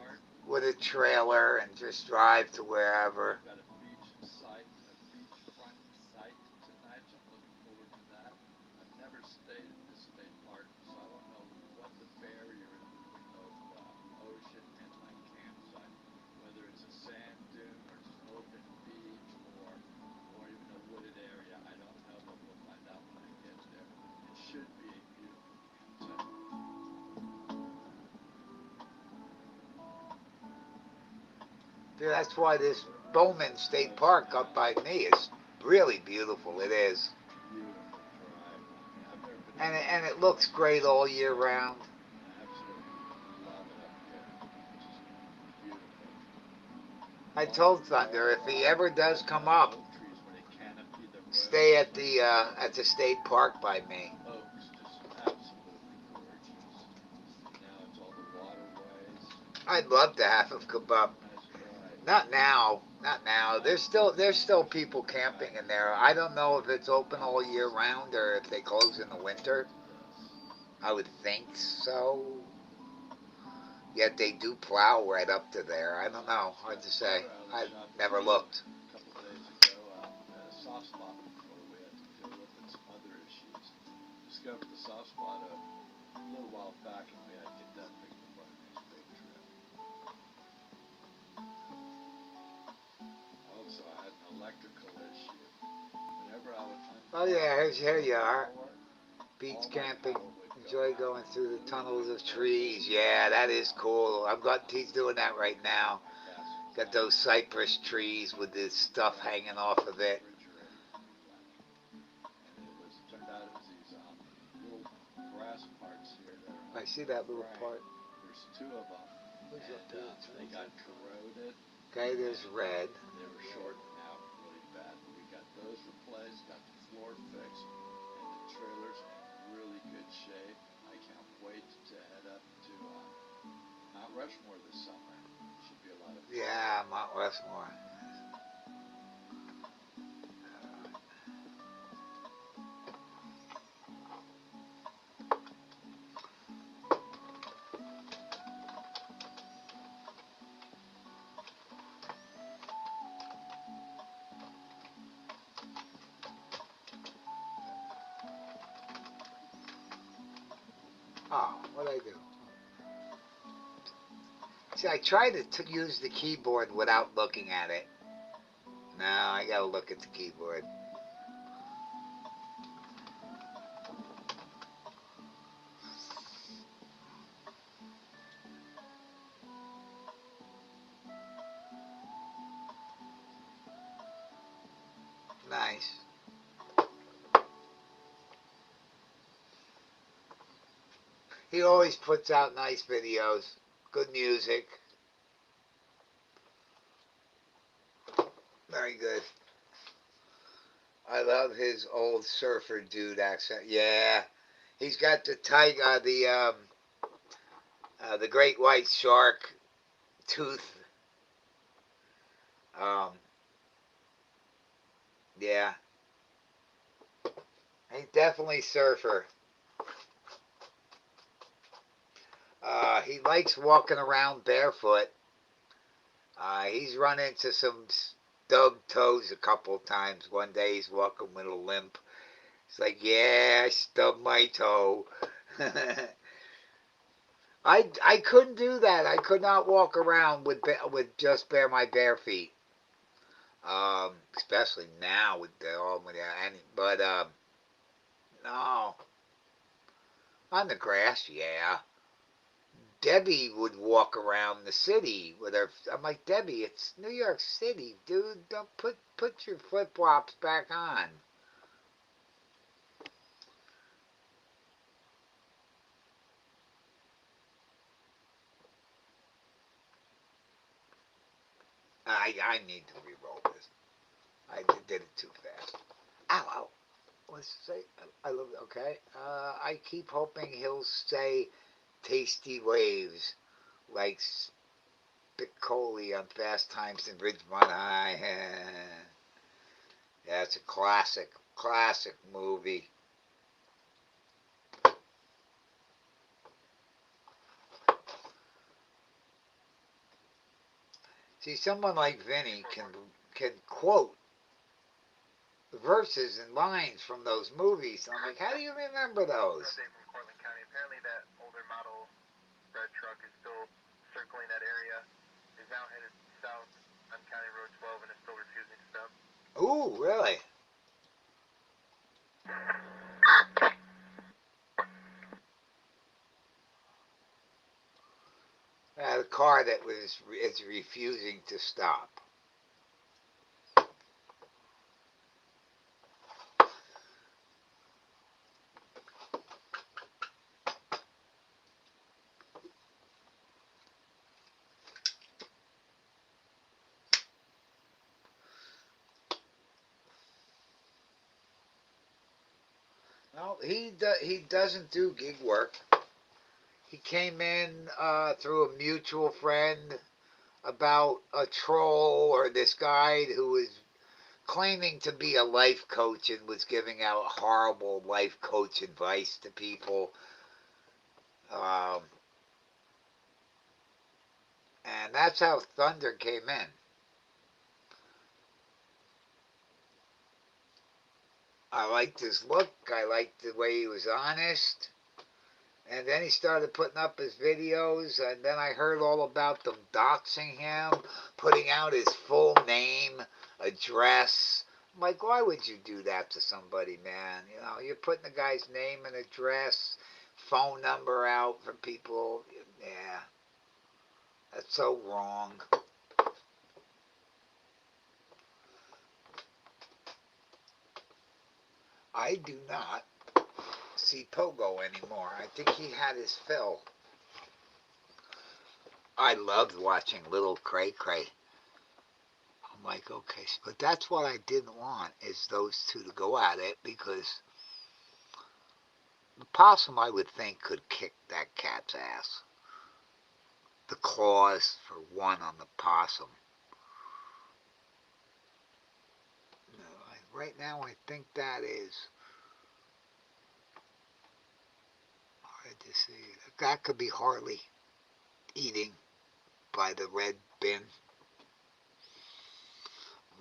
with a trailer and just drive to wherever. got a beach site, a beachfront site tonight, so I'm looking forward to that. I've never stayed at this state park, so I don't know what the barrier is between ocean and my campsite. Whether it's a sand dune or it's an open beach or even a wooded area, I don't know, but we'll find out when I get there. It should be a beautiful campsite. Dude, that's why this Bowman State Park up by me is really beautiful. It is. Beautiful drive. I've never been And it looks great all year round. I absolutely love it up here. It's just beautiful. I told Thunder if he ever does come up, Oak trees where they canopy the road. stay at the state park by me. Oaks just absolutely gorgeous. Now it's all the waterways. I'd love to have him come up. Nice drive. Not now. Not now. There's still people camping in there. I don't know if it's open all year round or if they close in the winter. I would think so. Yet they do plow right up to there. I don't know. Hard to say. I've never looked. A couple of days ago, had a soft spot before we had to deal with some other issues. Discovered the soft spot a little while back, and we had to get that fixed before the next big trip. Also, I had an electrical issue. Whenever I would Oh unplug yeah, here you are. power, Beach all my camping. power would go Enjoy out. going through the tunnels of trees. Yeah, that is cool. I'm glad he's doing that right now. Got those cypress trees with this stuff hanging off of it. And turned out it was these little grass parts here that are I see that little fraying. part. There's two of them, Who's up and there? they got corroded. Okay, there's red. They were shorting out really bad. We got those replaced, got the floor fixed, and the trailer's in really good shape. I can't wait to head up to Mount Rushmore this summer. Should be a lot of fun. Yeah, Mount Rushmore. Oh, what'd I do? See, I tried to use the keyboard without looking at it. Now I gotta look at the keyboard. Nice. He always puts out nice videos. Good music. Very good. I love his old surfer dude accent. Yeah, he's got the tiger, the great white shark tooth. Um, yeah, he's definitely surfer. He likes walking around barefoot. He's run into some stubbed toes a couple of times. One day he's walking with a limp. It's like, yeah, I stubbed my toe. I couldn't do that. I could not walk around with just my bare feet. Especially now with the all with the, and but no, on the grass, yeah. Debbie would walk around the city with her. I'm like, Debbie, it's New York City, dude. Don't put your flip flops back on. I need to re-roll this. I did it too fast. Ow, ow. Let's say I love it. Okay. I keep hoping he'll say tasty waves like Spicoli on Fast Times in Ridgemont High. Yeah, it's a classic movie. See, someone like Vinny can quote verses and lines from those movies. I'm like, how do you remember those? From Cortland County. Apparently, that older model red truck is still circling that area. Is now headed south on County Road 12 and is still refusing to stop. Ooh, really? The car that is refusing to stop. No, he doesn't do gig work. He came in through a mutual friend about a troll or this guy who was claiming to be a life coach and was giving out horrible life coach advice to people. Um, and that's how Thunder came in. I liked his look. I liked the way he was honest. And then he started putting up his videos, and then I heard all about them doxing him, putting out his full name, address. I'm like, why would you do that to somebody, man? You know, you're putting the guy's name and address, phone number out for people. Yeah, that's so wrong. I do not see Pogo anymore. I think he had his fill. I loved watching Little Cray Cray. I'm like, okay, but that's what I didn't want is those two to go at it because the possum I would think could kick that cat's ass. The claws for one on the possum. Right now, I think that is hard to see. That could be Harley eating by the red bin.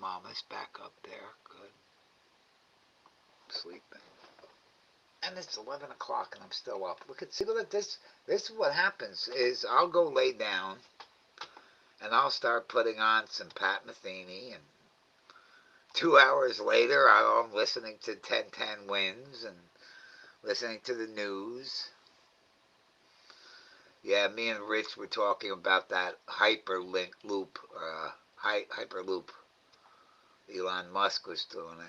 Mama's back up there. Good. Sleeping. And it's 11 o'clock and I'm still up. Look at this. This is what happens is I'll go lay down and I'll start putting on some Pat Metheny and 2 hours later I'm listening to 1010 Wins and listening to the news. Yeah, me and Rich were talking about that hyperloop. Elon Musk was doing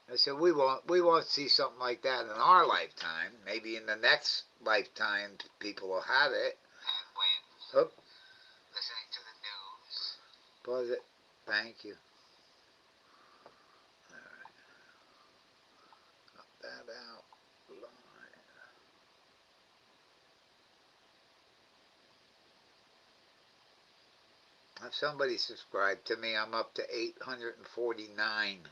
it. I said we won't see something like that in our lifetime. Maybe in the next lifetime people will have it. And when Oh, listening to the news. pause it. Thank you. All right. Cut that out. Line. If somebody subscribed to me, I'm up to 849.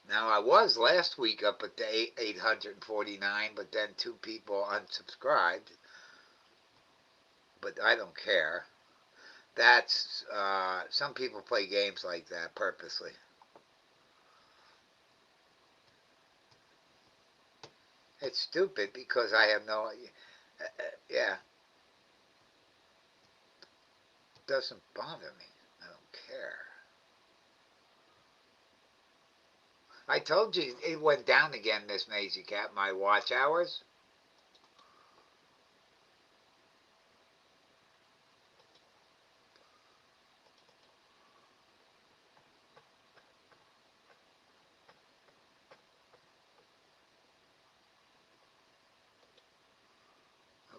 Now I was last week up at the 849, but then 2 people unsubscribed. But I don't care. That's some people play games like that purposely. It's stupid because I have no. Yeah, doesn't bother me. I don't care. I told you it went down again, Miss Maisie Cat. My watch hours.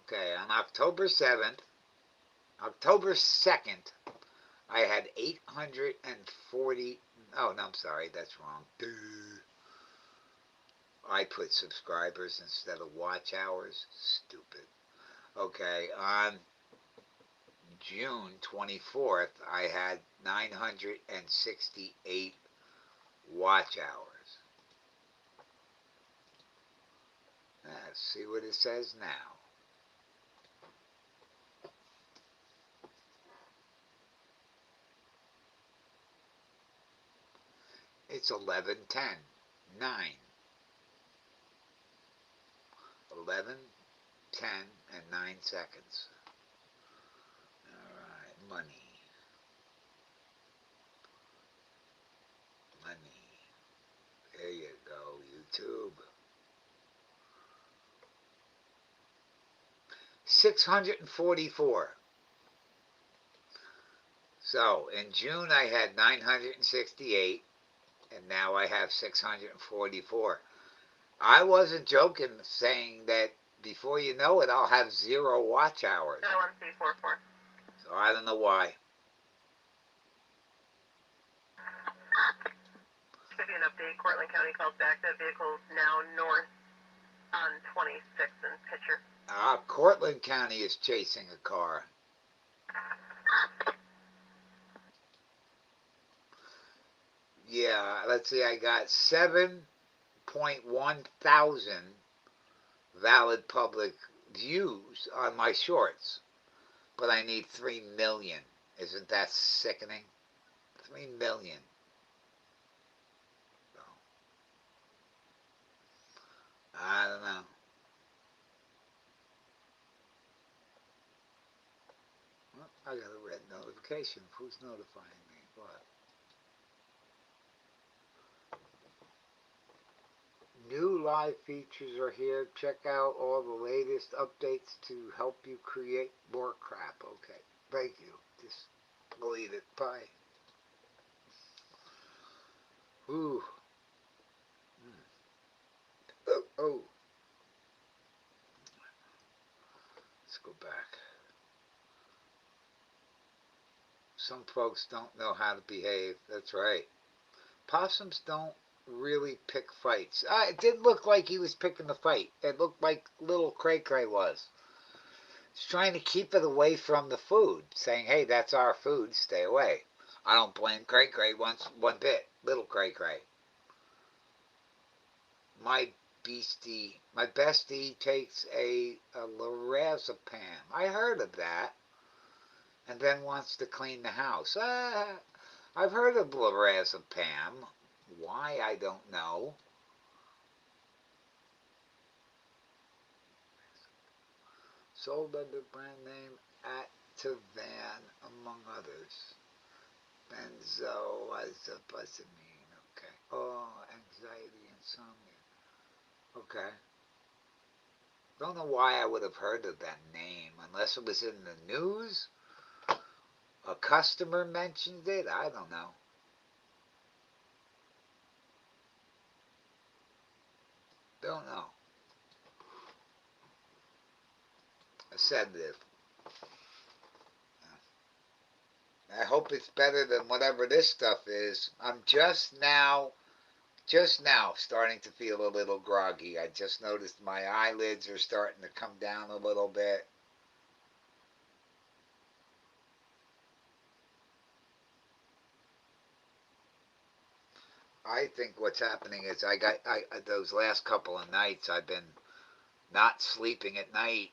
Okay, on October 7th, October 2nd, I had 840. Oh, no, I'm sorry, that's wrong. I put subscribers instead of watch hours. Stupid. Okay, on June 24th, I had 968 watch hours. Let's see what it says now. It's 11:10, 9, 11, 10, and 9 seconds. All right, money, money. There you go, YouTube. 644. So in June I had 968, and now I have 644. I wasn't joking saying that before you know it, I'll have 0 watch hours. 91344. So I don't know why. To give you an update, Cortland County calls back that vehicle is now north on 26 in Pitcher. Cortland County is chasing a car. Yeah, let's see, I got 7.1 thousand valid public views on my shorts, but I need 3 million. Isn't that sickening? 3 million. I don't know. Well, I got a red notification. Who's notifying me? What? New live features are here. Check out all the latest updates to help you create more crap. Okay. Thank you. Just delete it. Bye. Ooh. Oh, oh. Let's go back. Some folks don't know how to behave. That's right. Possums don't really pick fights. It didn't look like he was picking the fight. It looked like little Cray Cray was. He's trying to keep it away from the food, saying, hey, that's our food, stay away. I don't blame Cray Cray one bit. Little Cray Cray. My bestie takes a lorazepam. I heard of that. And then wants to clean the house. I've heard of lorazepam. Why, I don't know. Sold under brand name Ativan, among others. Benzodiazepine. Okay. Oh, anxiety, insomnia. Okay. Don't know why I would have heard of that name unless it was in the news. A customer mentioned it. I don't know. Don't know. A sedative. I hope it's better than whatever this stuff is. I'm just now starting to feel a little groggy. I just noticed my eyelids are starting to come down a little bit. I think what's happening is I those last couple of nights I've been not sleeping at night,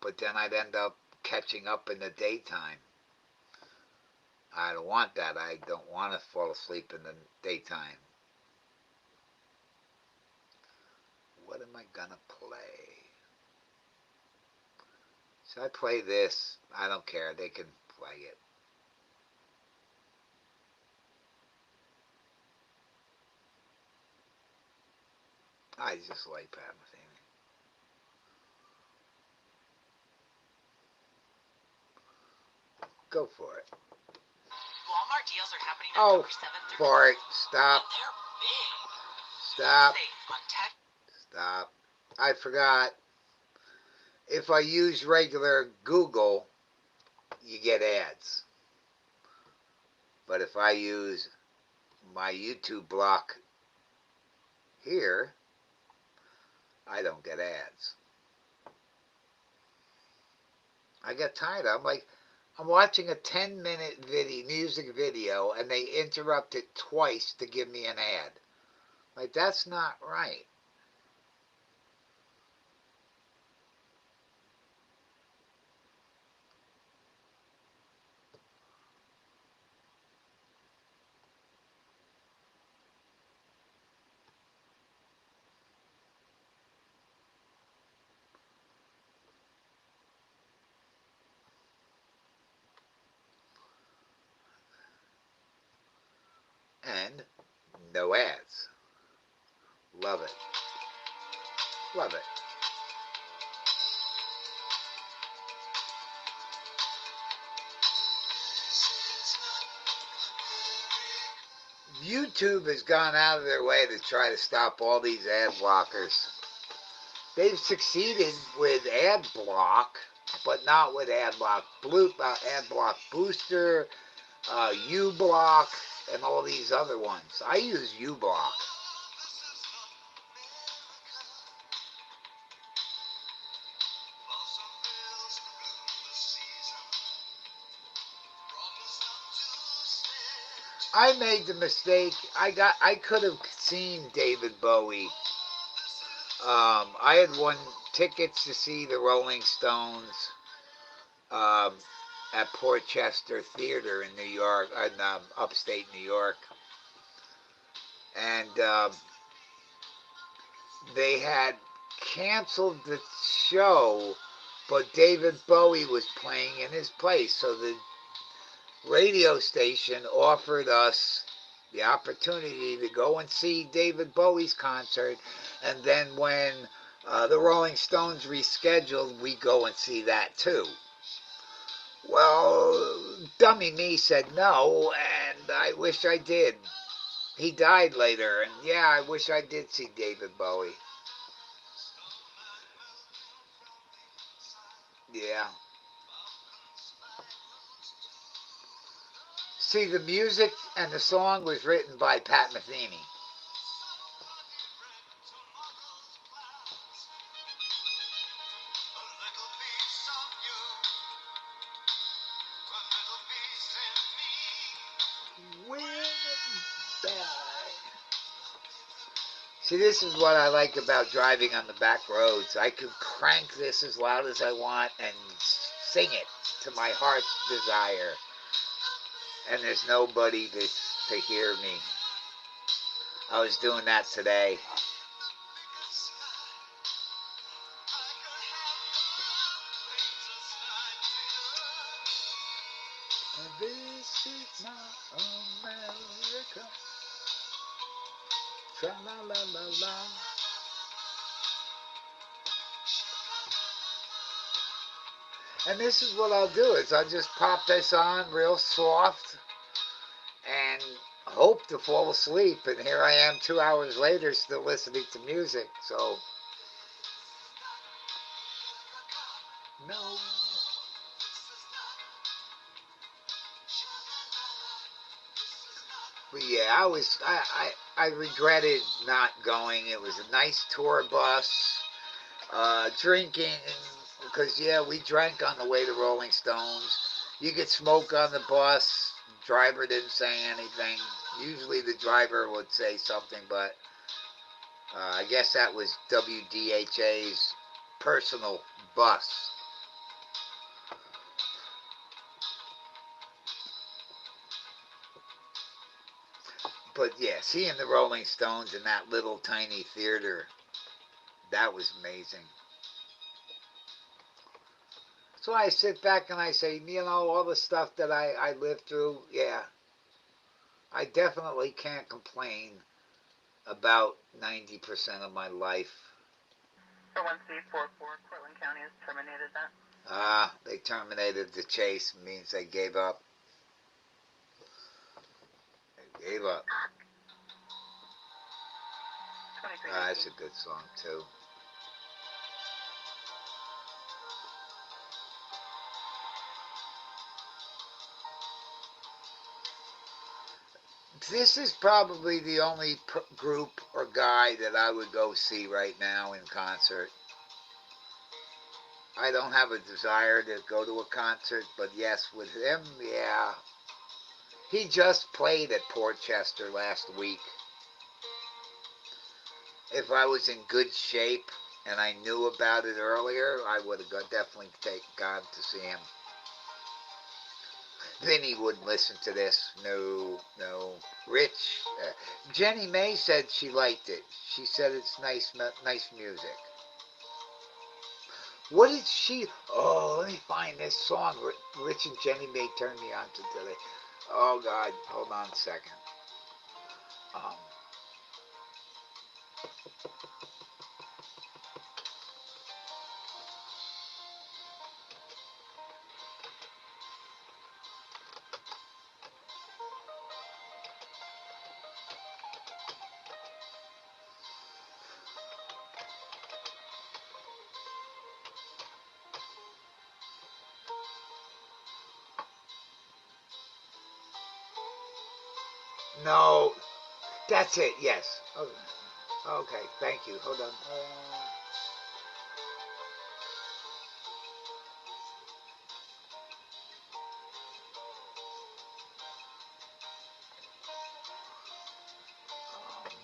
but then I'd end up catching up in the daytime. I don't want that. I don't want to fall asleep in the daytime. What am I gonna play? Should I play this? I don't care. They can play it. I just like Pat Metheny. Go for it. Walmart deals are happening Oh, October 7th for it. Stop. Stop. Stop. I forgot. If I use regular Google, you get ads. But if I use my YouTube block here, I don't get ads. I got tired. I'm watching a 10-minute music video, and they interrupt it twice to give me an ad. Like, that's not right. And no ads. Love it. Love it. YouTube has gone out of their way to try to stop all these ad blockers. They've succeeded with ad block, but not with ad block booster, uBlock, and all these other ones. I use uBlock. I made the mistake. I could have seen David Bowie. I had won tickets to see the Rolling Stones at Portchester Theater in New York, in upstate New York, and they had canceled the show, but David Bowie was playing in his place, so the radio station offered us the opportunity to go and see David Bowie's concert, and then when the Rolling Stones rescheduled, we go and see that too. Well, dummy me said no, and I wish I did. He died later, and yeah, I wish I did see David Bowie. Yeah. See, the music and the song was written by Pat Metheny. See, this is what I like about driving on the back roads. I can crank this as loud as I want and sing it to my heart's desire. And there's nobody to hear me. I was doing that today. This is my America. Tra-la-la-la-la. And this is what I'll do, is I'll just pop this on real soft and hope to fall asleep, and here I am 2 hours later still listening to music. So, no. But yeah, I regretted not going. It was a nice tour bus, drinking, because yeah, we drank on the way to Rolling Stones. You could smoke on the bus. Driver didn't say anything. Usually the driver would say something, but I guess that was WDHA's personal bus. But yeah, seeing the Rolling Stones in that little tiny theater, that was amazing. So I sit back and I say, all the stuff that I lived through, yeah, I definitely can't complain about 90% of my life. 41C44, Portland County has terminated that. They terminated the chase, means they gave up. They gave up. That's a good song, too. This is probably the only group or guy that I would go see right now in concert. I don't have a desire to go to a concert, but yes, with him, yeah. He just played at Portchester last week. If I was in good shape and I knew about it earlier, I would have definitely gone to see him. Vinny wouldn't listen to this. No, no. Rich, Jenny May said she liked it. She said it's nice music. What did she? Oh, let me find this song. Rich and Jenny May turned me on to today. Oh God, hold on a second. Um, no, that's it. Yes. Okay. Thank you. Hold on.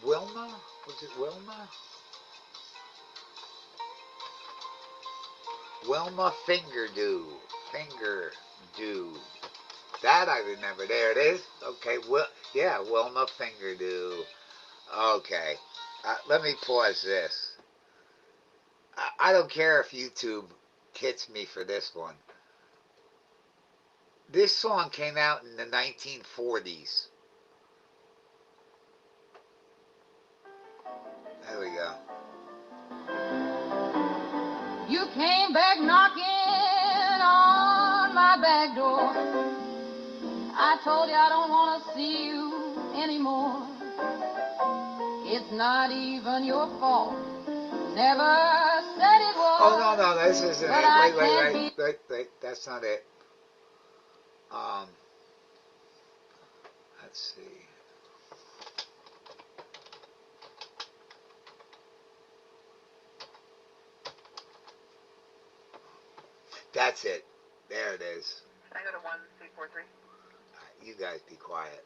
Wilma? Was it Wilma? Wilma Fingerdew. Fingerdew. That I remember. There it is. Okay. Yeah, Wilma Fingerdew. Okay. Let me pause this. I don't care if YouTube hits me for this one. This song came out in the 1940s. There we go. You came back knocking on my back door. I told you I don't want to see you anymore. It's not even your fault. Never said it was. Oh, no, this isn't it. Wait. That's not it. Let's see. That's it. There it is. Can I go to 1C43? You guys be quiet.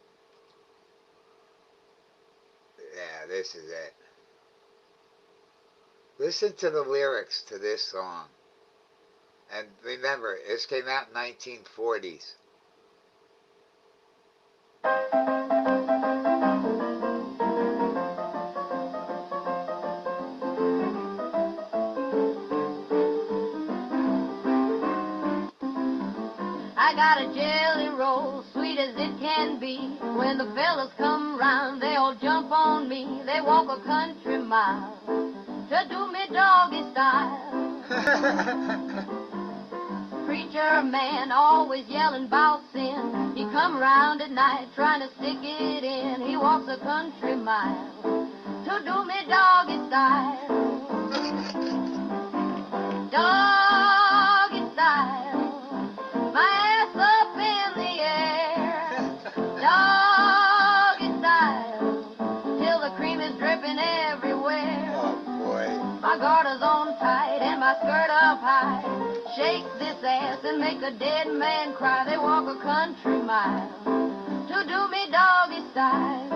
Yeah, this is it. Listen to the lyrics to this song. And remember, this came out in 1940s. I got a jelly roll, sweet as it can be. When the fellas come round, they all jump on me. They walk a country mile to do me doggy style. preacher man, always yelling about sin. He come round at night trying to stick it in. He walks a country mile to do me doggy style. Doggy style. My ass up in the air. Doggy style. Till the cream is dripping everywhere. Oh, boy. My garter's on tight and my skirt up high. Shake this ass and make a dead man cry. They walk a country mile to do me doggy style.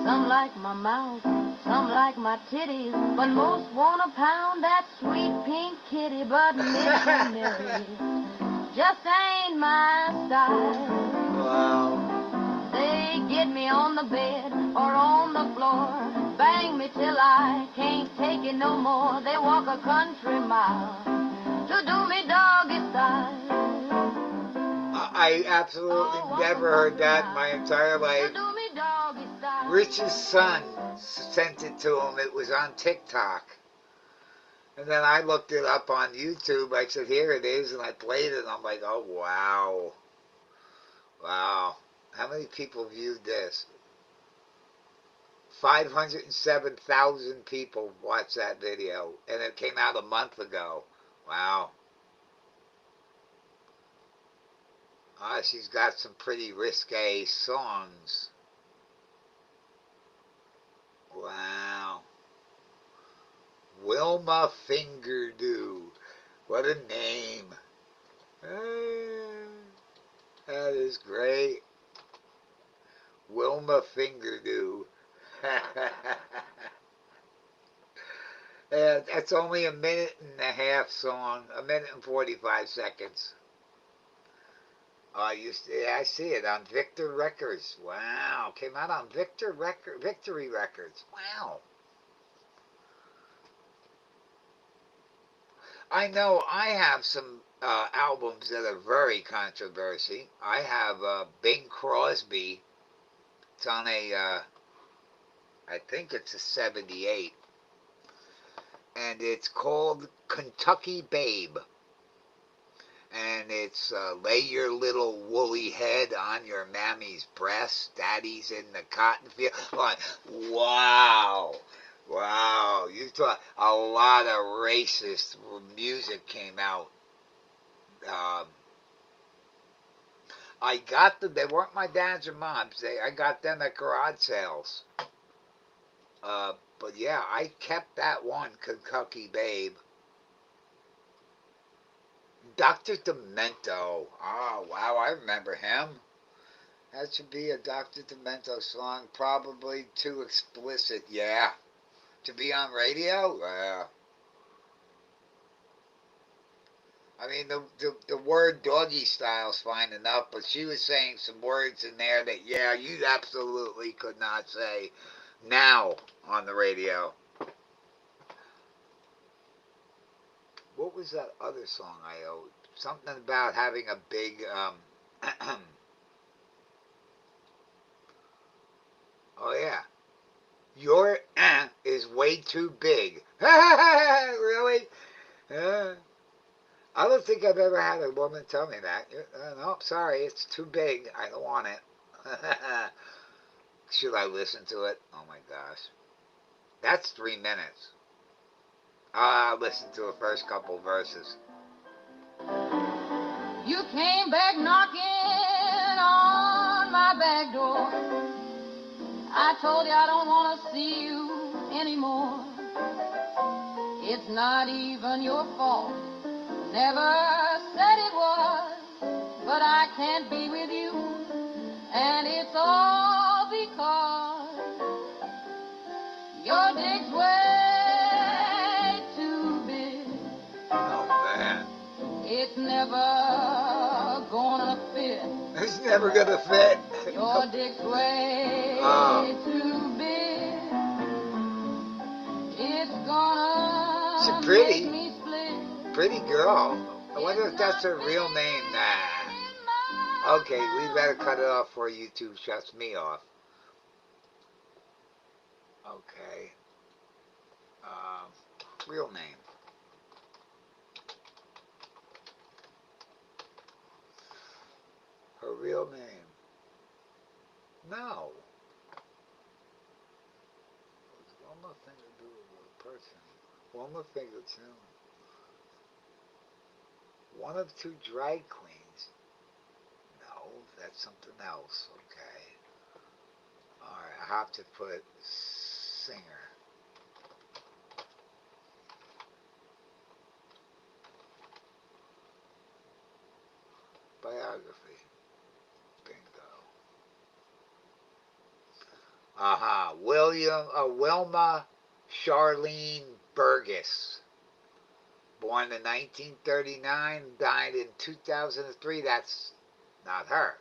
Some like my mouth, some like my titties, but most wanna pound that sweet pink kitty. But missionary just ain't my style. Wow. They get me on the bed or on the floor, bang me till I can't take it no more. They walk a country mile to do me doggy style. I absolutely never heard that in my entire life. To do me doggy style. Rich's son sent it to him. It was on TikTok. And then I looked it up on YouTube. I said, here it is. And I played it. And I'm like, oh, wow. Wow. How many people viewed this? 507,000 people watched that video. And it came out a month ago. Wow. She's got some pretty risque songs. Wow. Wilma Fingerdew. What a name. That is great. Wilma Fingerdew. That's only a minute and a half song. A minute and 45 seconds. I see it on Victor Records. Wow. Came out on Victory Records. Wow. I know I have some albums that are very controversial. I have Bing Crosby. It's on I think it's a 78. And it's called Kentucky Babe. And it's lay your little woolly head on your mammy's breast. Daddy's in the cotton field. Wow. Wow. You thought a lot of racist music came out. I got them. They weren't my dad's or mom's. I got them at garage sales. But yeah, I kept that one, Kentucky Babe. Dr. Demento. Oh, wow, I remember him. That should be a Dr. Demento song. Probably too explicit, yeah. To be on radio? Yeah. I mean, the word doggy style is fine enough, but she was saying some words in there that, yeah, you absolutely could not say now on the radio. What was that other song I owed? Something about having a big, oh yeah. Your is way too big. Really? I don't think I've ever had a woman tell me that. No, sorry, it's too big. I don't want it. Should I listen to it? Oh my gosh. That's 3 minutes. I'll listen to the first couple verses. You came back knocking on my back door. I told you I don't want to see you anymore. It's not even your fault. Never said it was. But I can't be with you. And it's all because your dick's way too big. Oh, man. It's never gonna fit. It's never gonna fit. Your dick's way too big. It's gonna She's pretty. make me split. Pretty girl. I wonder if that's her real name. Nah. Okay, we better cut it off before YouTube shuts me off. Okay. Um, Real name. Her real name. No. One more thing to do with a person. One more thing that's new. One of two drag queens. No, that's something else. Okay. Alright, I have to put singer. Biography. Bingo. Aha. Wilma Charlene Burgess. Born in 1939, died in 2003. That's not her.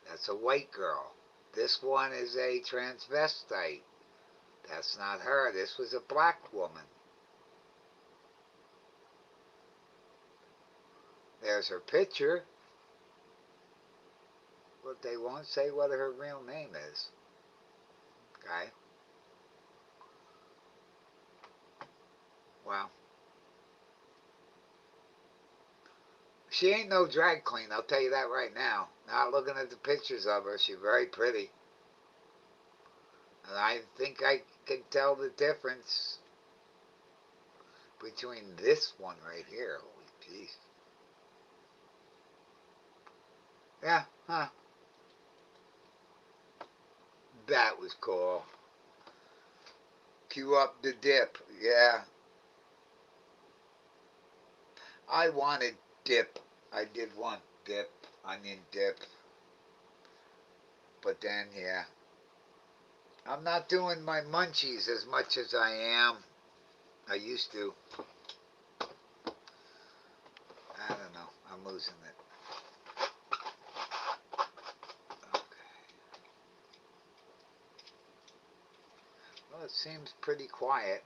That's a white girl. This one is a transvestite. That's not her. This was a black woman. There's her picture, but they won't say what her real name is. Okay? Well, she ain't no drag queen, I'll tell you that right now. Not looking at the pictures of her, she's very pretty. And I think I can tell the difference between this one right here. Holy jeez. Yeah, huh. That was cool. Cue up the dip. Yeah. I wanted dip. I did want dip. Onion dip. But then, yeah. I'm not doing my munchies as much as I am. I used to. I don't know. I'm losing it. Okay. Well, it seems pretty quiet.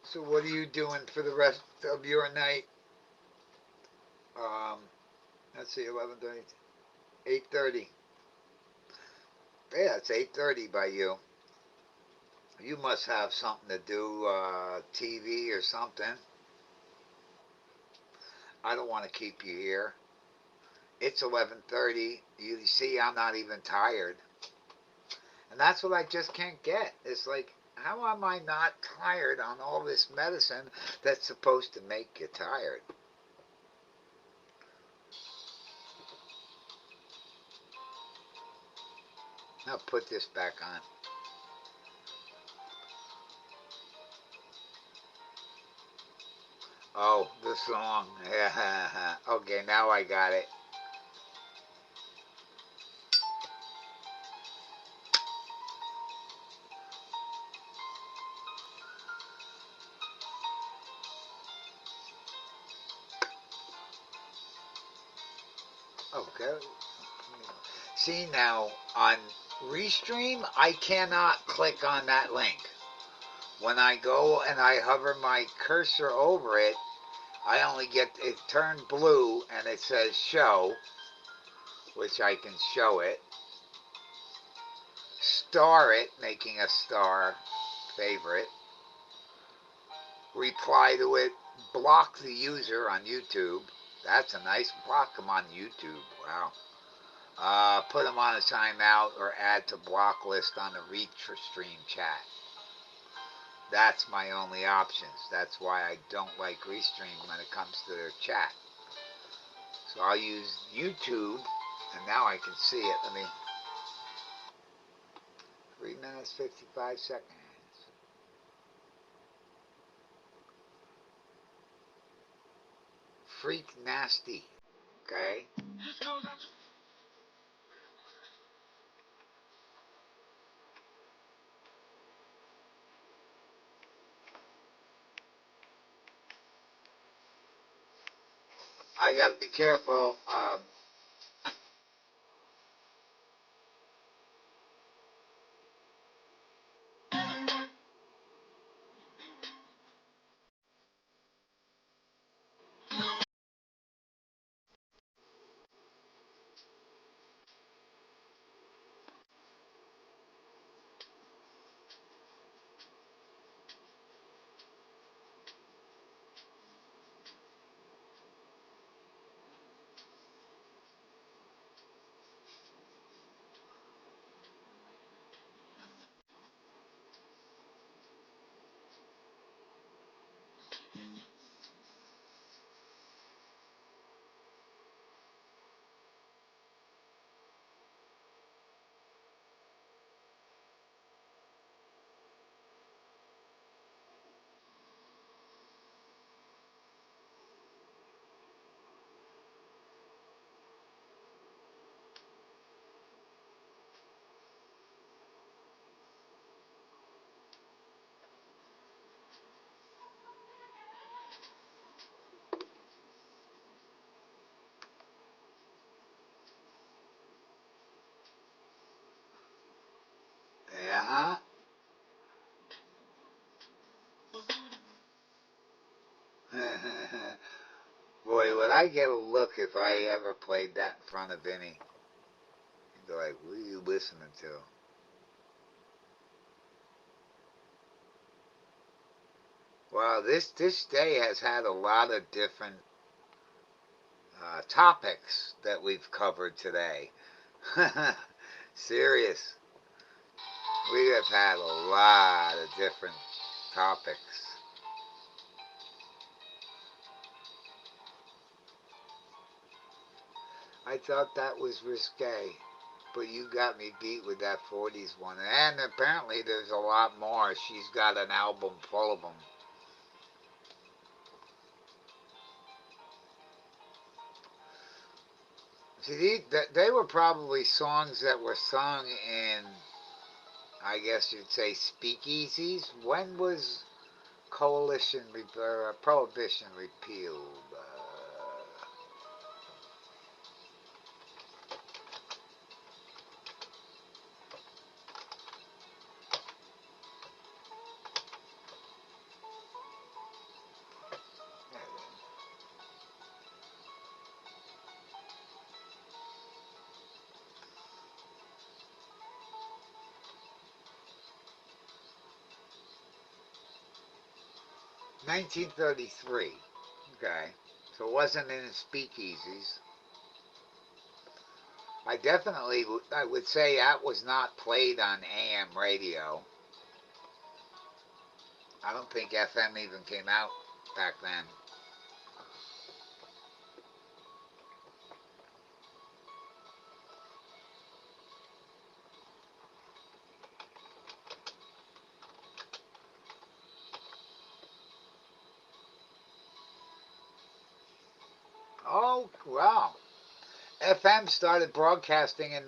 So what are you doing for the rest of your night? Let's see, 11:30, 8:30. Yeah, it's 8:30 by you. You must have something to do, TV or something. I don't want to keep you here. It's 11:30. You see, I'm not even tired. And that's what I just can't get. It's like, how am I not tired on all this medicine that's supposed to make you tired? I'll put this back on. Oh, the song. Okay, now I got it. Okay. See, now on Restream, I cannot click on that link. When I go and I hover my cursor over it, I only get it turned blue and it says show, which I can show it. Star it, making a star favorite. Reply to it. Block the user on YouTube. That's a nice block them on YouTube. Wow. Put them on a timeout or add to block list on the Restream chat. That's my only options. That's why I don't like Restream when it comes to their chat. So I'll use YouTube, and now I can see it. Let me. 3 minutes, 55 seconds. Freak nasty. Okay? I gotta be careful. Uh-huh. Boy, would I get a look if I ever played that in front of Vinny. He'd be like, what are you listening to? Well, this day has had a lot of different topics that we've covered today. Serious. We have had a lot of different topics. I thought that was risque, but you got me beat with that 40s one. And apparently there's a lot more. She's got an album full of them. See, they were probably songs that were sung in, I guess you'd say, speakeasies. When was prohibition repealed? 1933. Okay. So it wasn't in speakeasies. I would say that was not played on AM radio. I don't think FM even came out back then. Oh, wow. FM started broadcasting in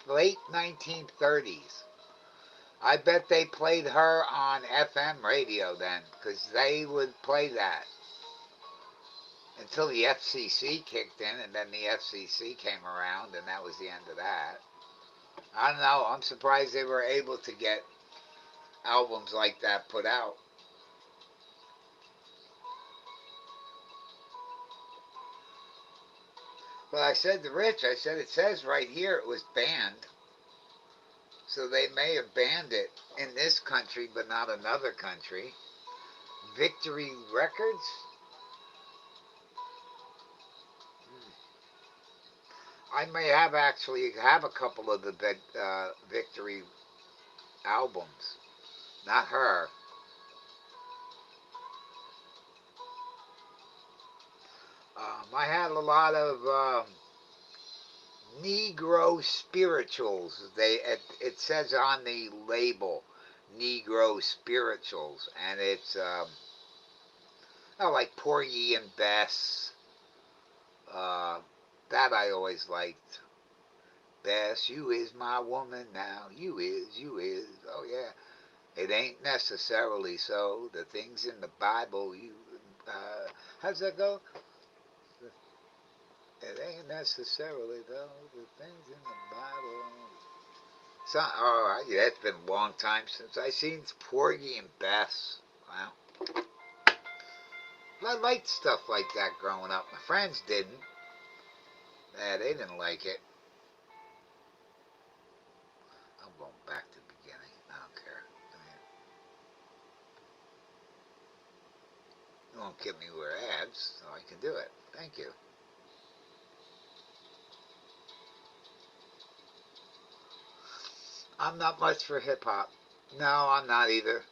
late 1930s. I bet they played her on FM radio then, because they would play that until the FCC kicked in, and then the FCC came around, and that was the end of that. I don't know. I'm surprised they were able to get albums like that put out. But I said to Rich, I said, it says right here it was banned. So they may have banned it in this country, but not another country. Victory Records? I may have actually have a couple of the Victory albums. Not her. I had a lot of Negro spirituals. It says on the label, Negro spirituals, and it's like Porgy and Bess. Uh, that I always liked. Bess, you is my woman now. You is. Oh yeah. It ain't necessarily so. The things in the Bible, how's that go? It ain't necessarily though. The things in the Bible. So, all right, yeah, it's been a long time since I seen Porgy and Bess. Wow. I liked stuff like that growing up. My friends didn't. Yeah, they didn't like it. I'm going back to the beginning. I don't care. You won't give me where ads, so I can do it. Thank you. I'm not much for hip hop. No, I'm not either.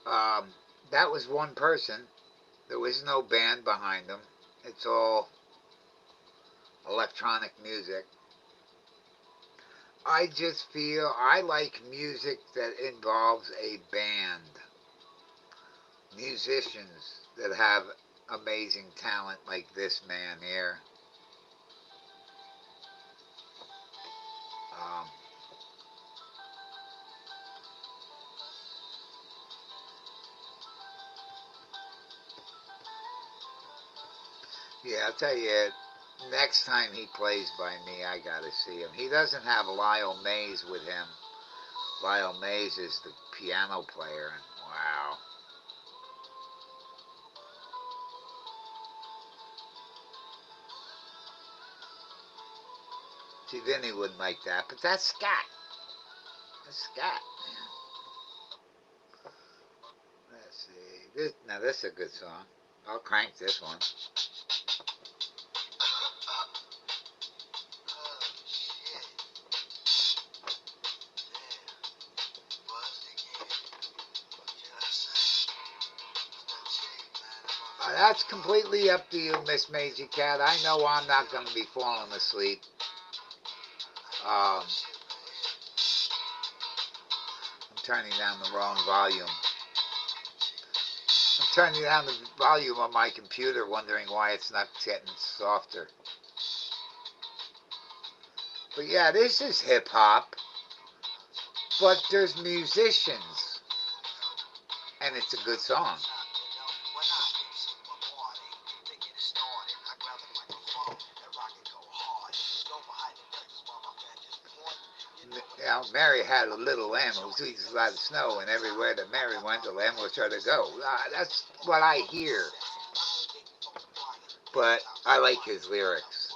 Um, that was one person. There was no band behind them. It's all electronic music. I just feel I like music that involves a band. Musicians that have amazing talent like this man here. Um, yeah, I'll tell you, next time he plays by me, I gotta see him. He doesn't have Lyle Mays with him, Lyle Mays is the piano player. And wow. See, Vinny wouldn't like that, but that's scat. That's scat. Let's see. Now this is a good song. I'll crank this one. That's completely up to you, Miss Maisie Cat. I know I'm not going to be falling asleep. I'm turning down the wrong volume. I'm turning down the volume on my computer, wondering why it's not getting softer. But yeah, this is hip hop, but there's musicians, and it's a good song. You know, Mary had a little lamb who eats a lot of snow, and everywhere that Mary went, the lamb was her to go. That's what I hear. But I like his lyrics.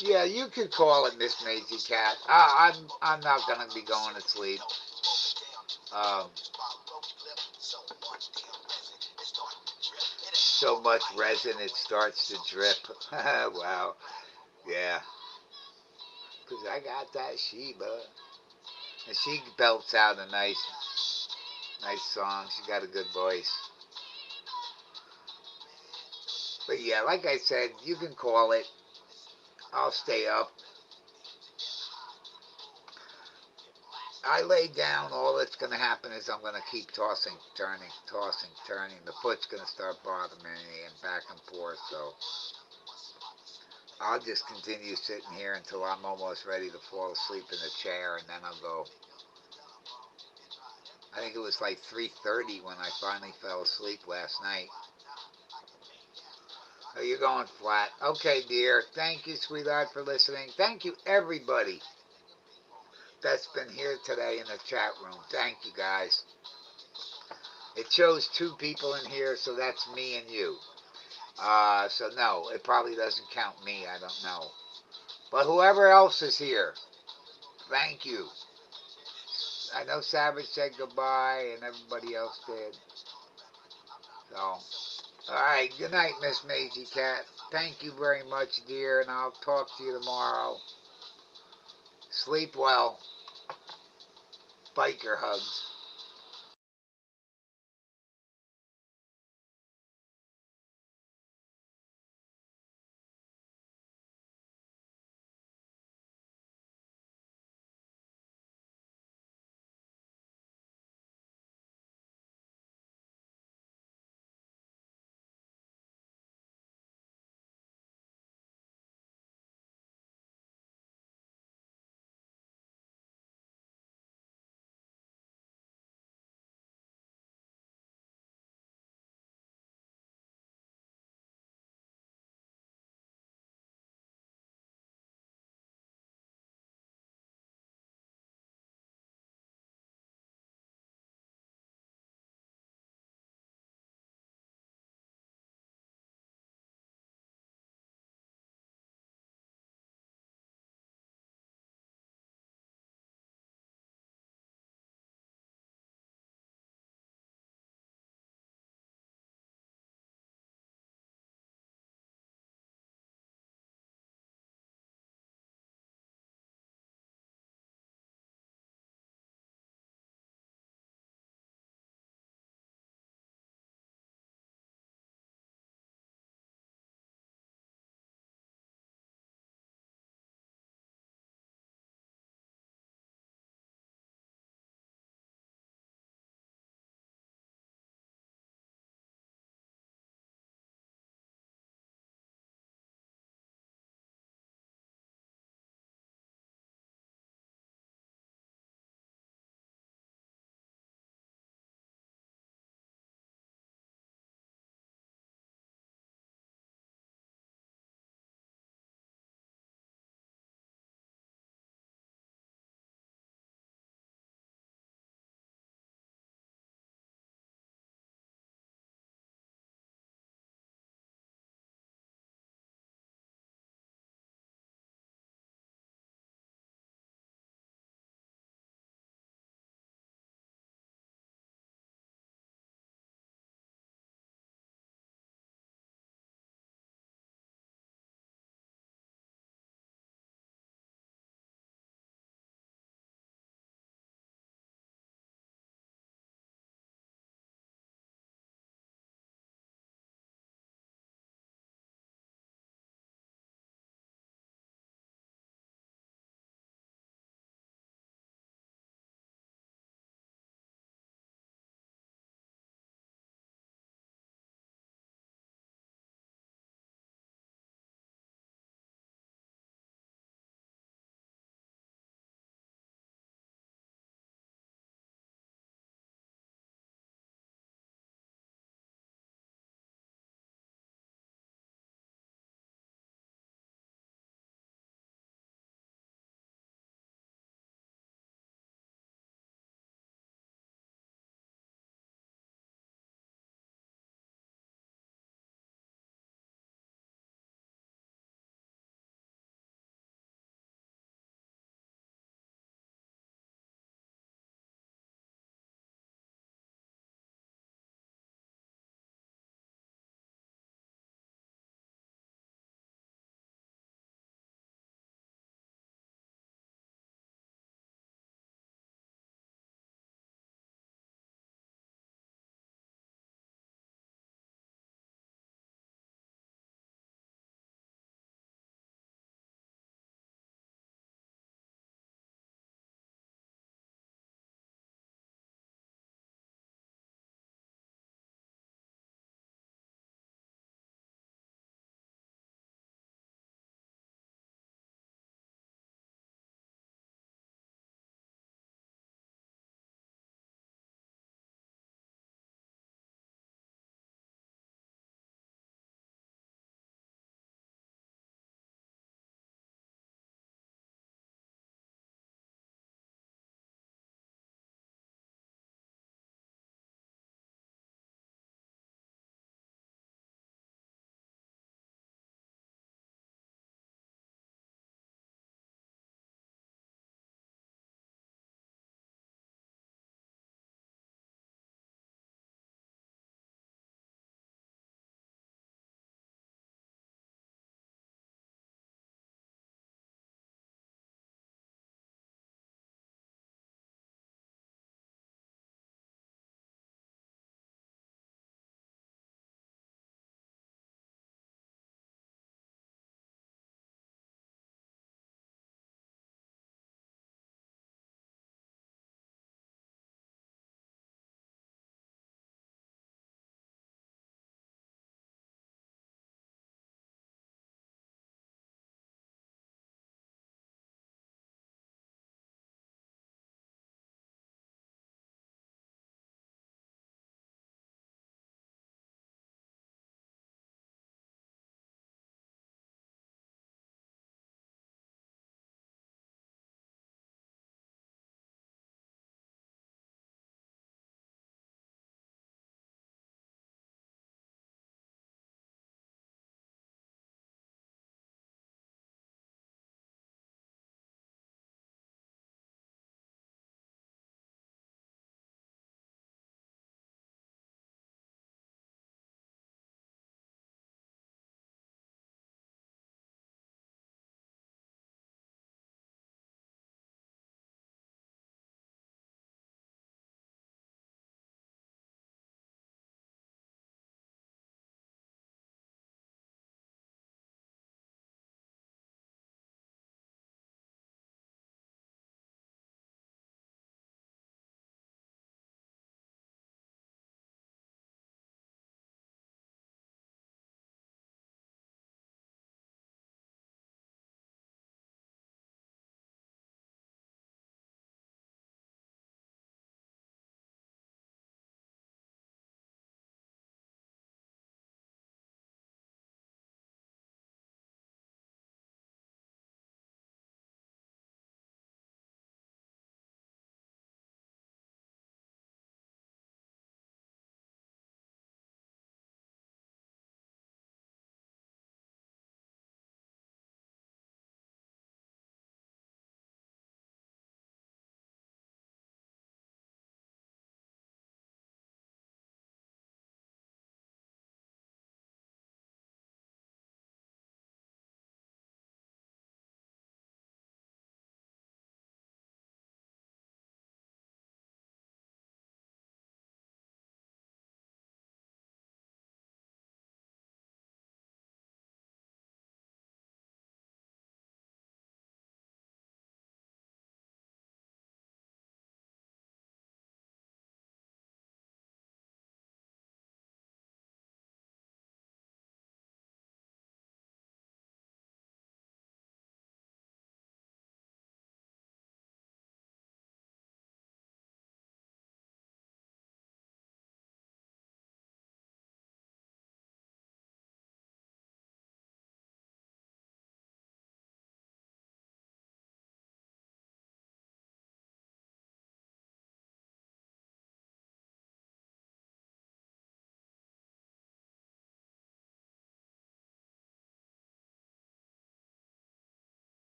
Yeah, you could call it Miss Maisie Cat. I'm not gonna be going to sleep. So much resin it starts to drip. Wow. Yeah. Cause I got that Sheba, and she belts out a nice song. She got a good voice. But yeah, like I said, you can call it. I'll stay up. I lay down, all that's going to happen is I'm going to keep tossing, turning. The foot's going to start bothering me and back and forth, so I'll just continue sitting here until I'm almost ready to fall asleep in the chair, and then I'll go. I think it was like 3:30 when I finally fell asleep last night. Oh, you're going flat. Okay, dear. Thank you, sweetheart, for listening. Thank you, everybody that's been here today in the chat room. Thank you, guys. It shows 2 people in here, so that's me and you. So no, it probably doesn't count me. I don't know. But whoever else is here, thank you. I know Savage said goodbye, and everybody else did. So, all right. Good night, Miss Maisie Cat. Thank you very much, dear, and I'll talk to you tomorrow. Sleep well. Biker hugs.